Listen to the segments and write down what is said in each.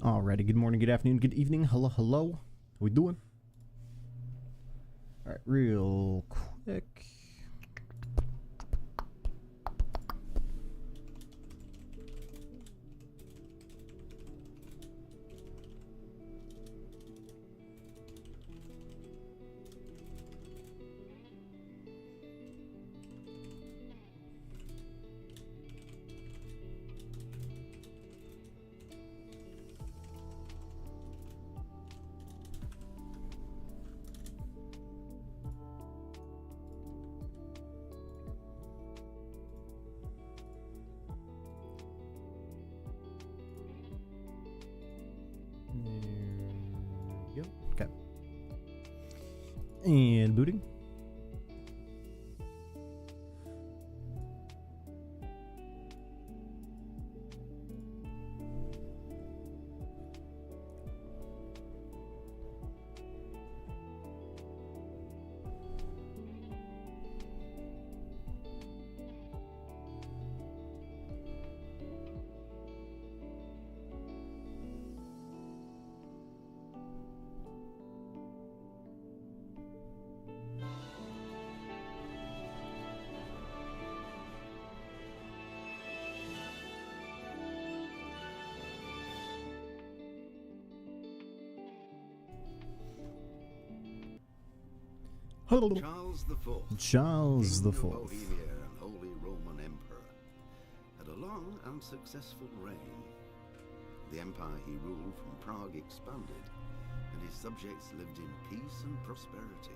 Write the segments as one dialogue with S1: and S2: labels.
S1: Alrighty, good morning, good afternoon, good evening, hello, hello. How we doing? Alright, real quick. There we go. Okay. And booting. Hello.
S2: Charles IV,
S1: Charles
S2: King
S1: the
S2: of
S1: Fourth.
S2: Bohemia and Holy Roman Emperor, had a long and successful reign. The empire he ruled from Prague expanded, and his subjects lived in peace and prosperity.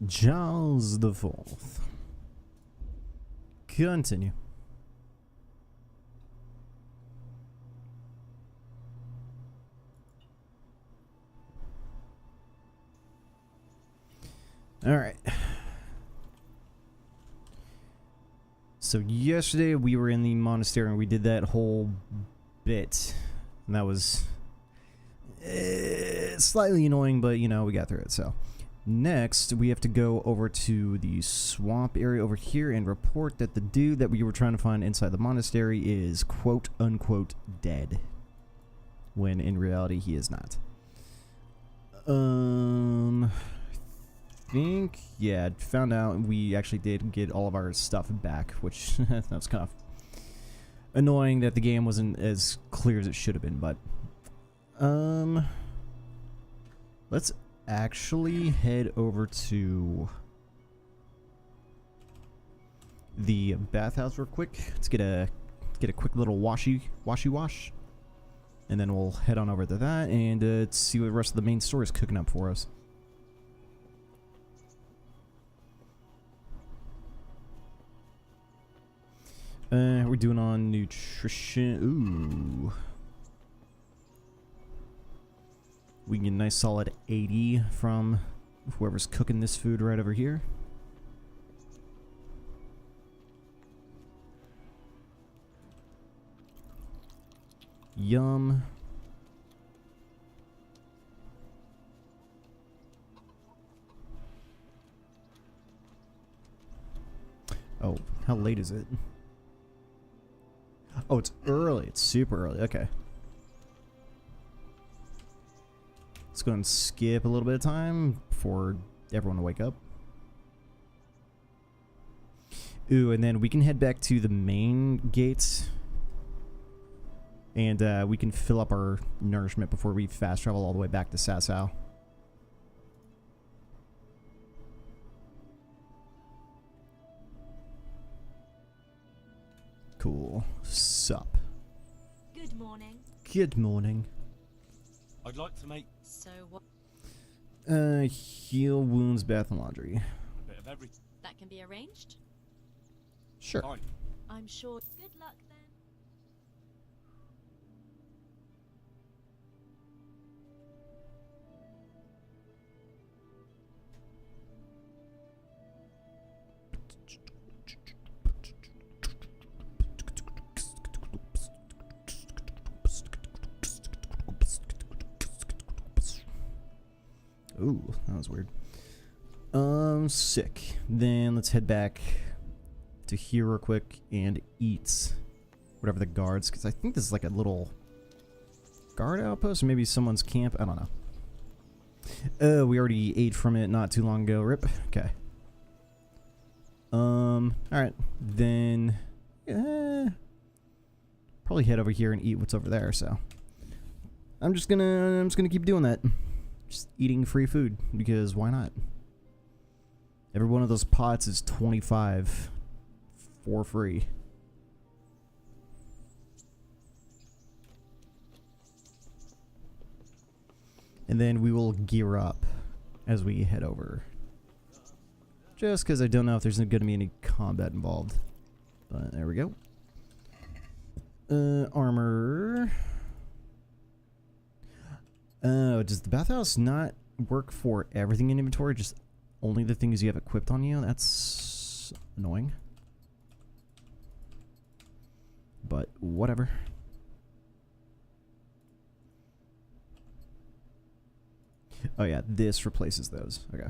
S1: Charles the Fourth. Continue. All right. So yesterday we were in the monastery and we did that whole bit, and that was slightly annoying, but you know, we got through it. So next we have to go over to the swamp area over here and report that the dude that we were trying to find inside the monastery is quote unquote dead, when in reality he is not. Think, yeah, found out we actually did get all of our stuff back, which that was kind of annoying that the game wasn't as clear as it should have been, but let's actually head over to the bathhouse real quick. Let's get a quick little wash, and then we'll head on over to that and see what the rest of the main story is cooking up for us. We're doing on nutrition. Ooh. We can get a nice solid 80 from whoever's cooking this food right over here. Yum. Oh, how late is it? Oh, it's early. It's super early. Okay. Let's go and skip a little bit of time for everyone to wake up. Ooh, and then we can head back to the main gates. And we can fill up our nourishment before we fast travel all the way back to Sasau. Cool. Sup.
S3: Good morning.
S1: Good morning.
S4: I'd like to make
S3: So what?
S1: Heal wounds, bath and laundry.
S4: a bit of everything.
S3: That can be arranged?
S1: Sure.
S4: Fine.
S3: I'm sure. Good luck then.
S1: Ooh, that was weird. Sick. Then let's head back to here real quick and eat. whatever the guards, because I think this is like a little guard outpost, or maybe someone's camp. I don't know. Oh, we already ate from it not too long ago. Rip. Okay. Alright. Then probably head over here and eat what's over there, so I'm just gonna keep doing that. Just eating free food, because why not? Every one of those pots is 25 for free. And then we will gear up as we head over. Just because I don't know if there's going to be any combat involved. But there we go. Armor. Does the bathhouse not work for everything in inventory? Just only the things you have equipped on you? That's annoying. But whatever. Oh yeah, this replaces those. Okay.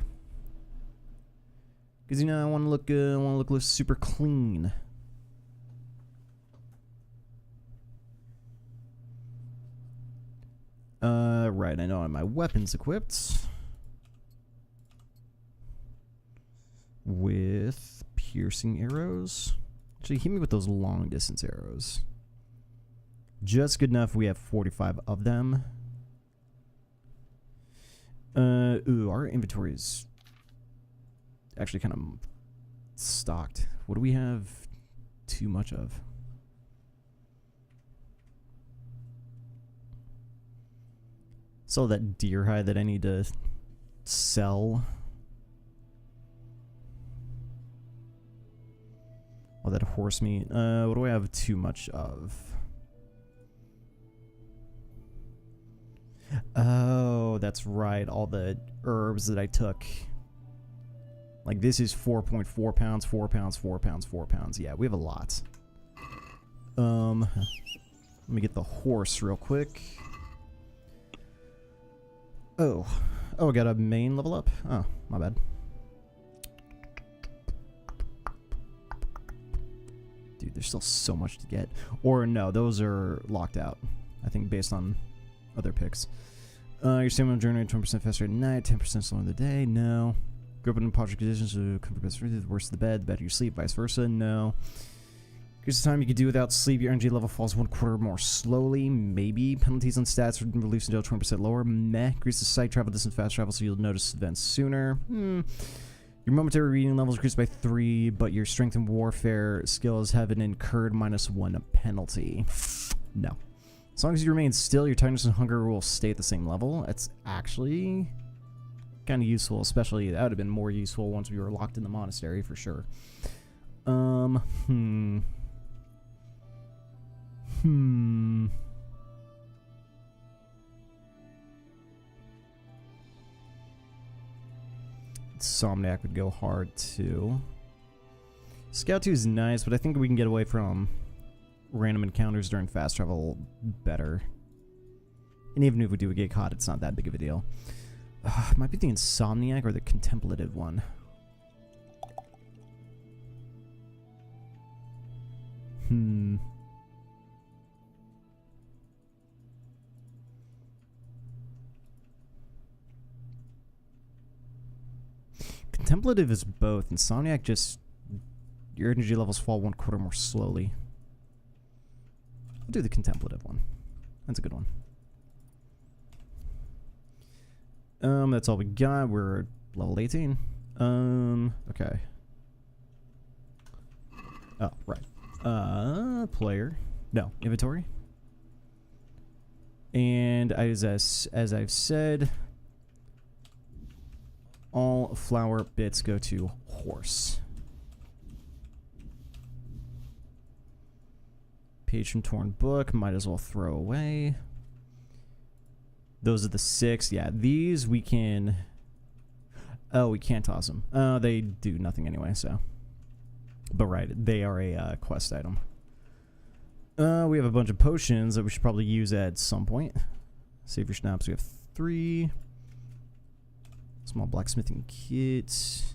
S1: Because you know I want to look super clean. Right. I know I have my weapons equipped with piercing arrows. Actually, hit me with those long distance arrows. Just good enough. We have 45 of them. Ooh, our inventory is actually kind of stocked. What do we have too much of? So that deer hide that I need to sell. Oh, that horse meat. What do I have too much of? Oh, that's right. All the herbs that I took. Like this is 4.4 pounds, 4 pounds, 4 pounds, 4 pounds. Yeah, we have a lot. Let me get the horse real quick. Oh, I got a main level up. Oh, my bad. Dude, there's still so much to get. Or no, those are locked out. I think based on other picks. Your stamina journey 20% faster at night, 10% slower in the day. No. Grew up in posture conditions, so comfort best for you. The worse the bed, the better you sleep. Vice versa. No. Here's the time you could do without sleep. Your energy level falls 1/4 more slowly. Maybe. Penalties on stats are reduced until 20% lower. Meh. Increase the sight travel distance, fast travel, so you'll notice events sooner. Your momentary reading levels increased by 3, but your strength and warfare skills have an incurred -1 penalty. No. As long as you remain still, your tightness and hunger will stay at the same level. It's actually kind of useful, especially that would have been more useful once we were locked in the monastery for sure. Somniac would go hard too. Scout 2 is nice, but I think we can get away from random encounters during fast travel better. And even if we do get caught, it's not that big of a deal. Might be the Insomniac or the Contemplative one. Contemplative is both. Insomniac just... your energy levels fall 1/4 more slowly. I'll do the Contemplative one. That's a good one. That's all we got. We're level 18. Okay. Oh, right. Player. No, inventory. And as I've said, all flower bits go to horse. Page from torn book, might as well throw away. Those are the 6. Yeah, these we can... oh, we can't toss them. They do nothing anyway, so... but right, they are a quest item. We have a bunch of potions that we should probably use at some point. Save your schnapps. We have 3. Small blacksmithing kit.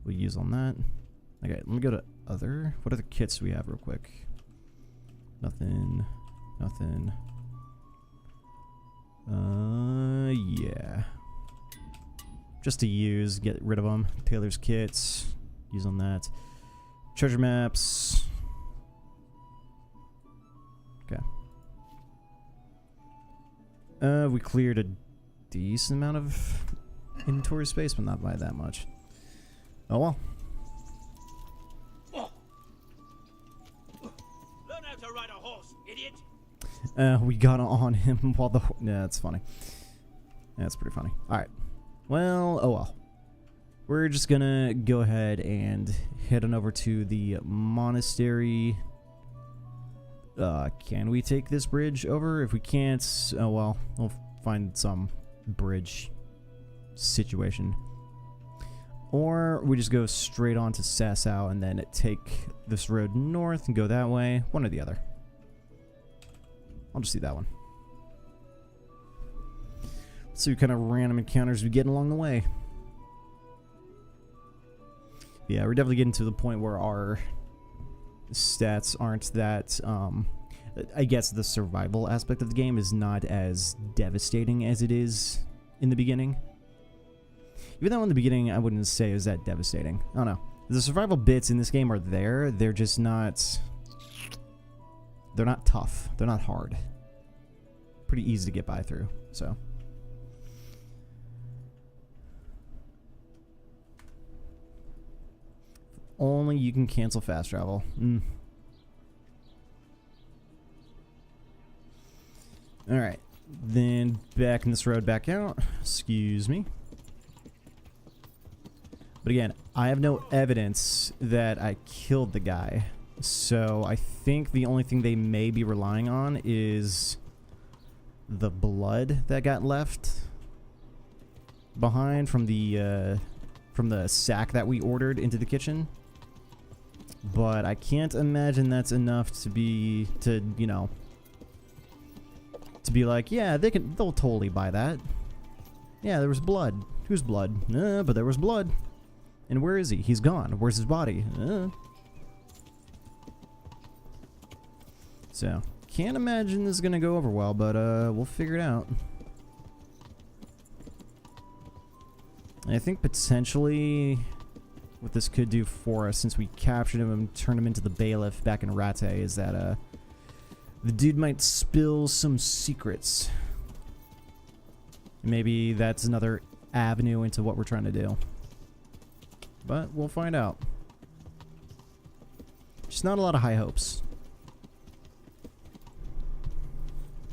S1: We'll use on that. Okay, let me go to What other kits do we have real quick? Nothing. Nothing. Yeah. Just to use, get rid of them. Taylor's kits. Use on that. Treasure maps. Okay. We cleared a decent amount of inventory space, but not by that much. Oh well.
S5: Learn how to ride a horse, idiot.
S1: We got on him while the... Yeah, that's funny. That's pretty funny. Alright. Well, oh well. We're just gonna go ahead and head on over to the monastery. Can we take this bridge over? If we can't, oh well. We'll find some bridge situation. Or we just go straight on to Sasau and then take this road north and go that way. One or the other. I'll just do that one. Let's see what kind of random encounters we get along the way. Yeah, we're definitely getting to the point where our stats aren't that... I guess the survival aspect of the game is not as devastating as it is in the beginning. Even though in the beginning I wouldn't say it was that devastating. I don't know. The survival bits in this game are there. They're just not... They're not tough. They're not hard. Pretty easy to get by through, so... Only you can cancel fast travel. Alright. Then back in this road back out. Excuse me. But again, I have no evidence that I killed the guy. So I think the only thing they may be relying on is the blood that got left behind from the sack that we ordered into the kitchen. But I can't imagine that's enough to be, you know, to be like, yeah, they'll totally buy that. Yeah, there was blood. Whose blood? But there was blood. And where is he? He's gone. Where's his body? So, can't imagine this is gonna go over well, but we'll figure it out. I think potentially what this could do for us, since we captured him and turned him into the bailiff back in Rate, is that the dude might spill some secrets. Maybe that's another avenue into what we're trying to do. But we'll find out. Just not a lot of high hopes.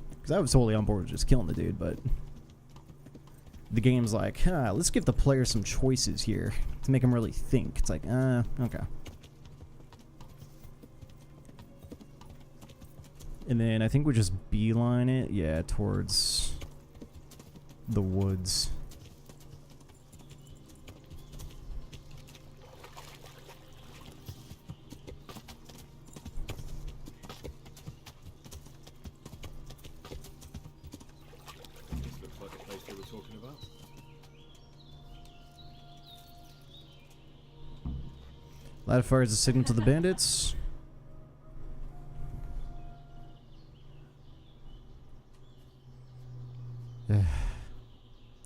S1: Because I was totally on board with just killing the dude, but the game's like, let's give the player some choices here to make them really think. It's like, okay. And then I think we just beeline it, yeah, towards the woods.
S6: This looks like the place they were talking about.
S1: Light a fire as a signal to the bandits.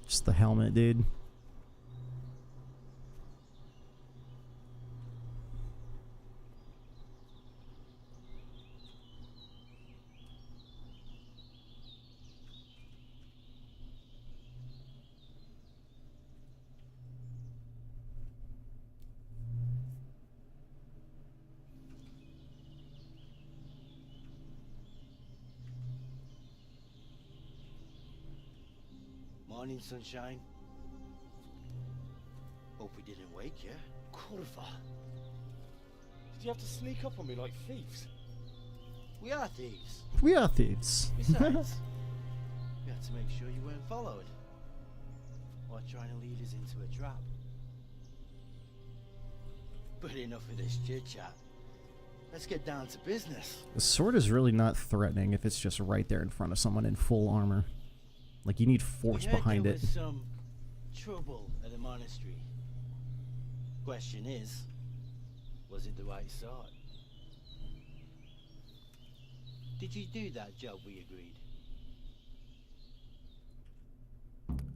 S1: Just the helmet, dude.
S5: Morning, sunshine. Hope we didn't wake you.
S6: Kurva. Did you have to sneak up on me like thieves?
S5: We are thieves.
S1: We are thieves.
S5: Besides, we had to make sure you weren't followed. Or trying to lead us into a trap. But enough of this chit-chat. Let's get down to business.
S1: The sword is really not threatening if it's just right there in front of someone in full armor. Like, you need force behind
S5: there
S1: it.
S5: was some trouble at the monastery. Question is, Was it the right sort? Did you do that job we agreed?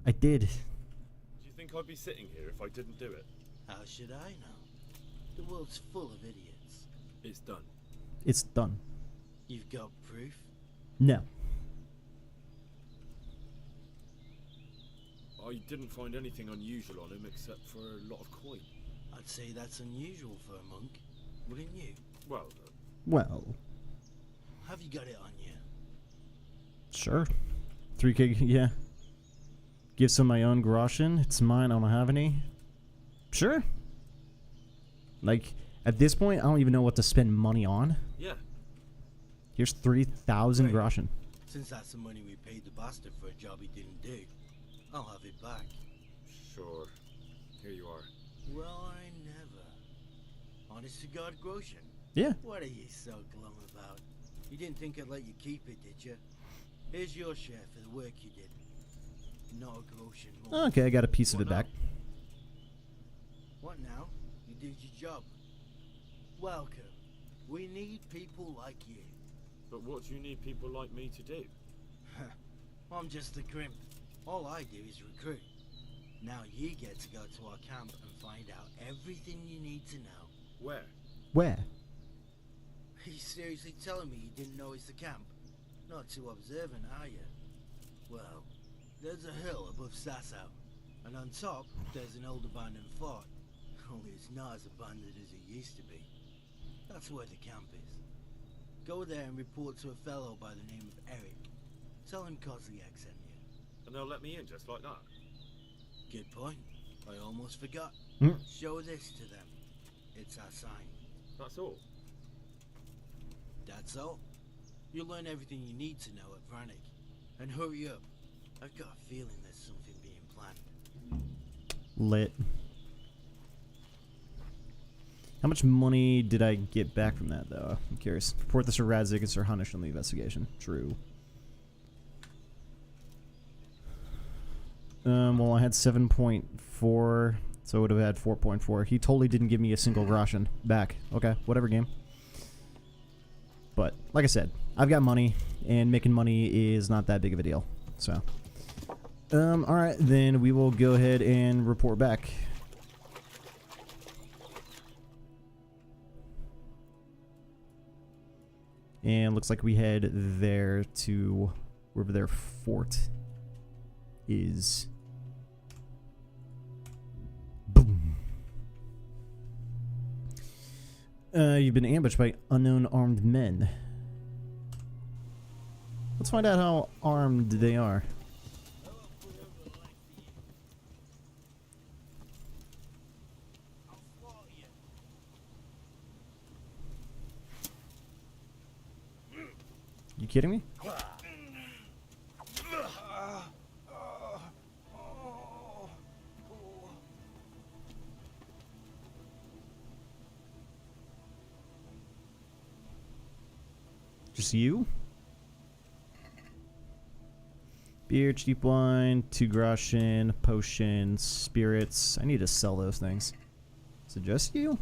S1: I did.
S6: Do you think I'd be sitting here if I didn't do it?
S5: How should I know? The world's full of idiots.
S6: It's done.
S1: It's done.
S5: You've got proof?
S1: No.
S6: I didn't find anything unusual on him except for a lot of coin.
S5: I'd say that's unusual for a monk, wouldn't you?
S6: Well,
S1: Well,
S5: Have you got it on you?
S1: sure. 3K, yeah. Give some of my own groschen. It's mine. I don't have any. Sure. Like, at this point, I don't even know what to spend money on.
S6: yeah.
S1: Here's 3,000
S5: Wait.
S1: groschen.
S5: Since that's the money we paid the bastard for a job he didn't do, I'll have it back.
S6: Sure. Here you are.
S5: Well, I never. Honest to God, groschen.
S1: Yeah.
S5: What are you so glum about? You didn't think I'd let you keep it, did you? Here's your share for the work you did. Not a groschen more.
S1: Okay, I got a piece of
S5: What
S1: it back.
S5: now? What now? You did your job. Welcome. We need people like you.
S6: But what do you need people like me to do?
S5: I'm just a crimp. All I do is recruit. Now you get to go to our camp and find out everything you need to know.
S6: Where?
S1: Where?
S5: Are you seriously telling me you didn't know it's the camp? Not too observant, are you? Well, there's a hill above Sasau, and on top there's an old abandoned fort. Only it's not as abandoned as it used to be. That's where the camp is. Go there and report to a fellow by the name of Eric. Tell him Kozliak sent you.
S6: And they'll let me in just like that.
S5: Good point. I almost forgot.
S1: Hmm.
S5: Show this to them. It's our sign.
S6: That's all.
S5: That's all. You'll learn everything you need to know at Brannick. And hurry up. I've got a feeling there's something being planned.
S1: Lit. How much money did I get back from that, though? I'm curious. Report this to Radzik and Sir Hunish on the investigation. True. Well, I had 7.4, so I would have had 4.4. He totally didn't give me a single groschen back. Okay, whatever, game. But, like I said, I've got money, and making money is not that big of a deal. So, alright, then we will go ahead and report back. And looks like we head there to wherever their fort is. Boom. You've been ambushed by unknown armed men. Let's find out how armed they are. You kidding me? Just you? Beer, cheap wine, 2 groschen, potions, spirits. I need to sell those things. Is it just you?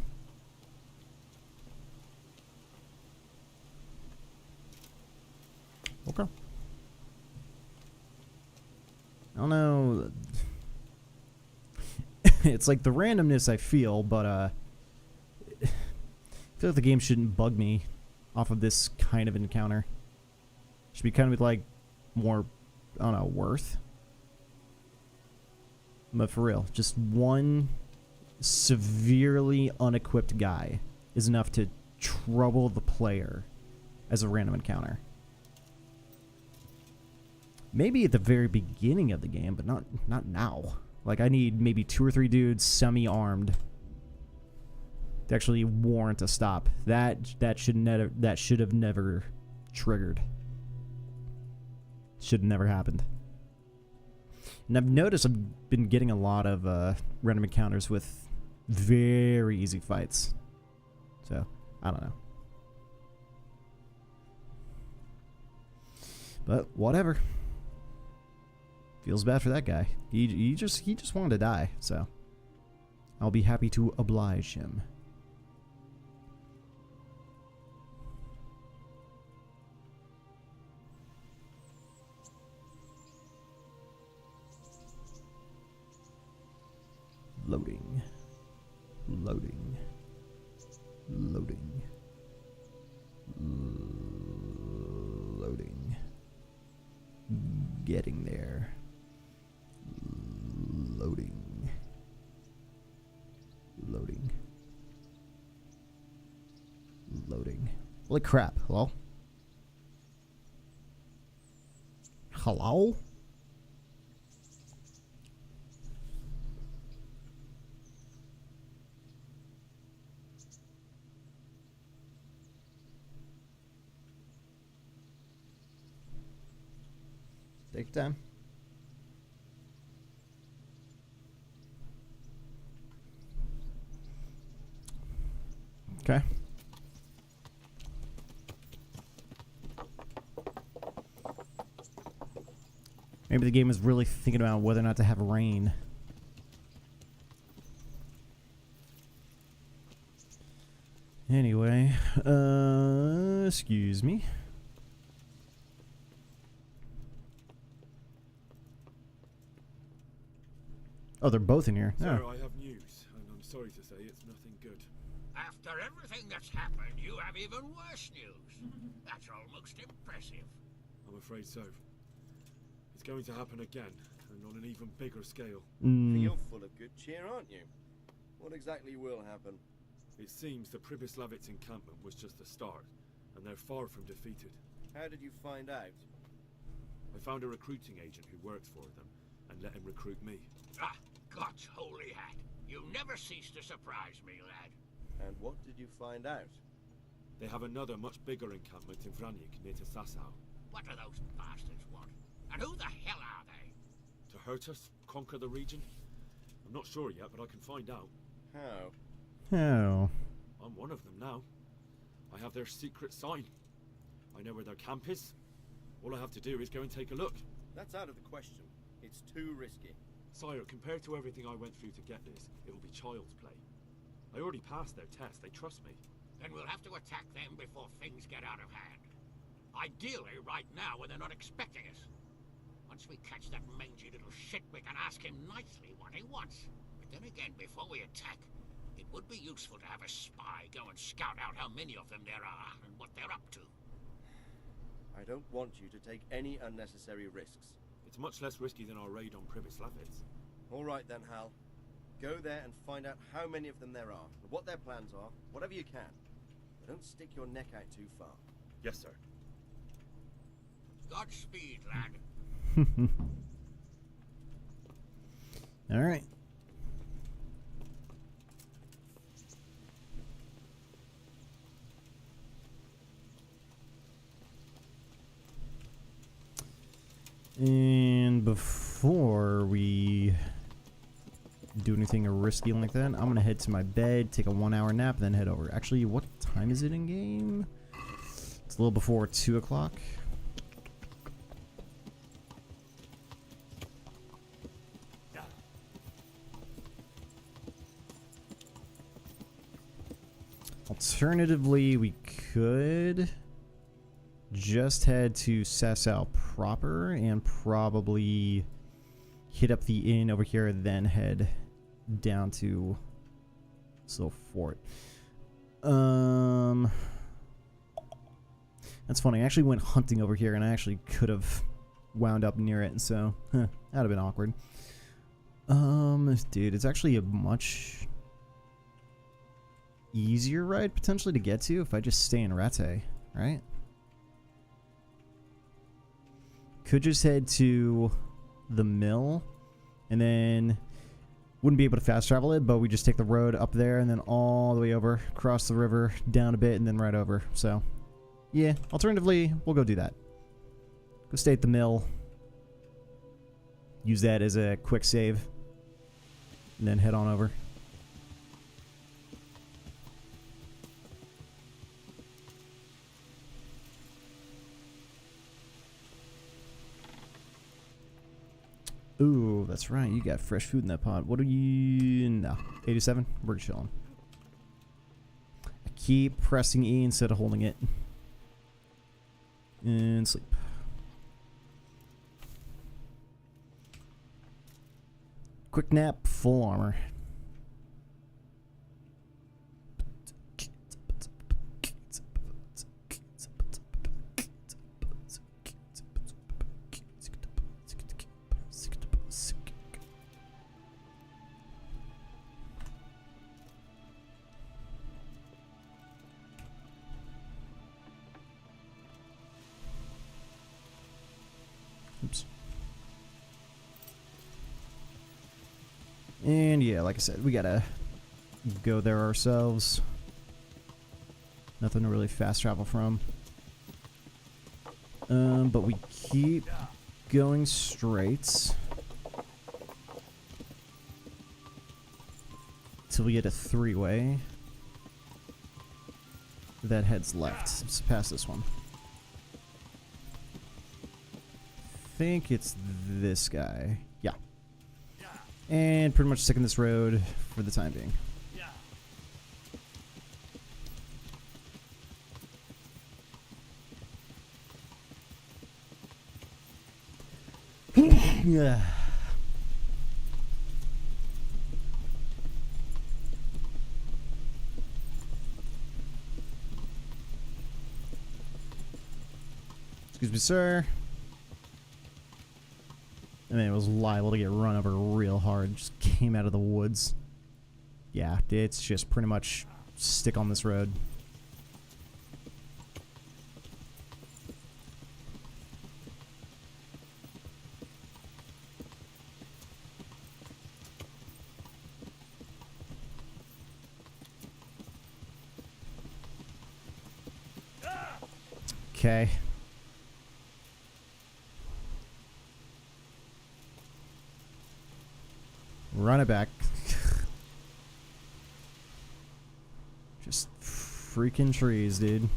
S1: Okay. I don't know. It's like the randomness I feel, but I feel like the game shouldn't bug me off of this kind of encounter. Should be kind of like more, I don't know, worth. But for real, just one severely unequipped guy is enough to trouble the player as a random encounter. Maybe at the very beginning of the game, but not now. Like, I need maybe 2 or 3 dudes semi-armed to actually warrant a stop. That should have never triggered. Should have never happened. And I've noticed I've been getting a lot of random encounters with very easy fights. So, I don't know. But whatever. Feels bad for that guy. He just wanted to die, so I'll be happy to oblige him. Loading. Loading. Loading. Loading. Getting there. Loading. Loading. Loading. Holy crap. Hello? Hello? Take your time. Okay. Maybe the game is really thinking about whether or not to have rain. Anyway, excuse me. Oh, they're both in here.
S6: Sir,
S1: Oh.
S6: I have news, and I'm sorry to say it's nothing good.
S7: After everything that's happened, you have even worse news. That's almost impressive.
S6: I'm afraid so. It's going to happen again, and on an even bigger scale.
S8: You're full of good cheer, aren't you? What exactly will happen?
S6: It seems the Pribyslavitz encampment was just the start, and they're far from defeated.
S8: How did you find out?
S6: I found a recruiting agent who worked for them, and let him recruit me.
S7: Ah, God's holy hat. You never cease to surprise me, lad.
S8: And what did you find out?
S6: They have another much bigger encampment in Vranyk near to Sasau.
S7: What do those bastards want? And who the hell are they?
S6: To hurt us? Conquer the region? I'm not sure yet, but I can find out.
S8: How?
S1: Oh.
S6: I'm one of them now. I have their secret sign. I know where their camp is. All I have to do is go and take a look.
S8: That's out of the question. It's too risky.
S6: Sire, compared to everything I went through to get this, it will be child's play. I already passed their test. They trust me.
S7: Then we'll have to attack them before things get out of hand. Ideally, right now, when they're not expecting us. Once we catch that mangy little shit, we can ask him nicely what he wants. But then again, before we attack, it would be useful to have a spy go and scout out how many of them there are and what they're up to.
S8: I don't want you to take any unnecessary risks.
S6: It's much less risky than our raid on Pribyslavitz.
S8: All right then, Hal. Go there and find out how many of them there are, and what their plans are, whatever you can. But don't stick your neck out too far.
S6: Yes, sir.
S7: Godspeed, lad.
S1: All right. And before we do anything risky like that, I'm gonna head to my bed, take a 1-hour nap, then head over. Actually, what time is it in game? It's a little before 2 o'clock. Alternatively, we could just head to Sasau proper and probably hit up the inn over here, then head down to Slow Fort. That's funny. I actually went hunting over here, and I actually could have wound up near it, so that'd have been awkward. Dude, it's actually a much easier ride potentially to get to if I just stay in Rattay, right? Could just head to the mill and then wouldn't be able to fast travel it, but we just take the road up there and then all the way over, cross the river, down a bit, and then right over. So yeah, alternatively, we'll go do that. Go stay at the mill, use that as a quick save, and then head on over. Ooh, that's right. You got fresh food in that pot. What are you... No. 87? We're chilling. I keep pressing E instead of holding it. And sleep. Quick nap, full armor. And yeah, like I said, we gotta go there ourselves. Nothing to really fast travel from. But we keep going straight till we get a three-way that heads left. Let's pass this one. I think it's this guy. Yeah. And pretty much sticking this road for the time being. Yeah. Excuse me, sir. I mean, it was liable to get run over real hard. Just came out of the woods. Yeah, it's just pretty much stick on this road. Okay. Run it back. Just freaking trees, dude.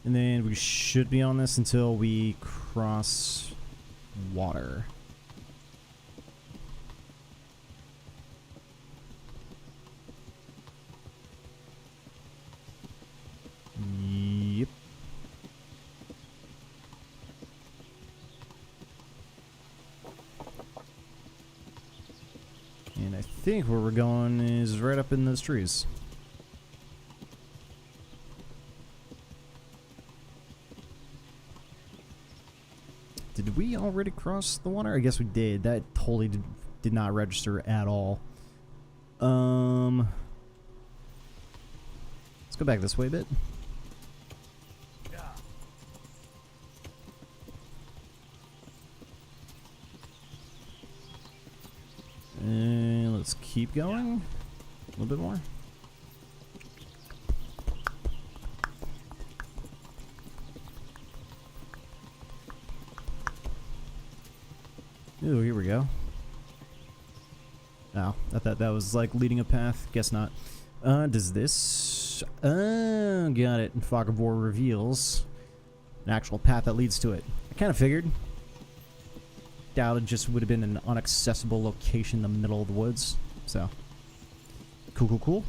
S1: And then we should be on this until we cross water. Yep. And I think where we're going is right up in those trees. Did we already cross the water? I guess we did. That totally did not register at all. Let's go back this way a bit. And let's keep going. A little bit more. Ooh, here we go. Oh, I thought that was like leading a path. Guess not. Does this... got it. Fog of War reveals an actual path that leads to it. I kind of figured. Doubt it just would have been an inaccessible location in the middle of the woods. So, cool, cool, cool.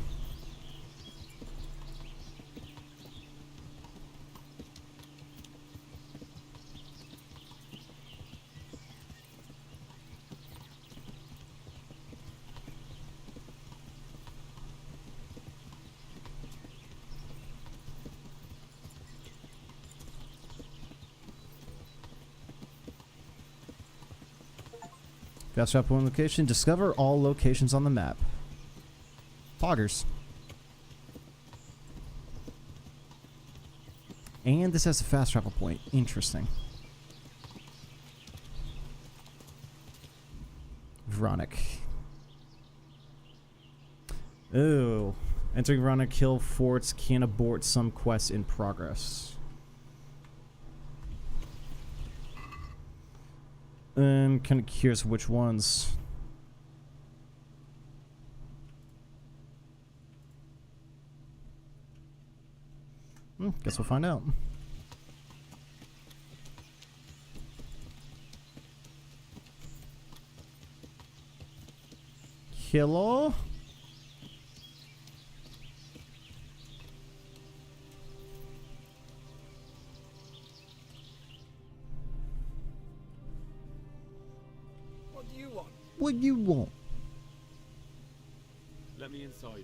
S1: Fast travel one location. Discover all locations on the map. Poggers. And this has a fast travel point. Interesting. Vronic. Oh. Entering Vronic Hill forts can abort some quests in progress. I'm kind of curious which ones. Guess we'll find out. Hello?
S5: you want?
S1: What you want?
S6: Let me inside.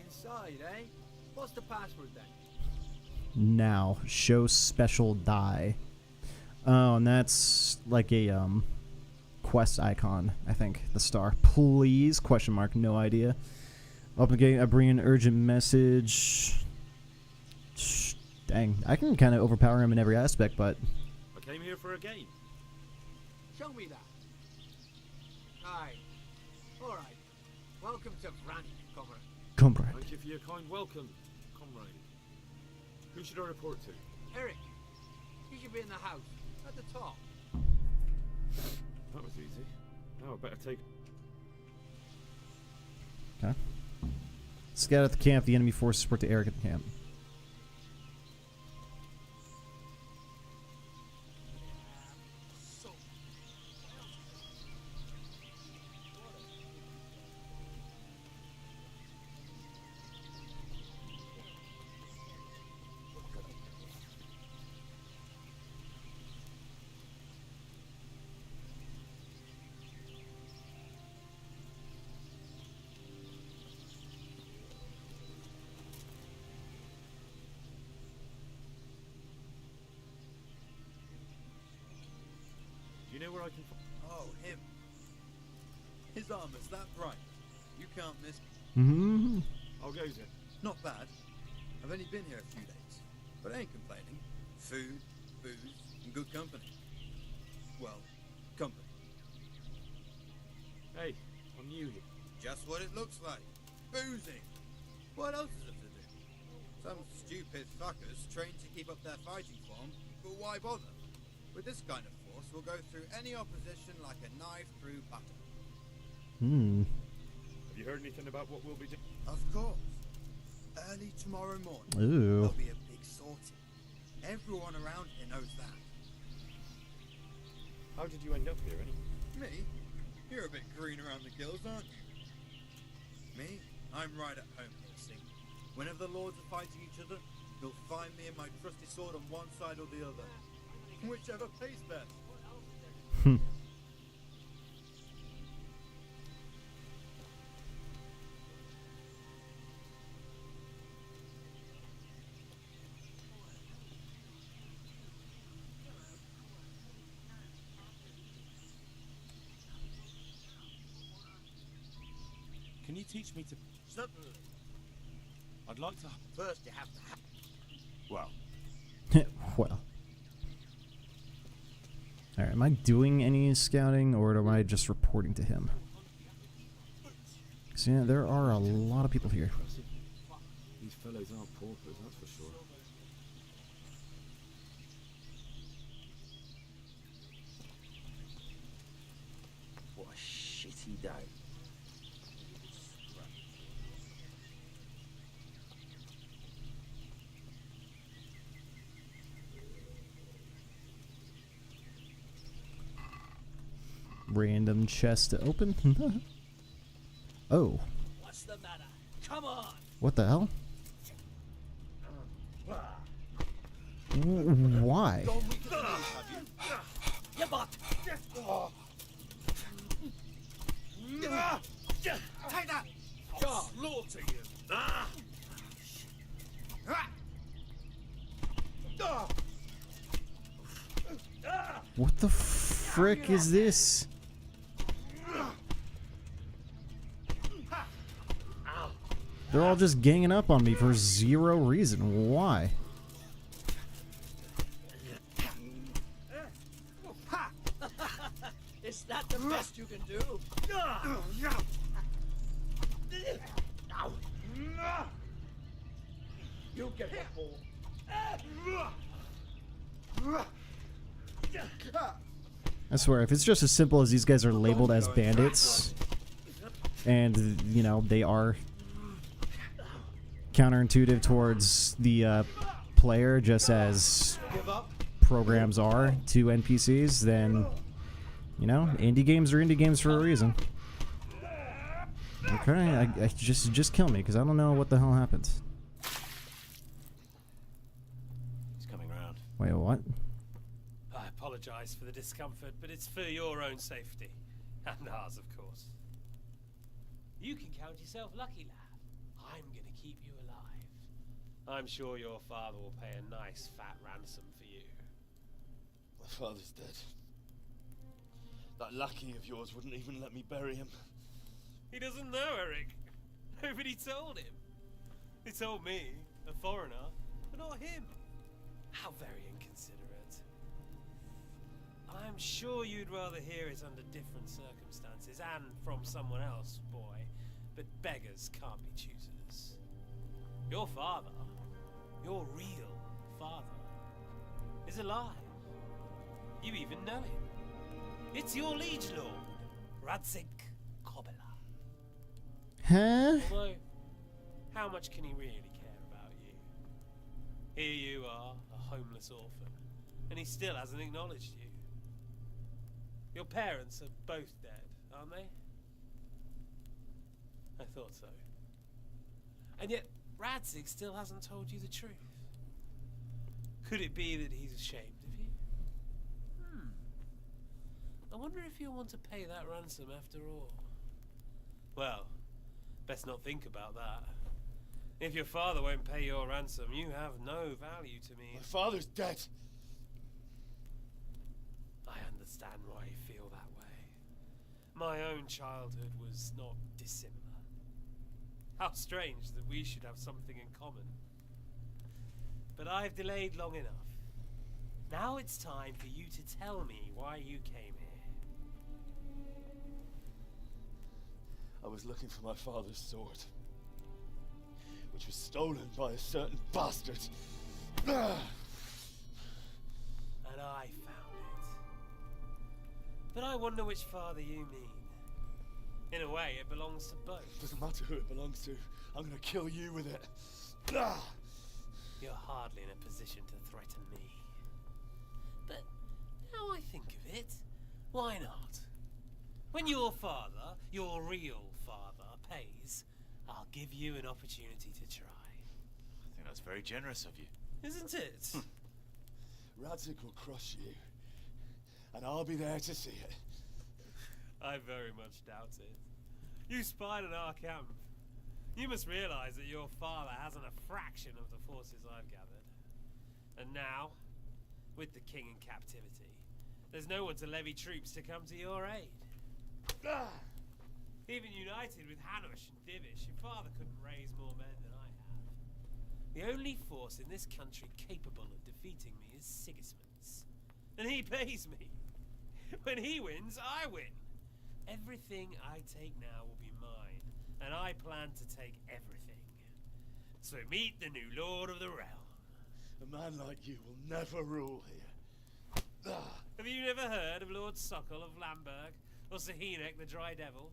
S5: Inside, eh? What's the password then?
S1: Now, show special die. Oh, and that's like a quest icon, I think. The star. Please? Question mark. No idea. Open the gate. I bring an urgent message. Dang, I can kind of overpower him in every aspect, but
S6: I came here for a game.
S5: Show me that. Aye. Alright. Welcome to Granny, comrade.
S1: comrade.
S6: Thank you for your kind welcome, comrade. Who should I report to?
S5: Eric, you should be in the house, at the top.
S6: That was easy. Now I better take...
S1: Okay. Scout at the camp. The enemy forces report to Eric at the camp.
S6: Do you know where I can...
S9: Oh, him. His armor's that bright. You can't miss.
S1: Mm-hmm.
S6: How goes it?
S9: Not bad. I've only been here a few days, but I ain't complaining. Food, booze, and good company. Well, company.
S6: Hey, I'm new here.
S9: Just what it looks like. Boozing. What else is it to do? Some stupid fuckers trained to keep up their fighting form, but why bother? With this kind of force, we'll go through any opposition like a knife through butter.
S1: Hmm.
S6: Have you heard anything about what we'll be doing?
S9: Of course. Early tomorrow morning,
S1: Ooh.
S9: there'll be a big sortie. Everyone around here knows that.
S6: How did you end up here, any?
S9: Me? You're a bit green around the gills, aren't you? Me? I'm right at home here, see. Whenever the lords are fighting each other, you'll find me and my trusty sword on one side or the other. Whichever pays best.
S1: Hmm.
S4: Can you teach me to...
S5: Certainly.
S4: I'd like to...
S5: First you have to have...
S4: Well,
S1: Well. Alright, am I doing any scouting, or am I just reporting to him? So yeah, there are a lot of people here.
S6: These fellows aren't paupers, that's for sure.
S8: What a shitty day.
S1: Random chest to open. Oh.
S5: What's the matter? Come on!
S1: What the hell? Why?
S5: You bot! Take that! I'll slaughter you!
S1: What the frick is this? They're all just ganging up on me for zero reason. Why?
S5: Is that the best you can do? You get the ball.
S1: I swear, if it's just as simple as these guys are labeled as bandits, and, you know, they are counterintuitive towards the player, just as programs are to NPCs, then, you know, indie games are indie games for a reason. Okay, I just kill me, because I don't know what the hell happened.
S4: he's coming round.
S1: Wait, what?
S4: I apologize.
S10: apologise for the discomfort, but it's for your own safety. And ours, of course. You can count yourself lucky, lad. I'm gonna keep you alive. I'm sure your father will pay a nice fat ransom for you.
S6: My father's dead. That lackey of yours wouldn't even let me bury him.
S10: He doesn't know, Eric. Nobody told him. He told me, a foreigner, but not him. How very inconsiderate. I'm sure you'd rather hear it under different circumstances and from someone else, boy. But beggars can't be choosers. Your father, your real father, is alive. You even know him. It's your liege lord, Radzik Kobela.
S1: Huh?
S10: Although, how much can he really care about you? Here you are, a homeless orphan, and he still hasn't acknowledged you. Your parents are both dead, aren't they? I thought so. And yet, Radzik still hasn't told you the truth. Could it be that he's ashamed of you? I wonder if you'll want to pay that ransom after all. Well, best not think about that. If your father won't pay your ransom, you have no value to me.
S6: My father's dead.
S10: I understand why you feel that way. My own childhood was not dissimilar. How strange that we should have something in common. But I've delayed long enough. Now it's time for you to tell me why you came here.
S6: I was looking for my father's sword, which was stolen by a certain bastard.
S10: And I found it. But I wonder which father you mean. In a way, it belongs to both.
S6: Doesn't matter who it belongs to. I'm gonna kill you with it.
S10: You're hardly in a position to threaten me. But now I think of it, why not? When your father, your real father, pays, I'll give you an opportunity to try.
S11: I think that's very generous of you.
S10: Isn't it?
S6: Radzik will crush you, and I'll be there to see it.
S10: I very much doubt it. You spied on our camp. You must realize that your father hasn't a fraction of the forces I've gathered. And now, with the king in captivity, there's no one to levy troops to come to your aid. Even united with Hanush and Divish, your father couldn't raise more men than I have. The only force in this country capable of defeating me is Sigismund's. And he pays me. When he wins, I win. Everything I take now will be mine, and I plan to take everything. So meet the new lord of the realm.
S6: A man like you will never rule here.
S10: Have you never heard of Lord Sokol of Lamberg, or Sahinek the Dry Devil?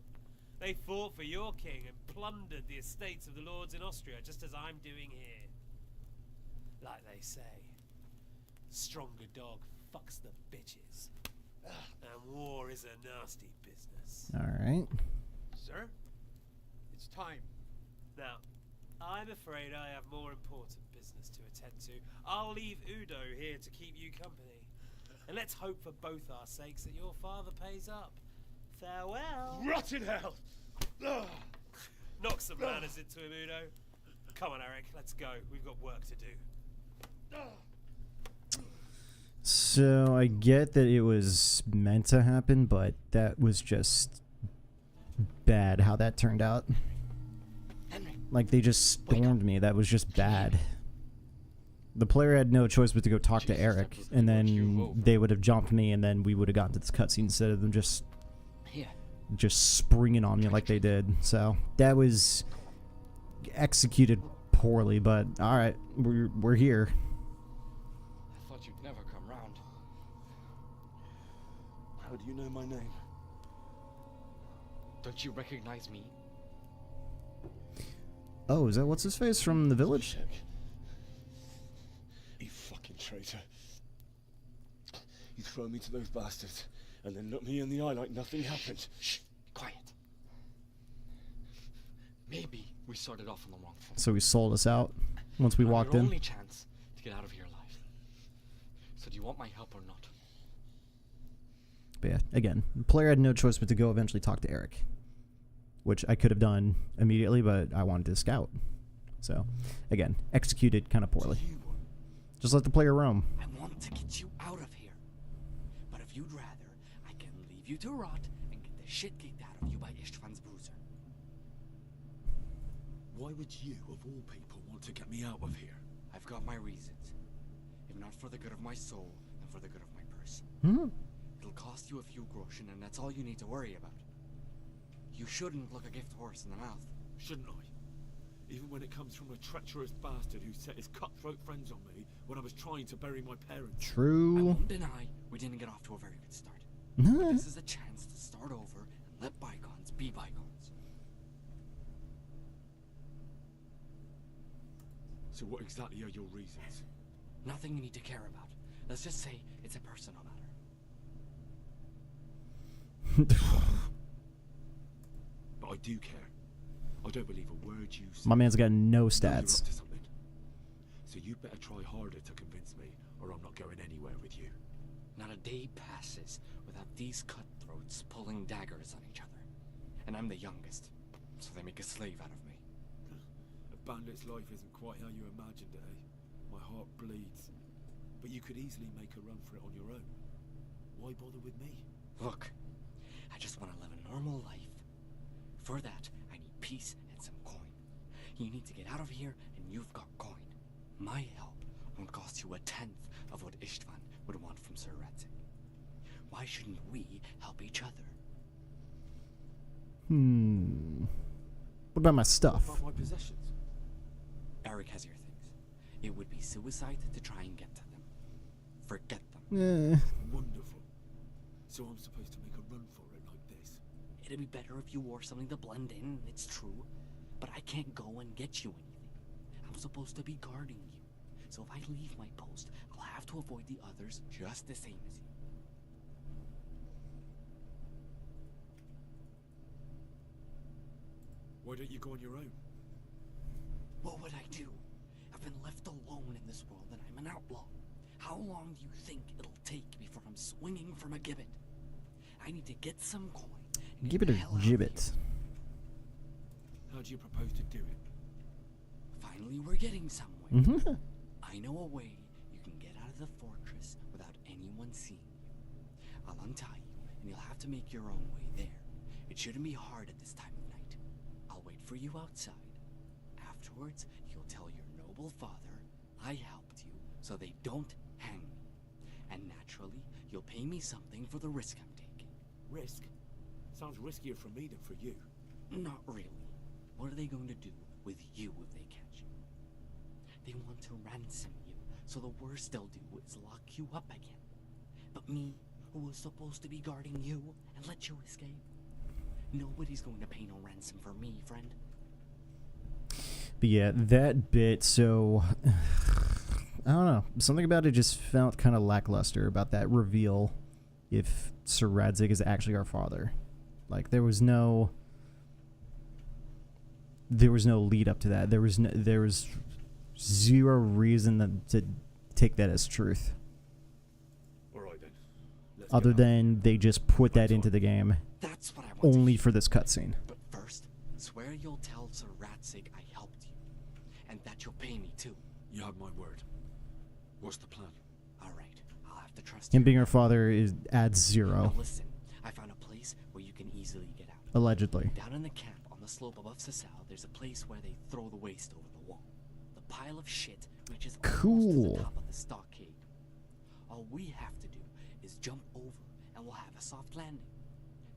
S10: They fought for your king and plundered the estates of the lords in Austria, just as I'm doing here. Like they say, stronger dog fucks the bitches. And war is a nasty business.
S1: Alright.
S9: Sir, it's time.
S10: Now, I'm afraid I have more important business to attend to. I'll leave Udo here to keep you company. And let's hope for both our sakes that your father pays up. Farewell.
S6: Rot in hell!
S10: Knock some manners into him, Udo. Come on, Eric, let's go. We've got work to do.
S1: So I get that it was meant to happen, but that was just bad how that turned out. Like, they just stormed me. That was just bad. The player had no choice but to go talk to Eric, and then they would have jumped me, and then we would have gotten to this cutscene instead of them just springing on me like they did. So that was executed poorly, but alright, we're here.
S6: I thought you'd never come round. How do you know my name?
S12: Don't you recognize me?
S1: Oh, is that what's his face from the village?
S6: You fucking traitor. You throw me to those bastards and then look me in the eye like nothing happened.
S12: Shh, quiet. Maybe we started off on the wrong foot.
S1: So he sold us out once we walked
S12: your
S1: in.
S12: Only chance to get out of here alive. So do you want my help or not?
S1: But yeah, again, the player had no choice but to go eventually talk to Eric, which I could have done immediately, but I wanted to scout. So, again, executed kind of poorly. Just let the player roam.
S12: I want to get you out of here. But if you'd rather, I can leave you to rot and get the shit kicked out of you by Istvan's bruiser.
S6: Why would you, of all people, want to get me out of here?
S12: I've got my reasons. If not for the good of my soul, then for the good of my purse. It'll cost you a few groschen, and that's all you need to worry about. You shouldn't look a gift horse in the mouth.
S6: Shouldn't I? Even when it comes from a treacherous bastard who set his cutthroat friends on me when I was trying to bury my parents.
S1: True.
S12: I won't deny we didn't get off to a very good start. But this is a chance to start over and let bygones be bygones.
S6: So what exactly are your reasons?
S12: Nothing you need to care about. Let's just say it's a personal matter.
S6: But I do care. I don't believe a word you say.
S1: My man's got no
S6: You're up
S1: stats.
S6: to something. So you better try harder to convince me, or I'm not going anywhere with you.
S12: Not a day passes without these cutthroats pulling daggers on each other. And I'm the youngest, so they make a slave out of me.
S6: A bandit's life isn't quite how you imagined it, eh? My heart bleeds. But you could easily make a run for it on your own. Why bother with me?
S12: Look, I just want to live a normal life. For that, I need peace and some coin. You need to get out of here, and you've got coin. My help won't cost you a tenth of what Istvan would want from Sir Radzik. Why shouldn't we help each other?
S1: What about my stuff?
S6: What about my possessions?
S12: Eric has your things. It would be suicide to try and get to them. Forget them.
S6: Wonderful. So I'm supposed to make a run for it like this?
S12: It'd be better if you wore something to blend in, it's true. But I can't go and get you anything. I'm supposed to be guarding you. So if I leave my post, I'll have to avoid the others just the same as you.
S6: Why don't you go on your own?
S12: What would I do? I've been left alone in this world and I'm an outlaw. How long do you think it'll take before I'm swinging from a gibbet? I need to get some coin.
S1: Gibbet or gibbet?
S6: How do you propose to do it?
S12: Finally, we're getting somewhere. I know a way you can get out of the fortress without anyone seeing you. I'll untie you, and you'll have to make your own way there. It shouldn't be hard at this time of night. I'll wait for you outside. Afterwards, you'll tell your noble father I helped you so they don't hang me. And naturally, you'll pay me something for the risk I'm taking.
S6: Risk? Sounds riskier for me than for you.
S12: Not really. What are they going to do with you if they catch you? They want to ransom you, so the worst they'll do is lock you up again. But me, who was supposed to be guarding you and let you escape? Nobody's going to pay no ransom for me, friend.
S1: But yeah, that bit, so I don't know. Something about it just felt kind of lackluster about that reveal if Sir Radzik is actually our father. Like there was no lead up to that. There was zero reason to take that as truth.
S6: All right then.
S1: Other than they just put that into the game.
S12: That's what I want
S1: only
S12: to
S1: for this cutscene.
S12: But first, swear you'll tell Sir Radzik I helped you, and that you'll pay me too.
S6: You have my word. What's the plan?
S12: All right, I'll have to trust
S1: Him
S12: you.
S1: being our father adds zero.
S12: Now listen, I found a place where you can easily get out.
S1: Allegedly.
S12: Down in the camp on the slope above Sasau, there's a place where they throw the waste over the wall. The pile of shit reaches almost to the top of the stockade. All we have to do is jump over, and we'll have a soft landing.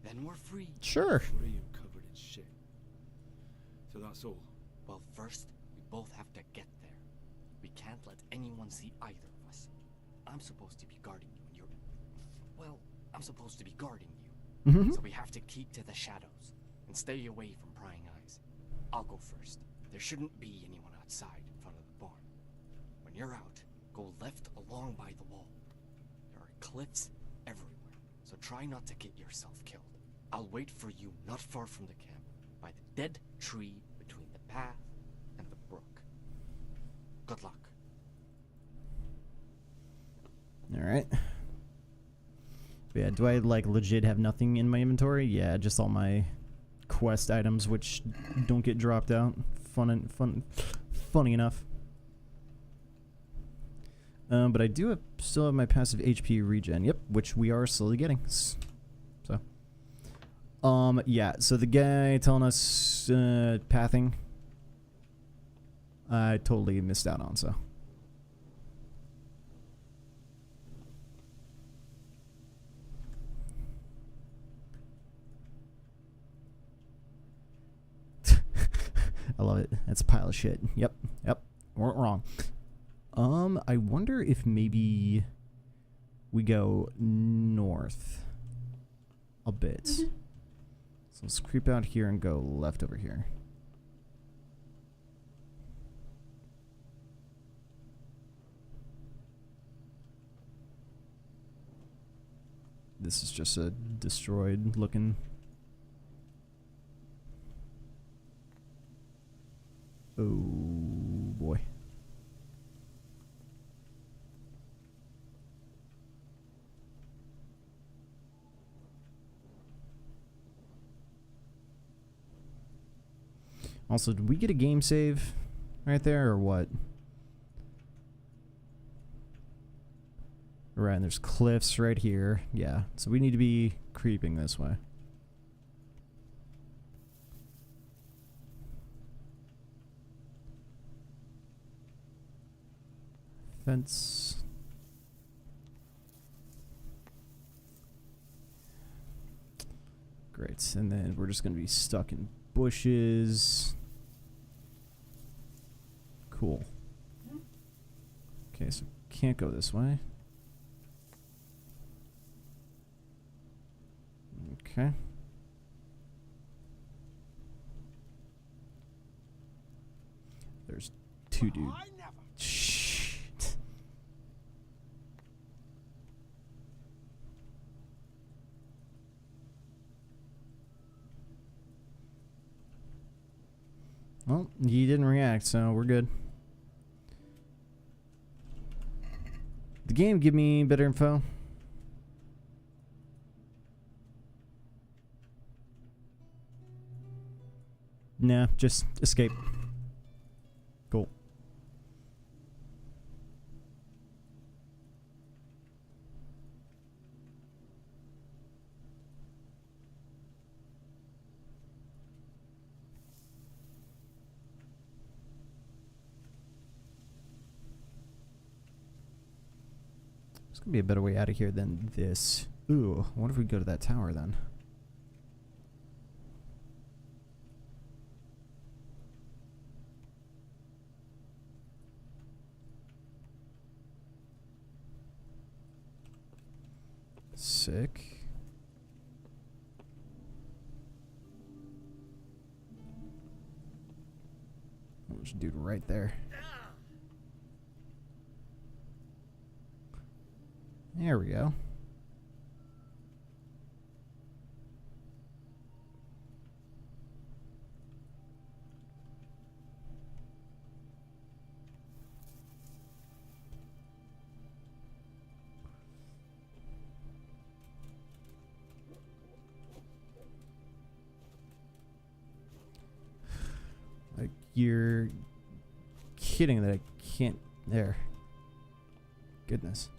S12: Then we're free.
S1: Sure.
S6: Free and covered in shit. So that's all.
S12: Well, first, we both have to get there. We can't let anyone see either of us. I'm supposed to be guarding you, and you're... Well, I'm supposed to be guarding you. So we have to keep to the shadows and stay away from prying eyes. I'll go first. There shouldn't be anyone outside in front of the barn. When you're out, go left along by the wall. There are cliffs everywhere, so try not to get yourself killed. I'll wait for you not far from the camp, by the dead tree between the path and the brook. Good luck.
S1: Yeah, do I like legit have nothing in my inventory? Yeah, just all my quest items which don't get dropped out. Funny enough. But I do still have my passive HP regen. Yep, which we are slowly getting. So, yeah. So the guy telling us pathing, I totally missed out on. So. I love it. That's a pile of shit. Yep. Weren't wrong. I wonder if maybe we go north a bit. So let's creep out here and go left over here. This is just a destroyed looking. Oh boy. Also, did we get a game save right there or what? Right, and there's cliffs right here. Yeah, so we need to be creeping this way. Fence. Great, and then we're just going to be stuck in bushes. Cool. Okay, so can't go this way. Okay. There's two dudes. Shit. Well, he didn't react, so we're good. The game give me better info. Nah, just escape. Cool. There's gonna be a better way out of here than this. Ooh, what if we go to that tower then? Sick. There's a dude right there. There we go. Like, you're kidding that I can't. There. Goodness.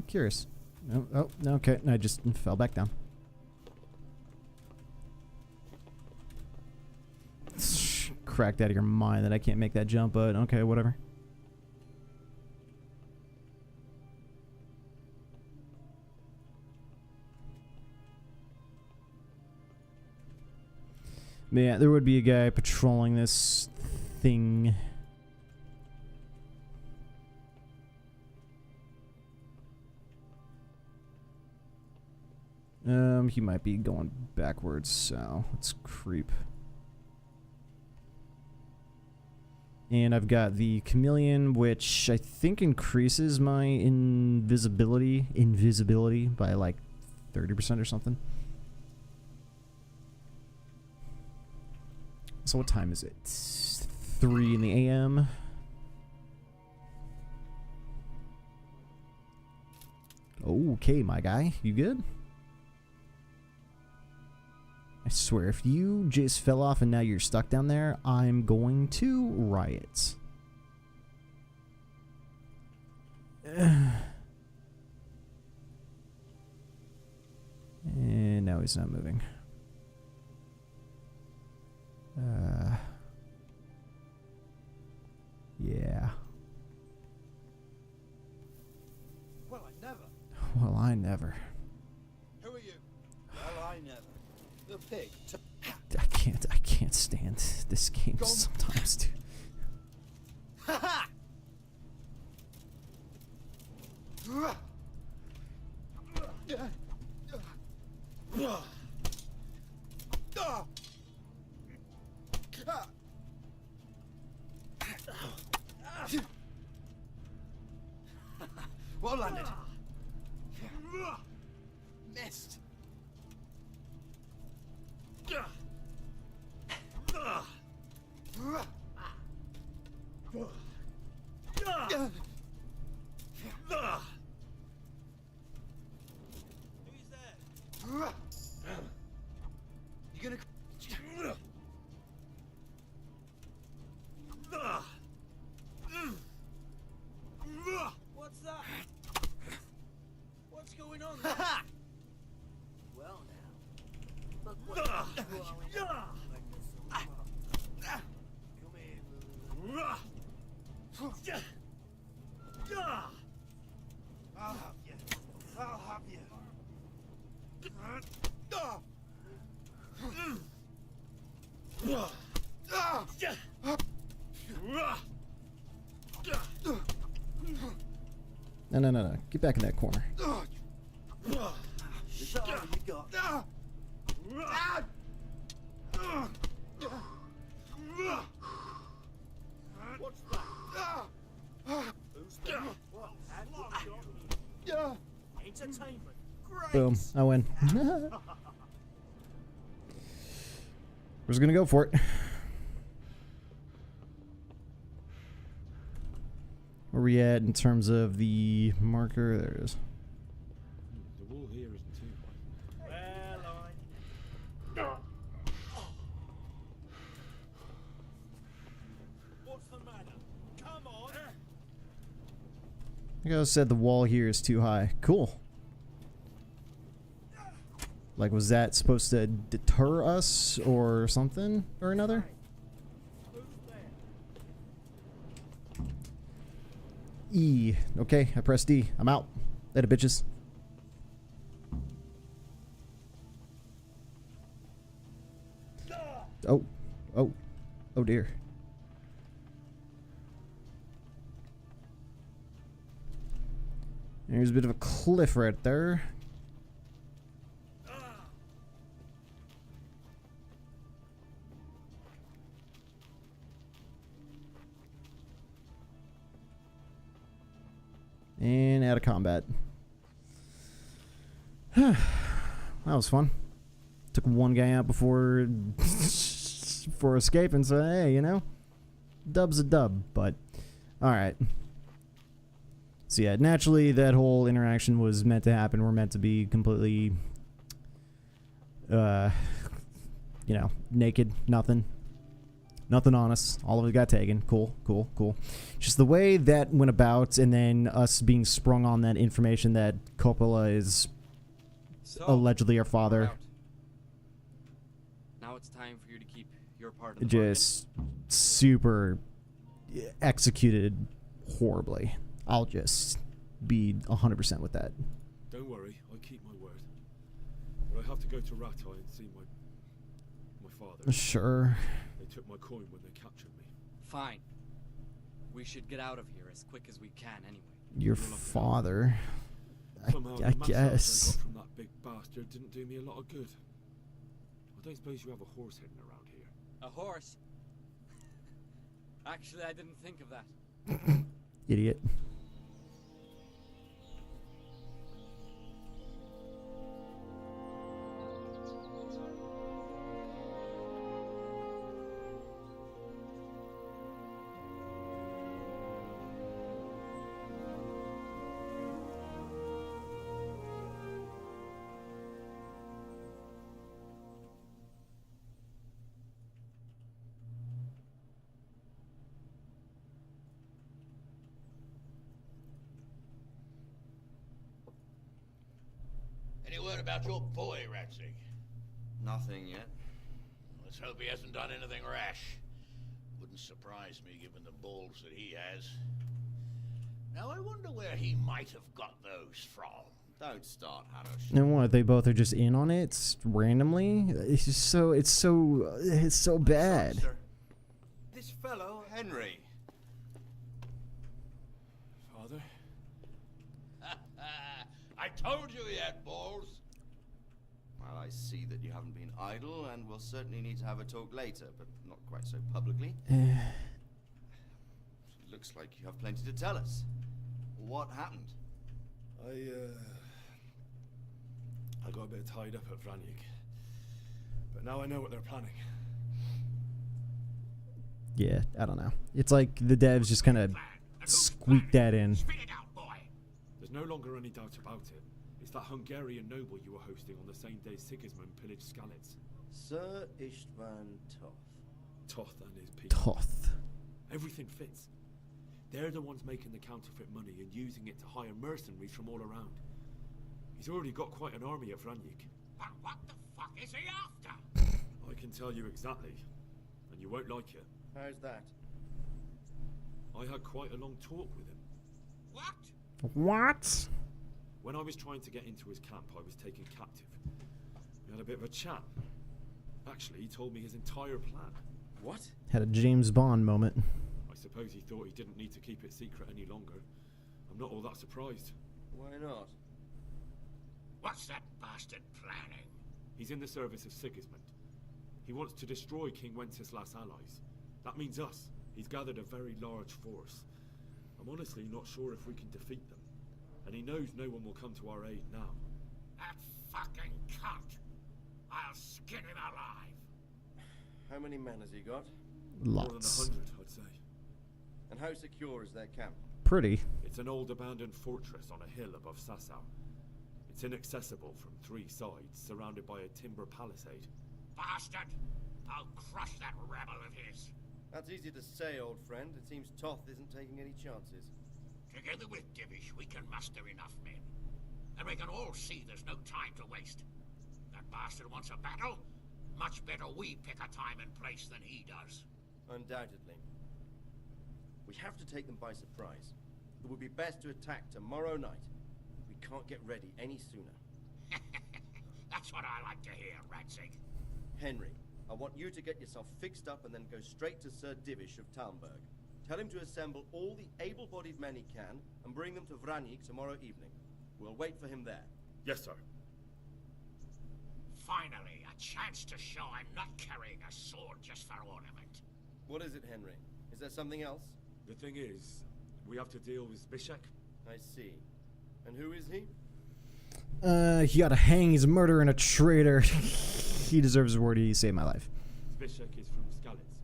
S1: Curious. Oh, okay. I just fell back down. Cracked out of your mind that I can't make that jump, but okay, whatever. Yeah, there would be a guy patrolling this thing. He might be going backwards, so let's creep. And I've got the chameleon, which I think increases my invisibility by like 30% or something. So what time is it? 3 in the AM. Okay, my guy. You good? I swear, if you just fell off and now you're stuck down there, I'm going to riot. And now he's not moving. Yeah.
S9: Well, I never.
S1: Well, I never.
S9: Who are you? Well, I never. The pig.
S1: I can't stand this game sometimes, dude.
S9: Ha ha! Well landed. Missed.
S5: Who's there?
S9: You gonna?
S5: What's that? What's going on? Well now, look what you're growing up. Come here.
S9: I'll have you. I'll have you.
S1: No. Get back in that corner.
S5: Is that all you got? What's that? Who's there? What? Entertainment. Great.
S1: Boom. I win. We're just gonna go for it. Where we at in terms of the marker? There it is.
S6: The wall here isn't too high.
S5: Well, what's the matter? Come on.
S1: Like I said, the wall here is too high. Cool. Like, was that supposed to deter us or something or another? E. Okay, I pressed D. I'm out. Later, bitches. Oh. Oh dear. There's a bit of a cliff right there. And out of combat. That was fun. Took one guy out before escaping, so hey, you know, dub's a dub. But all right. So yeah, naturally that whole interaction was meant to happen. We're meant to be completely, you know, naked, nothing on us. All of it got taken. Cool. Just the way that went about, and then us being sprung on that information that Coppola is allegedly our father.
S12: Now it's time for you to keep your part of the
S1: Just super executed horribly. I'll just be 100% with that.
S6: Don't worry, I keep my word. But I have to go to Ratai and see my father.
S1: Sure.
S6: They took my coin when they captured me.
S12: Fine. We should get out of here as quick as we can anyway.
S1: Your father.
S6: Somehow
S1: I
S6: the massage
S1: guess.
S6: I got from that big bastard didn't do me a lot of good. I don't suppose you have a horse hidden around here.
S12: A horse? Actually, I didn't think of that.
S1: Idiot.
S7: word about your boy, Ratzig?
S8: Nothing yet.
S7: Let's hope he hasn't done anything rash. Wouldn't surprise me given the balls that he has. Now I wonder where he might have got those from.
S8: Don't start, Hanush.
S1: And what? They both are just in on it randomly. It's just it's so bad.
S9: Sir, this fellow,
S8: Henry.
S6: Father?
S7: I told you he had balls.
S8: Well, I see that you haven't been idle, and we'll certainly need to have a talk later, but not quite so publicly. Looks like you have plenty to tell us. What happened?
S6: I got a bit tied up at Vranyik. But now I know what they're planning.
S1: Yeah, I don't know. It's like the devs just kind of squeaked that in.
S7: Spit it out, boy.
S6: There's no longer any doubt about it. It's that Hungarian noble you were hosting on the same day Sigismund pillaged Skalitz.
S8: Sir Istvan Toth.
S6: Toth and his people.
S1: Toth.
S6: Everything fits. They're the ones making the counterfeit money and using it to hire mercenaries from all around. He's already got quite an army at Vranyik.
S7: But what the fuck is he after?
S6: I can tell you exactly, and you won't like it.
S8: How's that?
S6: I had quite a long talk with him.
S7: What?
S1: What?
S6: When I was trying to get into his camp, I was taken captive. We had a bit of a chat. Actually, he told me his entire plan.
S8: What?
S1: Had a James Bond moment.
S6: I suppose he thought he didn't need to keep it secret any longer. I'm not all that surprised.
S8: Why not?
S7: What's that bastard planning?
S6: He's in the service of Sigismund. He wants to destroy King Wenceslas' allies. That means us. He's gathered a very large force. I'm honestly not sure if we can defeat them. And he knows no one will come to our aid now.
S7: That fucking cunt! I'll skin him alive!
S8: How many men has he got?
S6: More than
S1: Lots.
S6: 100, I'd say.
S8: And how secure is their camp?
S1: Pretty.
S6: It's an old abandoned fortress on a hill above Sasau. It's inaccessible from 3 sides, surrounded by a timber palisade.
S7: Bastard! I'll crush that rebel of his!
S8: That's easy to say, old friend. It seems Toth isn't taking any chances.
S7: Together with Divish, we can muster enough men. And we can all see there's no time to waste. That bastard wants a battle? Much better we pick a time and place than he does.
S8: Undoubtedly. We have to take them by surprise. It would be best to attack tomorrow night. We can't get ready any sooner.
S7: That's what I like to hear, Ratzig.
S8: Henry, I want you to get yourself fixed up and then go straight to Sir Divish of Talmberg. Tell him to assemble all the able-bodied men he can and bring them to Vranyik tomorrow evening. We'll wait for him there.
S6: Yes, sir.
S7: Finally, a chance to show I'm not carrying a sword just for ornament.
S8: What is it, Henry? Is there something else?
S6: The thing is, we have to deal with Zbyszek.
S8: I see. And who is he?
S1: He gotta hang. He's a murderer and a traitor. He deserves a reward. He saved my life.
S6: Zbyszek is from Skalitz.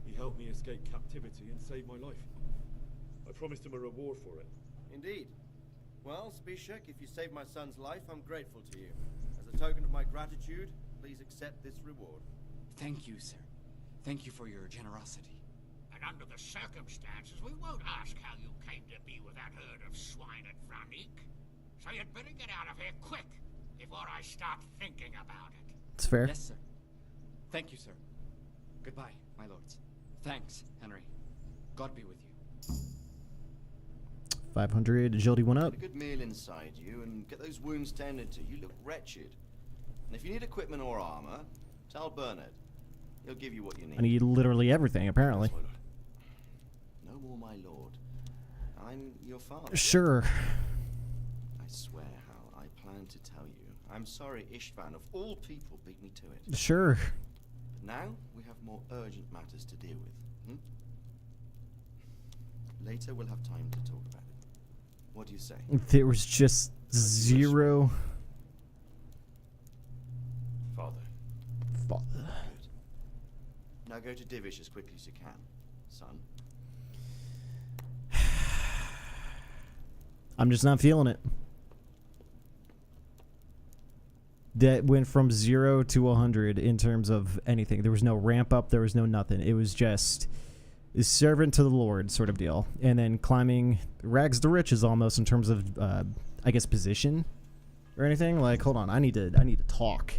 S6: He helped me escape captivity and saved my life. I promised him a reward for it.
S8: Indeed. Well, Zbyszek, if you saved my son's life, I'm grateful to you. As a token of my gratitude, please accept this reward.
S12: Thank you, sir. Thank you for your generosity.
S7: And under the circumstances, we won't ask how you came to be with that herd of swine at Vranyik. So you'd better get out of here quick, before I start thinking about it.
S1: It's fair.
S12: Yes, sir. Thank you, sir. Goodbye, my lords. Thanks, Henry. God be with you.
S1: 500. Agility went up.
S8: Get a good meal inside you and get those wounds tended to. You look wretched. And if you need equipment or armor, tell Bernard. He'll give you what you need.
S1: I need literally everything, apparently.
S8: No more, my lord. I'm your father.
S1: Sure.
S8: I swear, Hal, I plan to tell you. I'm sorry Istvan, of all people, beat me to it.
S1: Sure.
S8: But now, we have more urgent matters to deal with. Later, we'll have time to talk about it. What do you say?
S1: There was just zero.
S6: Father.
S1: Father.
S8: Good. Now go to Divish as quickly as you can, son.
S1: I'm just not feeling it. That went from 0 to 100 in terms of anything. There was no ramp up. There was no nothing. It was just servant to the Lord sort of deal. And then climbing rags to riches almost in terms of, I guess, position. or anything. Like, hold on, I need to talk.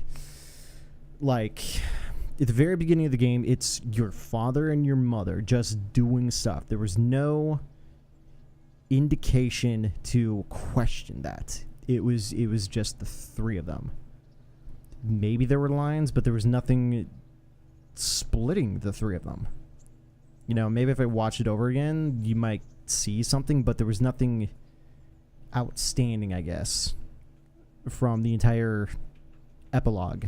S1: Like, at the very beginning of the game, it's your father and your mother just doing stuff. There was no indication to question that. It was just the three of them. Maybe there were lines, but there was nothing splitting the three of them. You know, maybe if I watch it over again, you might see something, but there was nothing outstanding, I guess, from the entire epilogue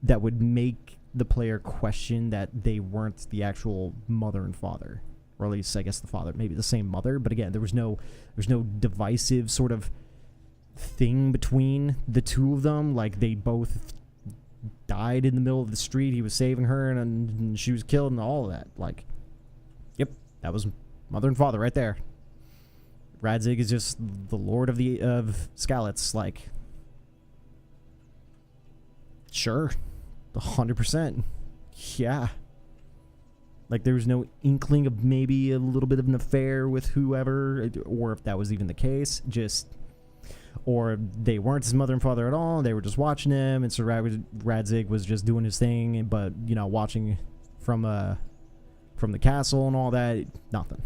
S1: that would make the player question that they weren't the actual mother and father. Or at least, I guess, the father, maybe the same mother. But again, there's no divisive sort of thing between the two of them. Like, they both died in the middle of the street. He was saving her, and she was killed, and all of that. Like, yep, that was mother and father right there. Radzig is just the lord of Skalitz. Like, sure, 100%, yeah. Like, there was no inkling of maybe a little bit of an affair with whoever, or if that was even the case, or they weren't his mother and father at all, they were just watching him, and so Radzig was just doing his thing, but, you know, watching from the castle and all that. Nothing.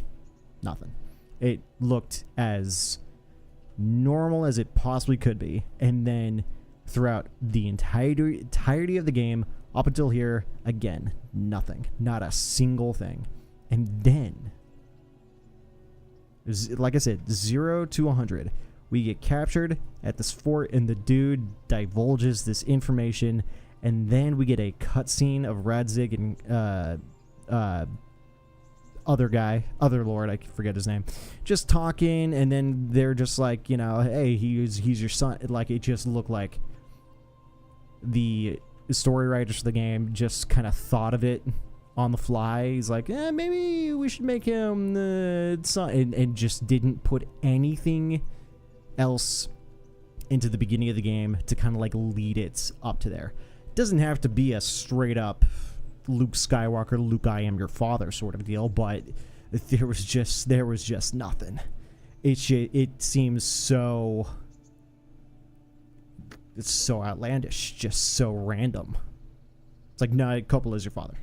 S1: It looked as normal as it possibly could be, and then throughout the entirety of the game, up until here, again, nothing. Not a single thing. And then, like I said, 0 to 100. We get captured at this fort, and the dude divulges this information, and then we get a cutscene of Radzig and other lord, I forget his name, just talking, and then they're just like, you know, hey, he's your son. Like, it just looked like the story writers for the game just kind of thought of it on the fly. He's like, maybe we should make him the son, and just didn't put anything else into the beginning of the game to kind of like lead it up to there. It doesn't have to be a straight up Luke Skywalker, Luke, I am your father sort of deal, but there was just nothing. It seems so, it's so outlandish, just so random. It's like, no, Coppola's your father.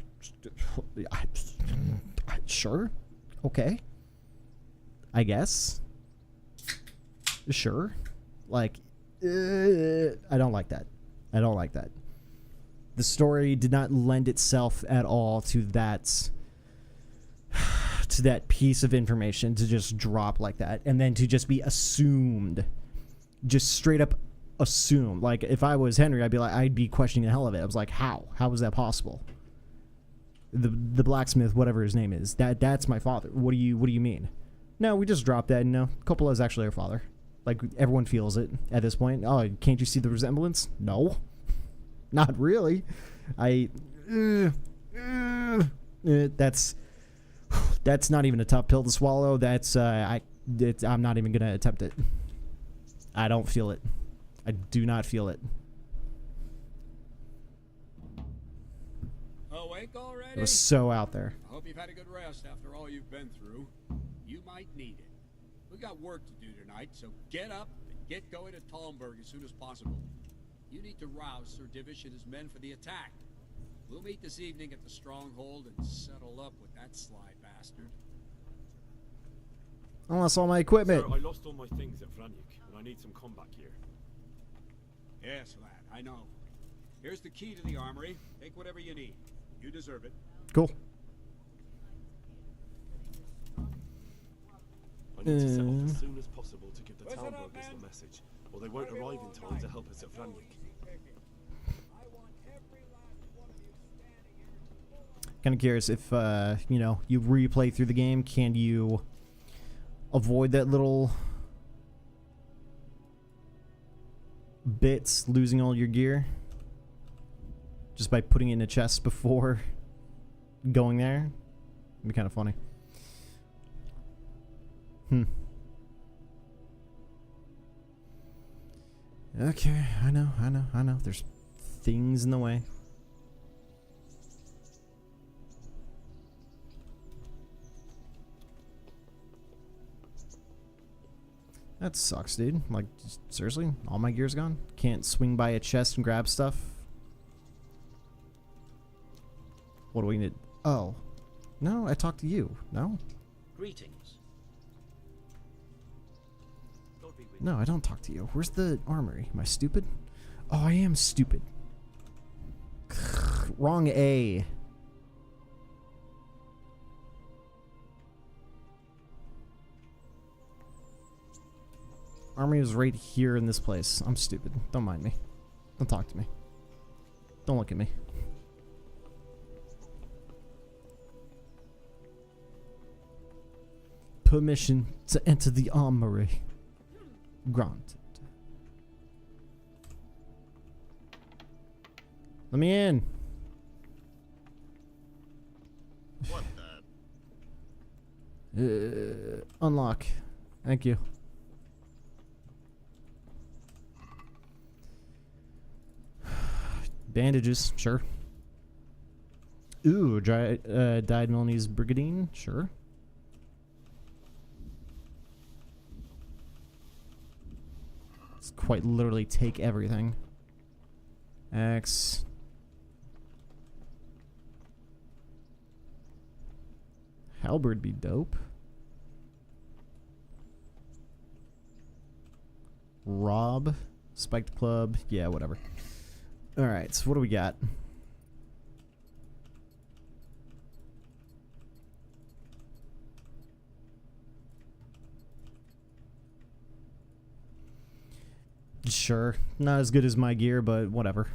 S1: Sure, okay, I guess. Sure, like, I don't like that. The story did not lend itself at all to that piece of information to just drop like that, and then to just be assumed, just straight up assumed. Like, if I was Henry, I'd be questioning the hell of it. I was like, how was that possible? The blacksmith, whatever his name is, that's my father. What do you mean? No, we just dropped that, and no, Coppola is actually our father. Like, everyone feels it at this point. Oh, can't you see the resemblance? No, not really. That's not even a tough pill to swallow. I'm not even gonna attempt it. I don't feel it. I do not feel it.
S13: Awake already?
S1: It was so out there.
S13: I hope you've had a good rest after all you've been through. You might need it. We got work to do tonight, so get up and get going to Talmberg as soon as possible. You need to rouse Sir Divish and his men for the attack. We'll meet this evening at the stronghold and settle up with that sly bastard.
S1: I lost all my equipment.
S6: Sir, I lost all my things at Vranyuk, and I need some combat gear.
S13: Yes, lad, I know. Here's the key to the armory. Take whatever you need. You deserve it.
S1: Cool.
S6: I need to set off as soon as possible to give the Talmbergers the message, or they won't arrive in time to help us at Vranyuk.
S1: Kind of curious if, you replay through the game, can you avoid that little bits, losing all your gear, just by putting it in a chest before going there? It'd be kind of funny. Okay, I know. There's things in the way. That sucks, dude. Like, seriously? All my gear's gone? Can't swing by a chest and grab stuff? What do we need? Oh. No, I talked to you. No?
S5: Greetings.
S1: No, I don't talk to you. Where's the armory? Am I stupid? Oh, I am stupid. Wrong A. Armory was right here in this place. I'm stupid. Don't mind me. Don't talk to me. Don't look at me. Permission to enter the armory. Granted. Let me in.
S7: What
S1: the? Unlock. Thank you. Bandages, sure. Ooh, dyed Milanese Brigadine, sure. Let's quite literally take everything. X. Halberd be dope. Rob. Spiked Club. Yeah, whatever. Alright, so what do we got? Sure. Not as good as my gear, but whatever.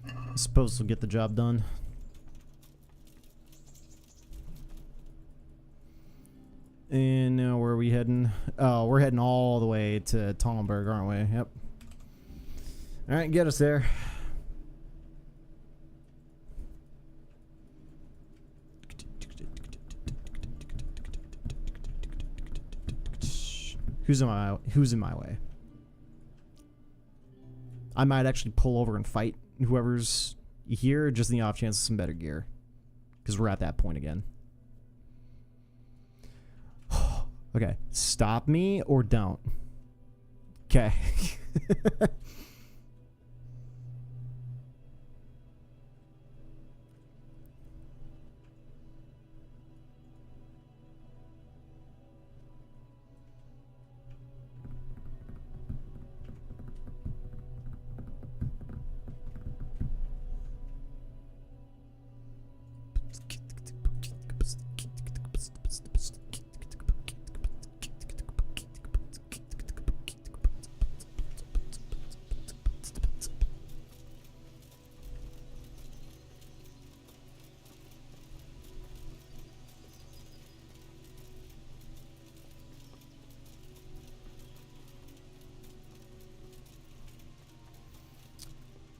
S1: I suppose we'll get the job done. And now where are we heading? Oh, we're heading all the way to Tallenberg, aren't we? Yep. Alright, get us there. Who's in my way? I might actually pull over and fight whoever's here, just in the off chance of some better gear. Because we're at that point again. Okay, stop me or don't. Okay.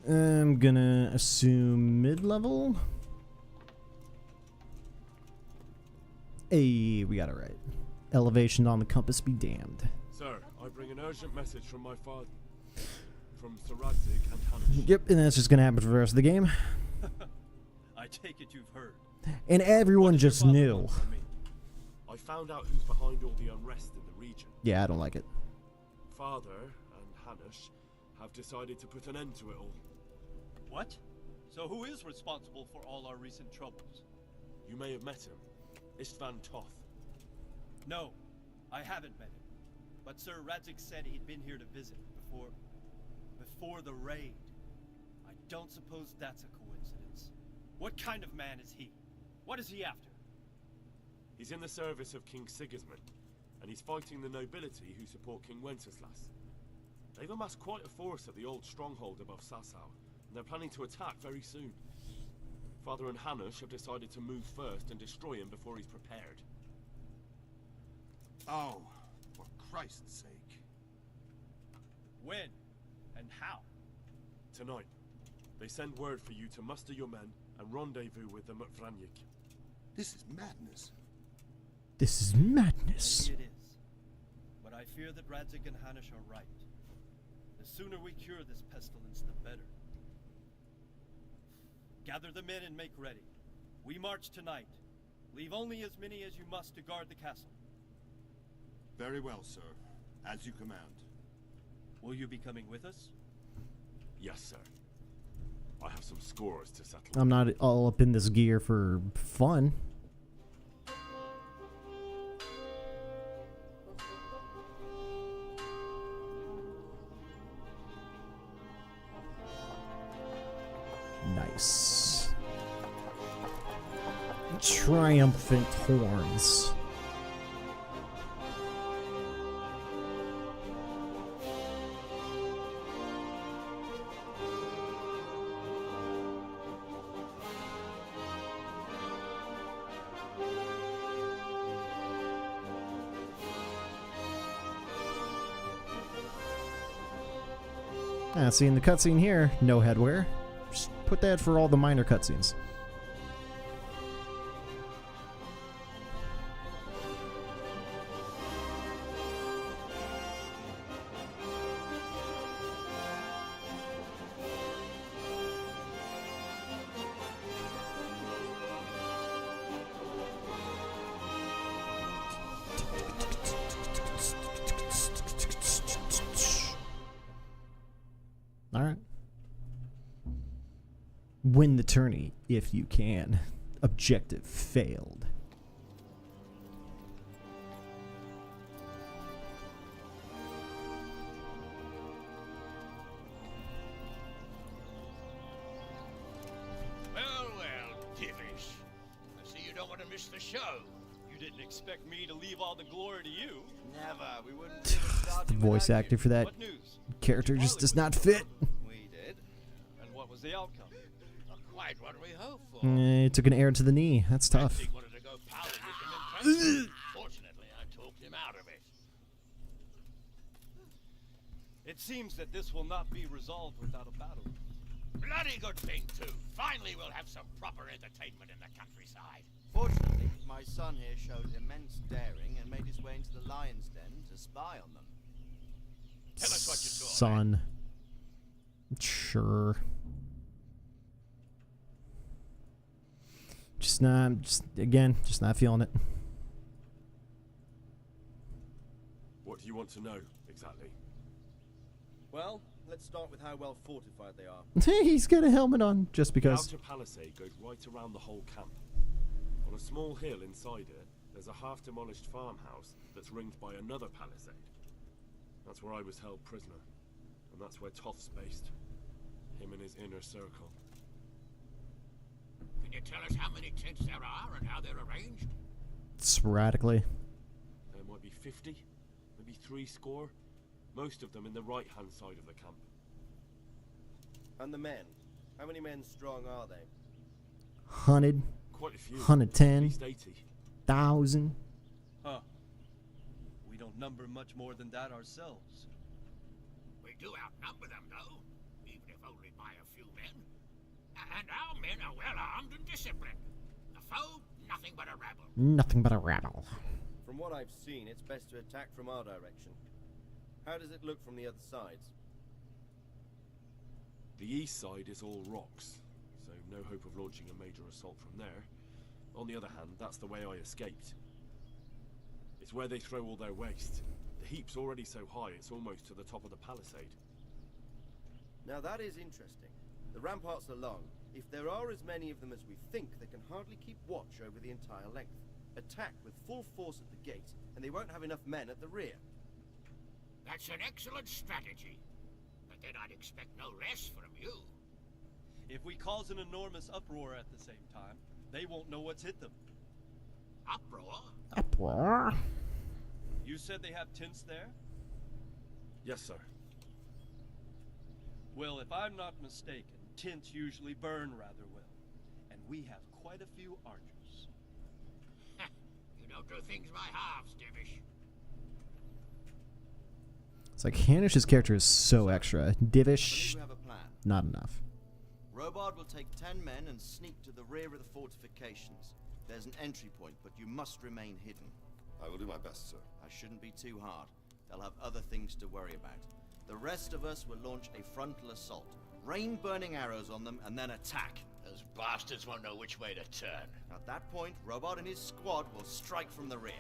S1: I'm gonna assume mid-level. Hey, we got it right. Elevation on the compass be damned.
S6: Sir, I bring an urgent message from my father. From Sir Radzig and Hanish.
S1: Yep, and that's just gonna happen for the rest of the game.
S10: I take it you've heard.
S1: And everyone just knew.
S6: I found out who's behind all the unrest in the region.
S1: Yeah, I don't like it.
S6: Father and Hanish have decided to put an end to it all.
S10: What? So who is responsible for all our recent troubles?
S6: You may have met him. Istvan Toth.
S10: No, I haven't met him. But Sir Radzig said he'd been here to visit before the raid. I don't suppose that's a coincidence. What kind of man is he? What is he after?
S6: He's in the service of King Sigismund, and he's fighting the nobility who support King Wenceslas. They've amassed quite a force at the old stronghold above Sasau, and they're planning to attack very soon. Father and Hanish have decided to move first and destroy him before he's prepared.
S9: Oh, for Christ's sake.
S10: When? And how?
S6: Tonight, they send word for you to muster your men and rendezvous with them at Vranyik.
S9: This is madness.
S1: This is madness.
S10: Maybe it is. But I fear that Radzig and Hanish are right. The sooner we cure this pestilence, the better. Gather the men and make ready. We march tonight. Leave only as many as you must to guard the castle.
S14: Very well, sir. As you command.
S10: Will you be coming with us?
S6: Yes, sir. I have some scores to settle.
S1: I'm not all up in this gear for fun. Nice. Triumphant horns. See, in the cutscene here, no headwear. Just put that for all the minor cutscenes. Alright. Win the tourney if you can. Objective failed.
S7: Well, Divish. I see you don't want to miss the show.
S10: You didn't expect me to leave all the glory to you.
S8: Never. We wouldn't even start
S1: The voice actor for that
S10: What news?
S1: character just does not fit.
S8: We did.
S10: And what was the outcome?
S7: Not quite what we hoped for.
S1: Took an arrow to the knee. That's tough.
S7: He wanted to go powder with him in person. Fortunately, I talked him out of it.
S10: It seems that this will not be resolved without a battle.
S7: Bloody good thing, too. Finally, we'll have some proper entertainment in the countryside.
S8: Fortunately, my son here showed immense daring and made his way into the lion's den to spy on them.
S7: Tell us what you saw.
S1: Son. Sure. Just not feeling it.
S6: What do you want to know, exactly?
S8: Well, let's start with how well fortified they are.
S1: He's got a helmet on just because.
S6: The outer palisade goes right around the whole camp. On a small hill inside it, there's a half-demolished farmhouse that's ringed by another palisade. That's where I was held prisoner, and that's where Toth's based. Him and his inner circle.
S7: Can you tell us how many tents there are and how they're arranged?
S1: Sporadically.
S6: There might be 50, maybe 30. Most of them in the right-hand side of the camp.
S8: And the men? How many men strong are they?
S1: 100.
S6: Quite a few.
S1: 110.
S6: At least 80.
S1: 1,000.
S10: Huh. We don't number much more than that ourselves.
S7: We do outnumber them, though, even if only by a few men. And our men are well armed and disciplined. The foe, nothing but a rabble.
S1: Nothing but a rabble.
S8: From what I've seen, it's best to attack from our direction. How does it look from the other sides?
S6: The east side is all rocks, so no hope of launching a major assault from there. On the other hand, that's the way I escaped. It's where they throw all their waste. The heap's already so high, it's almost to the top of the palisade.
S8: Now that is interesting. The ramparts are long. If there are as many of them as we think, they can hardly keep watch over the entire length. Attack with full force at the gate, and they won't have enough men at the rear.
S7: That's an excellent strategy. But then I'd expect no less from you.
S10: If we cause an enormous uproar at the same time, they won't know what's hit them.
S7: Uproar?
S1: Uproar?
S10: You said they have tents there?
S6: Yes, sir.
S10: Well, if I'm not mistaken, tents usually burn rather well. And we have quite a few archers.
S7: You don't do things by halves, Divish.
S1: It's like Hanish's character is so extra. Divish,
S8: We have a plan.
S1: not enough.
S8: Robard will take 10 men and sneak to the rear of the fortifications. There's an entry point, but you must remain hidden.
S15: I will do my best, sir.
S8: That shouldn't be too hard. They'll have other things to worry about. The rest of us will launch a frontal assault. rain burning arrows on them, and then attack.
S7: Those bastards won't know which way to turn.
S8: At that point, Robot and his squad will strike from the rear.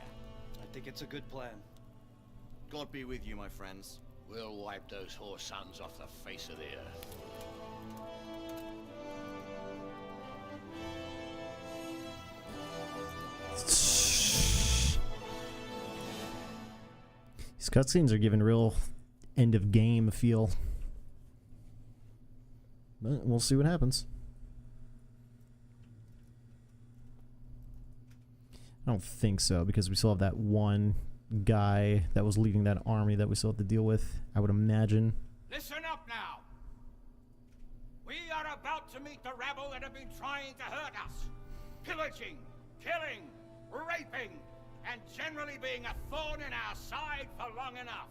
S12: I think it's a good plan.
S8: God be with you, my friends.
S7: We'll wipe those whore sons off the face of the earth.
S1: These cutscenes are giving real end of game feel. But we'll see what happens. I don't think so, because we still have that one guy that was leading that army that we still have to deal with, I would imagine.
S7: Listen up now. We are about to meet the rabble that have been trying to hurt us. Pillaging, killing, raping, and generally being a thorn in our side for long enough.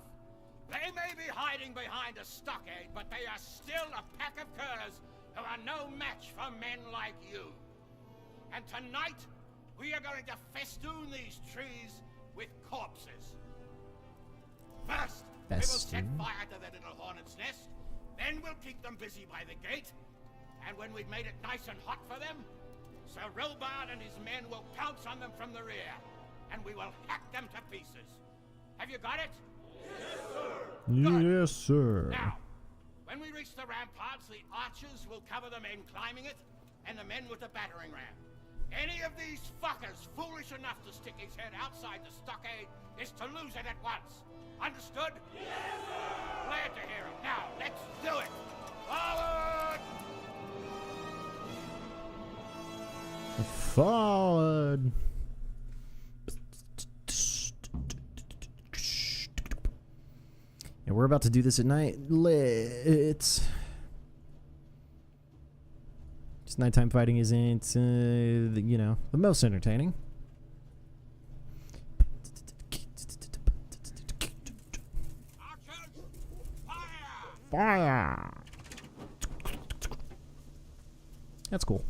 S7: They may be hiding behind a stockade, but they are still a pack of curs who are no match for men like you. And tonight, we are going to festoon these trees with corpses. First, we will set fire to their little hornet's nest. Then we'll keep them busy by the gate. And when we've made it nice and hot for them, Sir Robard and his men will pounce on them from the rear. And we will hack them to pieces. Have you got it? Yes, sir.
S1: Yes, sir.
S7: Now, when we reach the ramparts, the archers will cover the men climbing it, and the men with the battering ram. Any of these fuckers foolish enough to stick his head outside the stockade is to lose it at once. Understood? Yes, sir. Glad to hear him. Now, let's do it. Forward!
S1: Forward. And we're about to do this at night. It's nighttime fighting isn't, you know, the most entertaining. Fire! That's cool.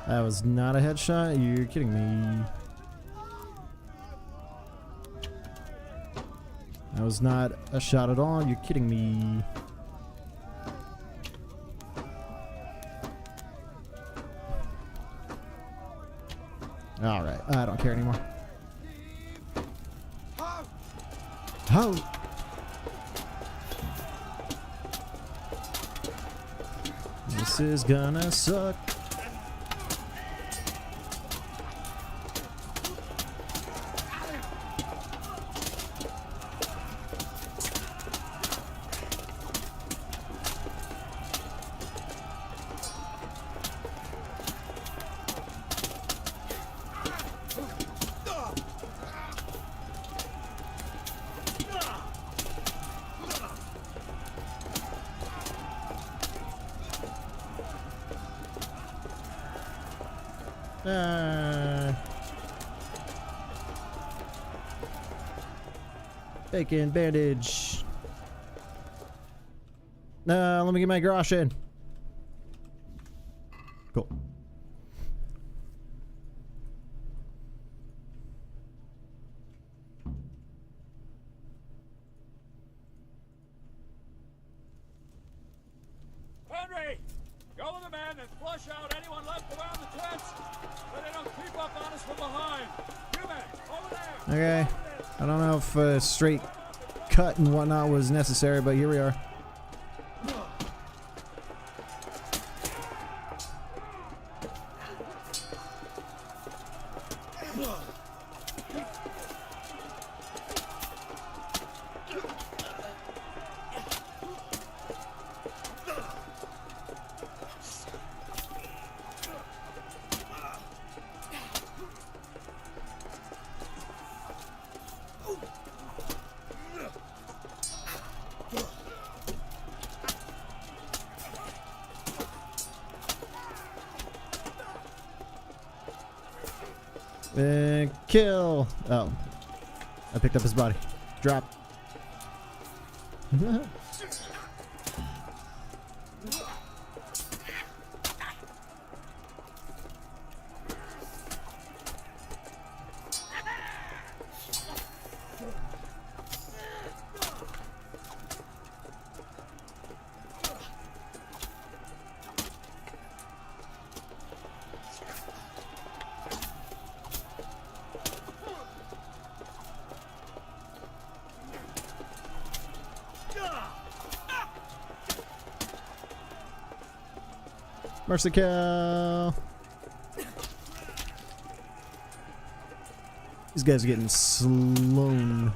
S1: That was not a headshot? You're kidding me. That was not a shot at all. You're kidding me. Alright, I don't care anymore. Ho! This is gonna suck. Bacon bandage. Let me get my grosh in. Cool.
S13: Henry, go with the man and flush out anyone left around the tents so they don't creep up on us from behind. You men, over there.
S1: Okay. I don't know if a straight cut and whatnot was necessary, but here we are. Kill. Oh. I picked up his body. Drop. Mercy kill. These guys are getting slown.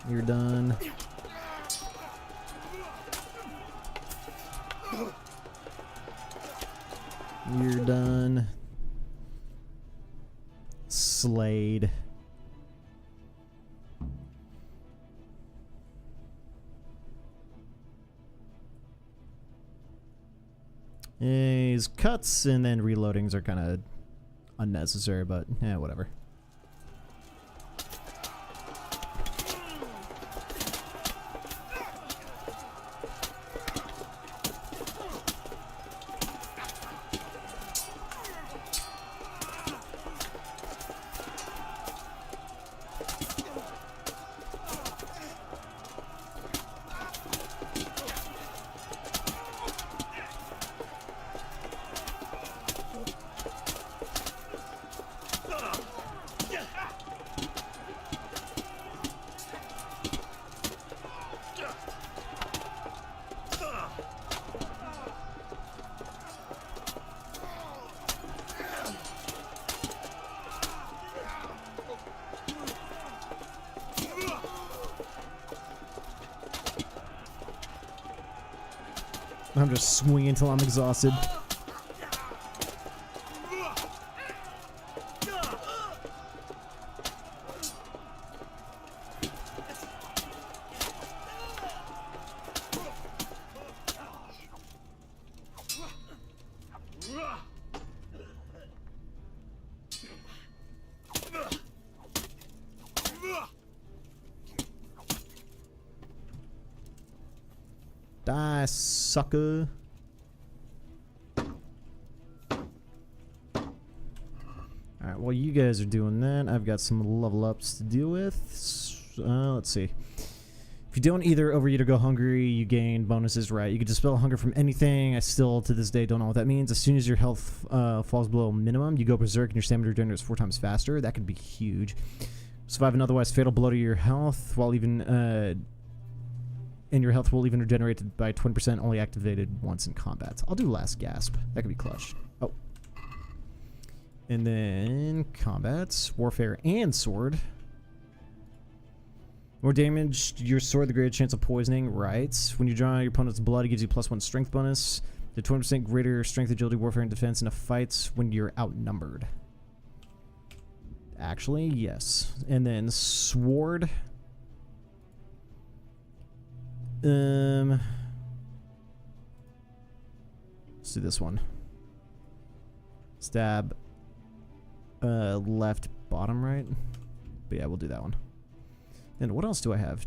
S1: You're done. You're done. Slayed. These cuts and then reloadings are kind of unnecessary, but yeah, whatever. I'm just swinging until I'm exhausted. Die, sucker. Alright, while you guys are doing that, I've got some level ups to deal with. Let's see. If you don't either overeat or go hungry, you gain bonuses, right? You can dispel hunger from anything. I still, to this day, don't know what that means. As soon as your health falls below minimum, you go berserk and your stamina regenerates 4 times faster. That could be huge. Survive an otherwise fatal blow to your health, while even... and your health will even regenerate by 20%, only activated once in combat. I'll do Last Gasp. That could be clutch. Oh. And then combats, warfare, and sword. More damage, your sword, the greater chance of poisoning, right? When you draw your opponent's blood, it gives you +1 strength bonus. The 20% greater strength, agility, warfare, and defense in a fight when you're outnumbered. Actually, yes. And then sword. Let's do this one. Stab left, bottom, right. But yeah, we'll do that one. And what else do I have?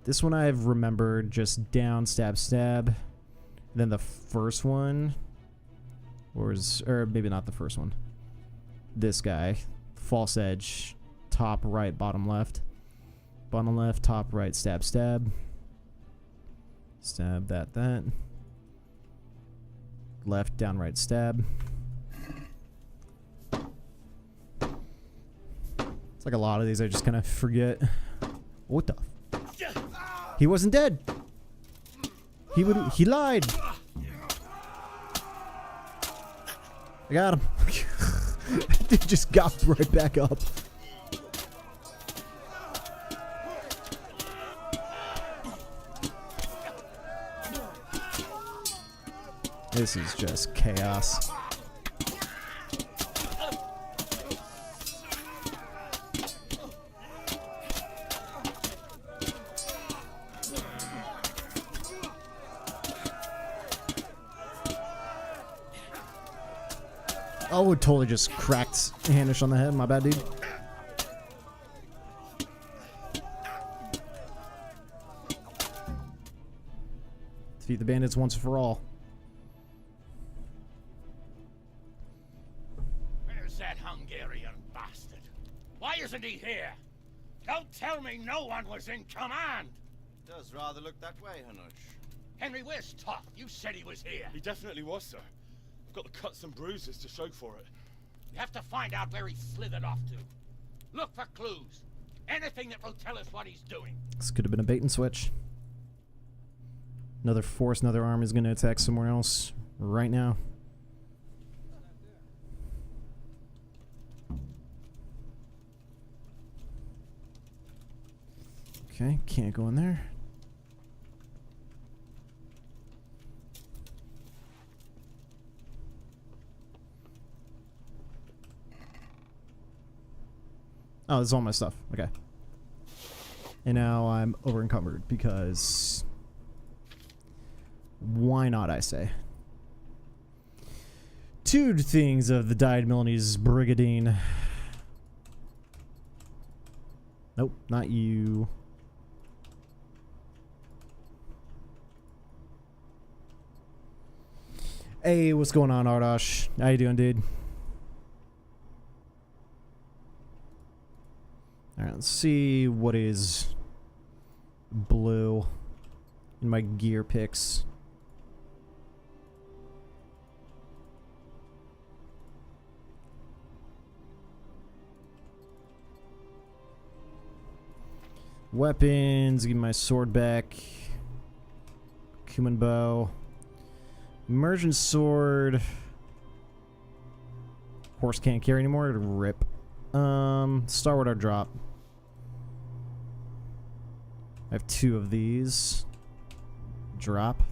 S1: This one I've remembered, just down, stab, stab. Then the first one, or maybe not the first one. This guy, false edge, top, right, bottom, left. Bottom, left, top, right, stab, stab. Stab, that. Left, down, right, stab. It's like a lot of these I just kind of forget. What the? He wasn't dead. He lied. I got him. Dude just got right back up. This is just chaos. Oh, totally just cracked Hanish on the head. My bad, dude. Defeat the bandits once and for all.
S7: Where's that Hungarian bastard? Why isn't he here? Don't tell me no one was in command!
S8: Does rather look that way, Hanush.
S7: Henry, where's Toff? You said he was here.
S6: He definitely was, sir. I've got the cuts and bruises to show for it.
S7: You have to find out where he slithered off to. Look for clues. Anything that will tell us what he's doing.
S1: This could have been a bait and switch. Another force, another army is going to attack somewhere else right now. Okay, can't go in there. Oh, this is all my stuff. Okay. And now I'm over encumbered because... Why not, I say? Two things of the Dyed Milanese Brigadine. Nope, not you. Hey, what's going on, Ardosh? How you doing, dude? Alright, let's see what is blue in my gear picks. Weapons, give me my sword back. Cumin bow. Immersion sword. Horse can't carry anymore. Rip. Starward or drop. I have 2 of these. Drop.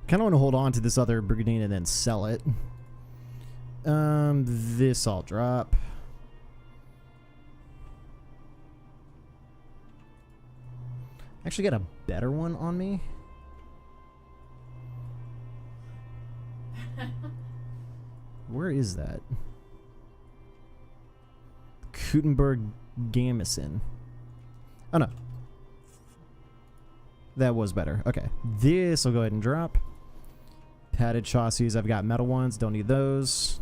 S1: Kind of want to hold on to this other Brigadine and then sell it. This I'll drop. Actually got a better one on me. Where is that? Gutenberg Gamison. Oh no. That was better. Okay. This I'll go ahead and drop. Padded chassis. I've got metal ones. Don't need those.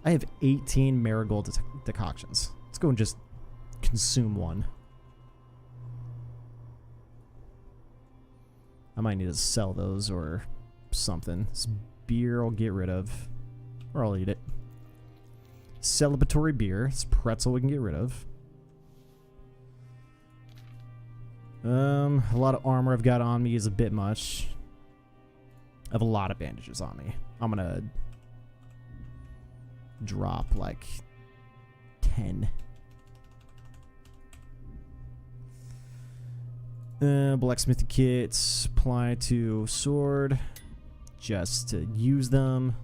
S1: I have 18 marigold decoctions. Let's go and just consume one. I might need to sell those or something. This beer I'll get rid of. Or I'll eat it. Celebratory beer. This pretzel we can get rid of. A lot of armor I've got on me is a bit much. I have a lot of bandages on me. I'm gonna drop like 10. Blacksmithy kits. Apply to sword. Just to use them.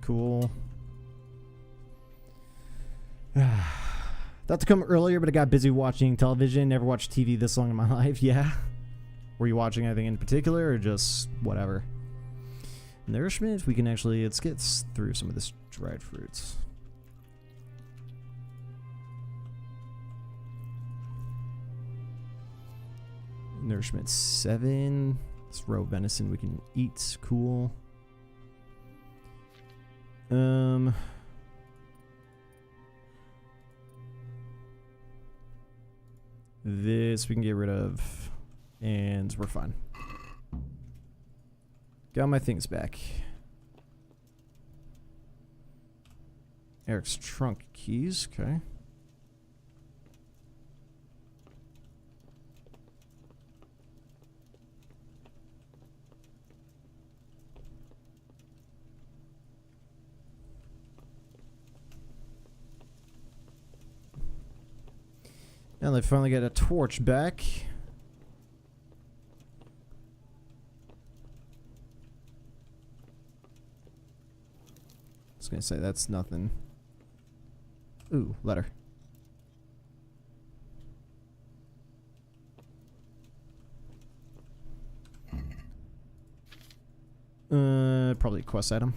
S1: Cool. Thought to come earlier, but I got busy watching television. Never watched TV this long in my life. Yeah. Were you watching anything in particular, or just whatever? Nourishment. We can actually. Let's get through some of this dried fruits. Nourishment 7. This raw venison we can eat. Cool. This we can get rid of, and we're fine. Got my things back. Eric's trunk keys, okay. Now they finally got a torch back. gonna say that's nothing. Ooh, letter. Probably a quest item.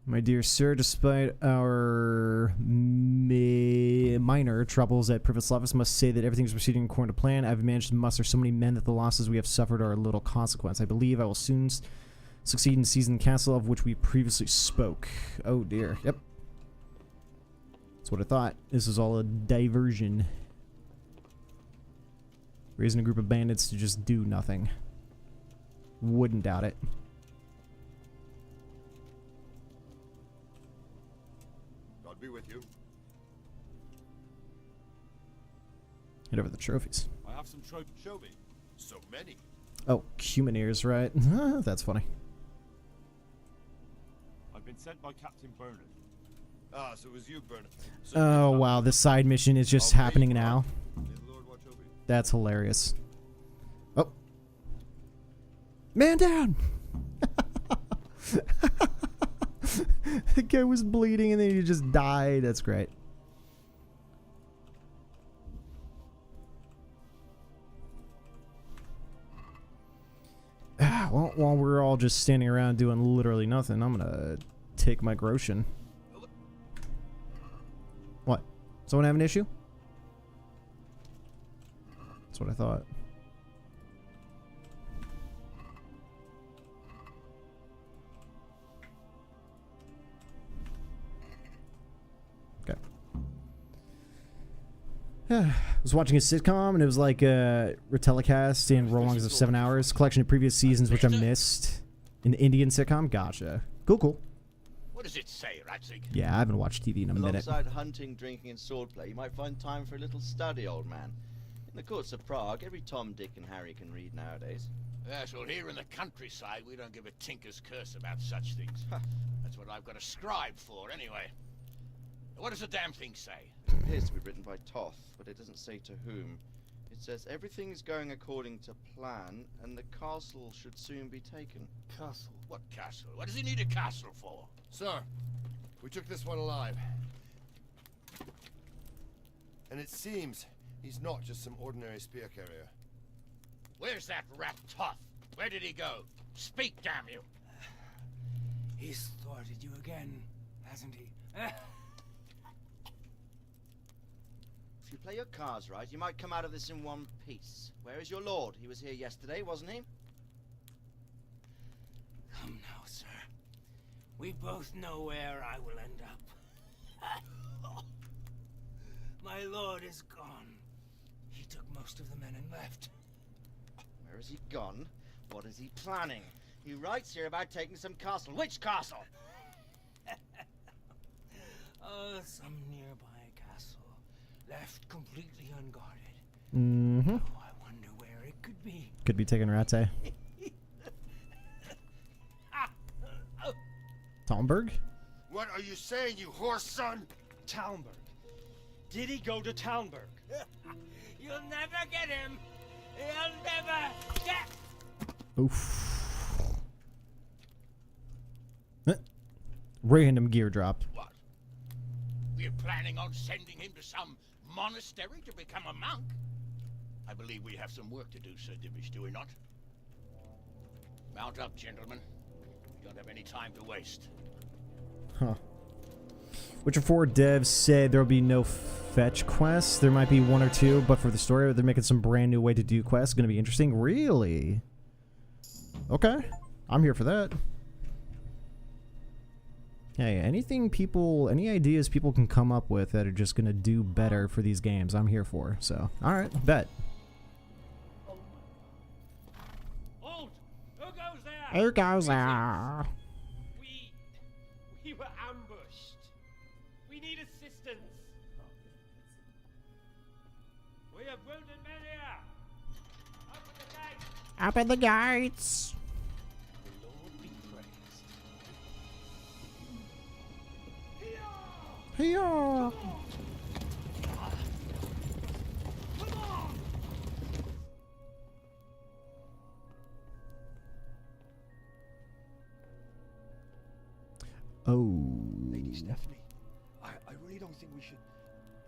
S1: My dear sir, despite our minor troubles at Privet-Slavis, must say that everything is proceeding according to plan. I've managed to muster so many men that the losses we have suffered are of little consequence. I believe I will soon succeed in seizing the castle of which we previously spoke. Oh dear. Yep. That's what I thought. This is all a diversion. Raising a group of bandits to just do nothing. Wouldn't doubt it.
S14: God be with you.
S1: Head over the trophies.
S4: I have some trophies.
S14: Show me. So many.
S1: Oh, human ears, right? That's funny.
S4: I've been sent by Captain Bernard.
S14: Ah, so it was you, Bernard.
S1: Oh, wow. The side mission is just happening now. That's hilarious. Oh. Man down! The guy was bleeding and then he just died. That's great. Well, while we're all just standing around doing literally nothing, I'm gonna take my Groshen. What? Someone have an issue? That's what I thought. Okay. I was watching a sitcom and it was like a retelecast and roll-longs of 7 hours, collection of previous seasons which I missed. An Indian sitcom? Gotcha. Cool, cool.
S7: What does it say, Ratzig?
S1: Yeah, I haven't watched TV in a minute.
S15: Alongside hunting, drinking, and swordplay, you might find time for a little study, old man. In the courts of Prague, every Tom, Dick, and Harry can read nowadays.
S7: Yes, well, here in the countryside, we don't give a tinker's curse about such things. That's what I've got a scribe for, anyway. What does the damn thing say?
S15: It appears to be written by Toth, but it doesn't say to whom. It says everything is going according to plan, and the castle should soon be taken.
S7: Castle? What castle? What does he need a castle for?
S14: Sir, we took this one alive. And it seems he's not just some ordinary spear carrier.
S7: Where's that rat Toth? Where did he go? Speak, damn you!
S5: He's thwarted you again, hasn't he?
S15: If you play your cards right, you might come out of this in one piece. Where is your lord? He was here yesterday, wasn't he?
S5: Come now, sir. We both know where I will end up. My lord is gone. He took most of the men and left.
S15: Where has he gone? What is he planning? He writes here about taking some castle. Which castle?
S5: Some nearby castle. Left completely unguarded.
S1: Mm-hmm.
S5: Oh, I wonder where it could be.
S1: Could be taking Rate. Talmberg?
S14: What are you saying, you horse son?
S10: Talmberg. Did he go to Talmberg?
S5: You'll never get him. You'll never get.
S1: Oof. Random gear dropped.
S7: What? We're planning on sending him to some monastery to become a monk? I believe we have some work to do, Sir Divish, do we not? Mount up, gentlemen. We don't have any time to waste.
S1: Huh. Witcher 4 devs said there will be no fetch quests. There might be one or two, but for the story, they're making some brand new way to do quests. Going to be interesting. Really? Okay. I'm here for that. Hey, anything people, any ideas people can come up with that are just going to do better for these games, I'm here for. So, alright, bet.
S10: Halt! Who goes there?
S1: Who goes there?
S10: We were ambushed. We need assistance. We have wounded men here. Open the gate.
S1: Open the gates.
S10: The Lord be praised.
S1: Here.
S10: Come on!
S16: Stephanie. I really don't think we should.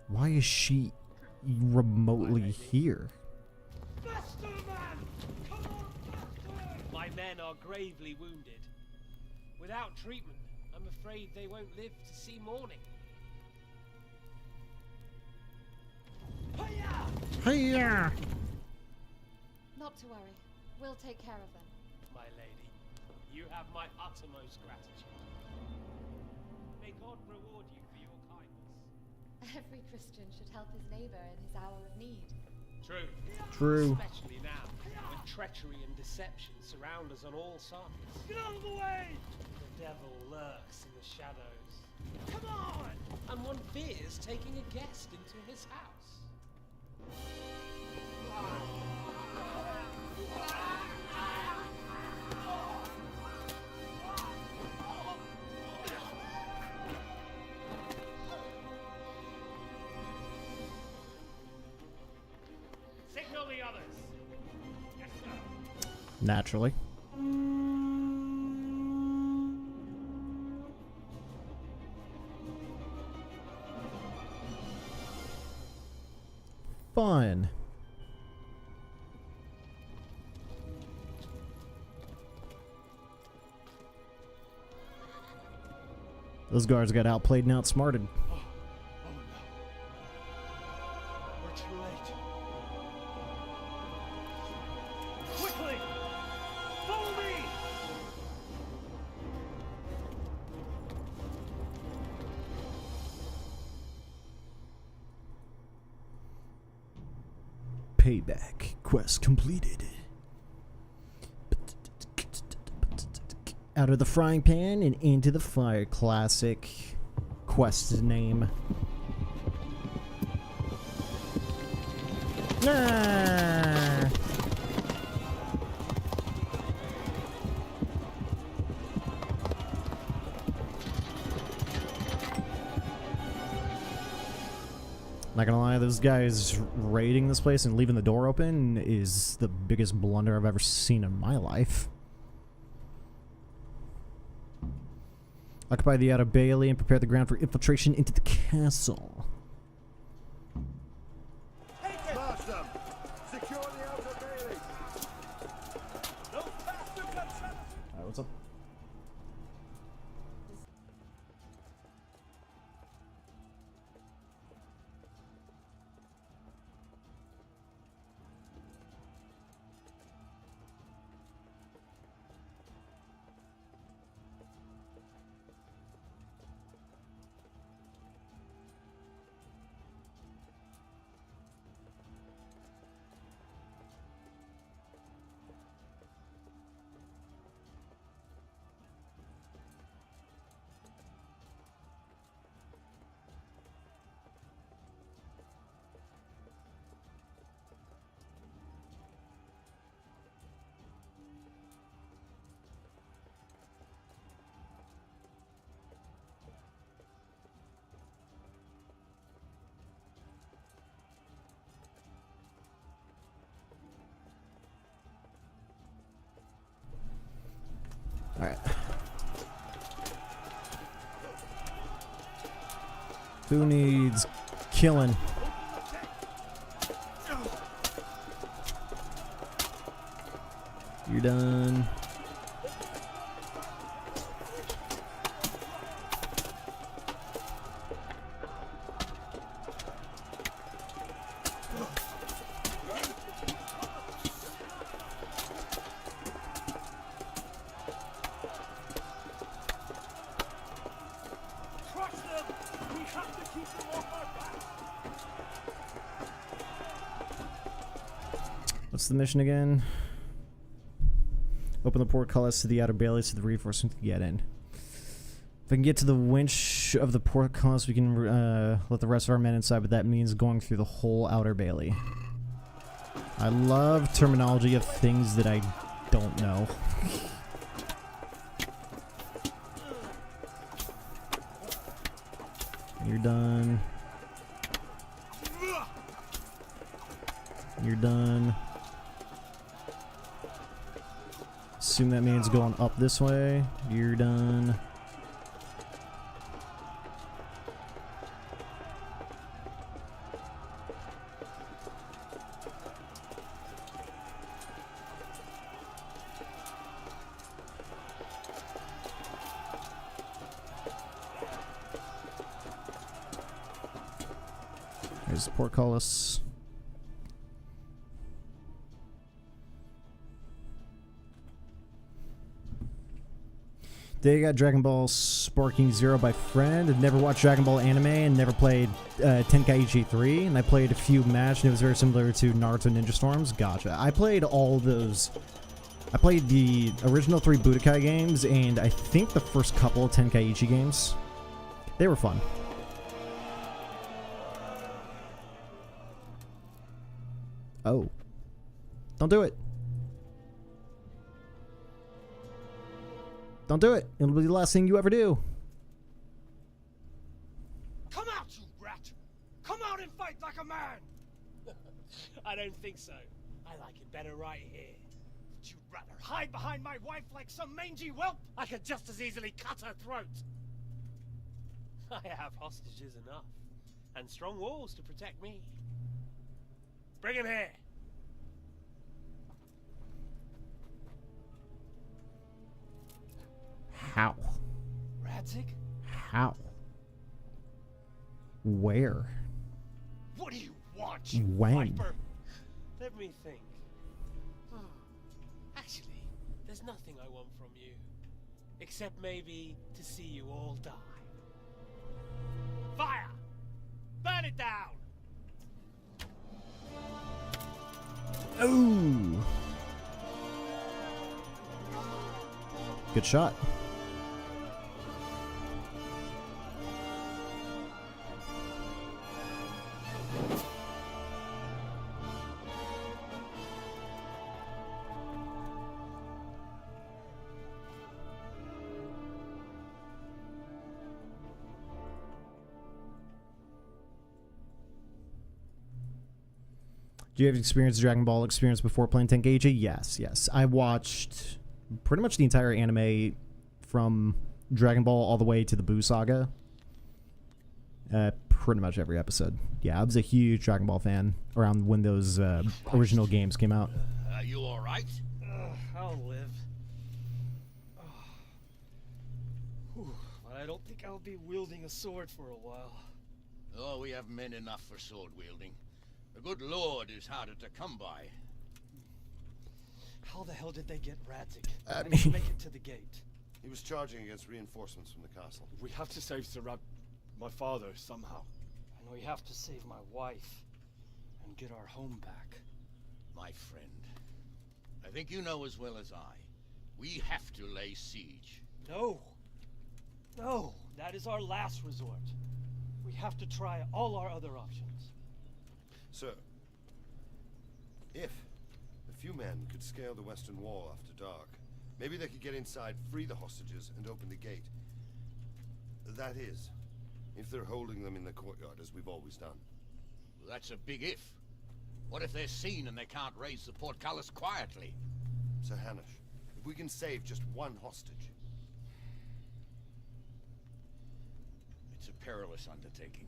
S1: Why is she remotely here?
S10: My men are gravely wounded. Without treatment, I'm afraid they won't live to see morning.
S1: Hiya!
S17: Not to worry. We'll take care of them.
S10: My lady, you have my uttermost gratitude. May God reward you for your kindness.
S17: Every Christian should help his neighbor in his hour of need.
S10: True.
S1: True.
S10: Especially now, when treachery and deception surround us on all sides. Get out of the way! The devil lurks in the shadows. Come on! And one fears taking a guest into his house. Signal the others. Yes, sir.
S1: Naturally. Fun. Those guards got outplayed and outsmarted.
S6: Oh no. We're too late. Quickly! Follow me!
S1: Payback. Quest completed. Out of the frying pan and into the fire. Classic quest name. Ah! Not gonna lie, those guys raiding this place and leaving the door open is the biggest blunder I've ever seen in my life. Occupy the outer bailey and prepare the ground for infiltration into the castle.
S9: Smash them! Secure the outer bailey!
S1: Alright, what's up? Alright. Who needs killing? You're done. What's the mission again? Open the portcullis to the outer bailey so the reinforcements can get in. If I can get to the winch of the portcullis, we can let the rest of our men inside, but that means going through the whole outer bailey. I love terminology of things that I don't know. You're done. You're done. Assume that means going up this way. You're done. Here's the portcullis. They got Dragon Ball Sparking Zero by friend. I've never watched Dragon Ball anime and never played Tenkaichi 3. And I played a few matches and it was very similar to Naruto Ninja Storms. Gotcha. I played all those. I played the original 3 Budokai games and I think the first couple of Tenkaichi games. They were fun. Oh. Don't do it. Don't do it. It'll be the last thing you ever do.
S10: Come out, you rat! Come out and fight like a man! I don't think so. I like it better right here. Would you rather hide behind my wife like some mangy whelp? I could just as easily cut her throat. I have hostages enough. And strong walls to protect me. Bring him here!
S1: How?
S10: Radzik?
S1: How? Where?
S10: What do you want, you
S1: When?
S10: viper? Let me think. Actually, there's nothing I want from you. Except maybe to see you all die. Fire! Burn it down!
S1: Oh! Good shot. Do you have experience Dragon Ball experience before playing Tenkaichi? Yes, yes. I watched pretty much the entire anime from Dragon Ball all the way to the Buu Saga. Pretty much every episode. Yeah, I was a huge Dragon Ball fan around when those original games came out.
S7: Are you all right?
S10: I'll live. But I don't think I'll be wielding a sword for a while.
S7: Oh, we have men enough for sword wielding. The good Lord is harder to come by.
S10: How the hell did they get Radzik?
S18: I
S10: How did he make it to the gate?
S18: He was charging against reinforcements from the castle.
S6: We have to save my father somehow.
S10: And we have to save my wife and get our home back.
S7: My friend, I think you know as well as I. We have to lay siege.
S10: No. No, that is our last resort. We have to try all our other options.
S18: Sir, if a few men could scale the western wall after dark, maybe they could get inside, free the hostages, and open the gate. That is, if they're holding them in the courtyard as we've always done.
S7: Well, that's a big if. What if they're seen and they can't raise the portcullis quietly?
S18: Sir Hanush, if we can save just one hostage.
S7: It's a perilous undertaking.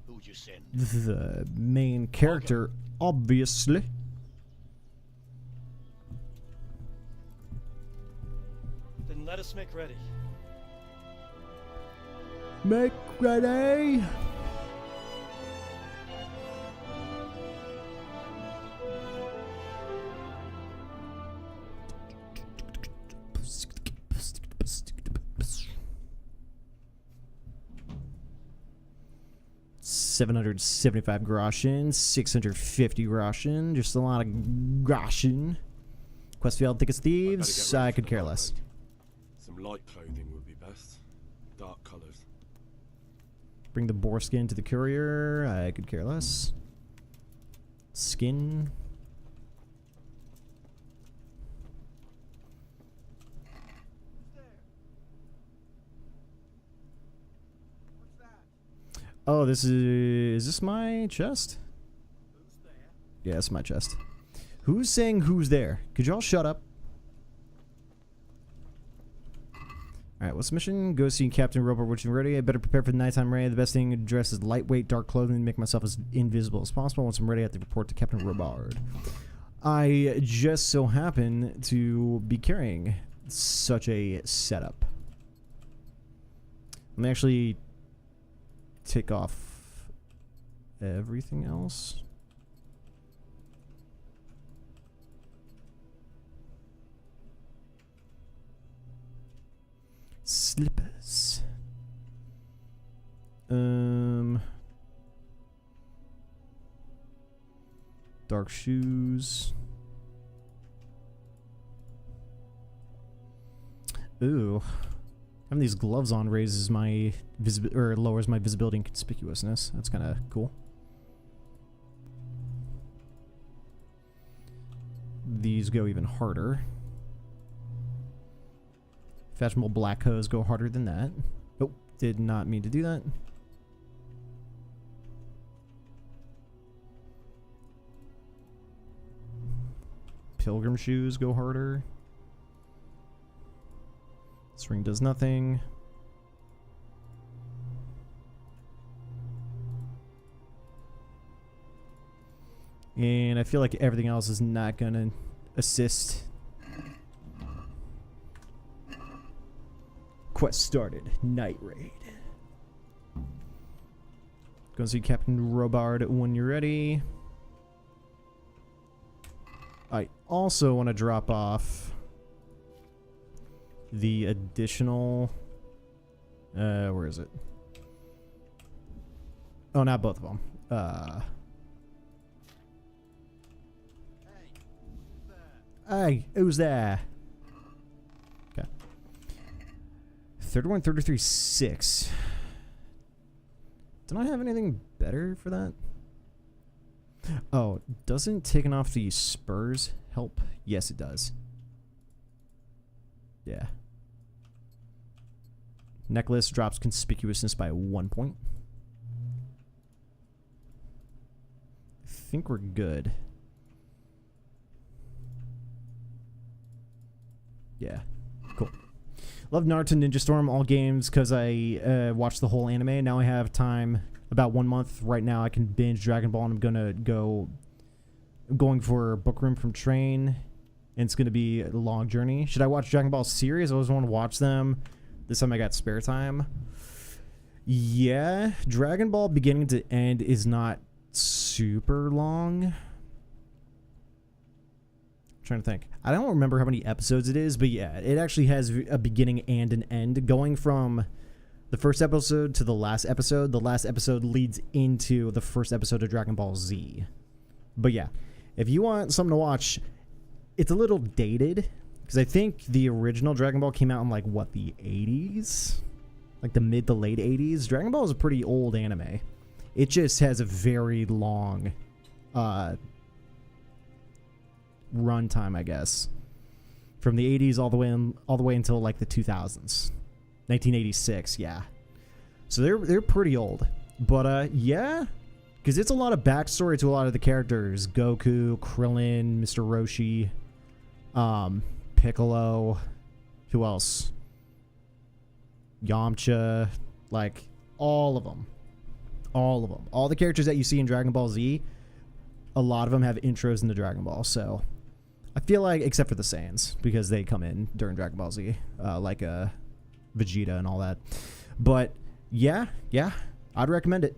S7: Who would you send?
S1: The main character, obviously.
S10: Then let us make ready.
S1: Make ready! $775 groschen, 650 groschen, just a lot of groschen. Quest failed, thick as thieves. I could care less.
S6: Some light clothing would be best. Dark colors.
S1: Bring the boar skin to the courier. I could care less. Skin. Oh, this is this my chest? Yeah, it's my chest. Who's saying who's there? Could y'all shut up? Alright, what's the mission? Go see Captain Roper, which is ready. I better prepare for the nighttime raid. The best thing to dress is lightweight, dark clothing to make myself as invisible as possible. Once I'm ready, I have to report to Captain Robard. I just so happen to be carrying such a setup. Let me actually take off everything else. Slippers. Dark shoes. Ooh. Having these gloves on raises my lowers my visibility and conspicuousness. That's kind of cool. These go even harder. Fashionable black hose go harder than that. Oh, did not mean to do that. Pilgrim shoes go harder. This ring does nothing. And I feel like everything else is not gonna assist. Quest started. Night raid. Go see Captain Robard when you're ready. I also want to drop off the additional... where is it? Oh, not both of them. Hey, who's there? Okay. 31, 33, 6. Don't I have anything better for that? Oh, doesn't taking off the spurs help? Yes, it does. Yeah. Necklace drops conspicuousness by 1 point. I think we're good. Yeah. Cool. Love Naruto Ninja Storm, all games, because I watched the whole anime. Now I have time, about 1 month. Right now I can binge Dragon Ball, and I'm going for Book Room from Train, and it's going to be a long journey. Should I watch Dragon Ball series? I always want to watch them. This time I got spare time. Yeah, Dragon Ball beginning to end is not super long. Trying to think. I don't remember how many episodes it is, but yeah, it actually has a beginning and an end. Going from the first episode to the last episode leads into the first episode of Dragon Ball Z. But yeah, if you want something to watch, it's a little dated, because I think the original Dragon Ball came out in like, what, the 80s? Like the mid to late 80s? Dragon Ball is a pretty old anime. It just has a very long runtime, I guess, from the 80s all the way until like the 2000s, 1986. Yeah, so they're pretty old, but yeah, because it's a lot of backstory to a lot of the characters: Goku, Krillin, Mr. Roshi, Piccolo, who else? Yamcha, like all of them, all the characters that you see in Dragon Ball Z. A lot of them have intros into Dragon Ball, so I feel like, except for the Saiyans, because they come in during Dragon Ball Z, like Vegeta and all that. But yeah, I'd recommend it.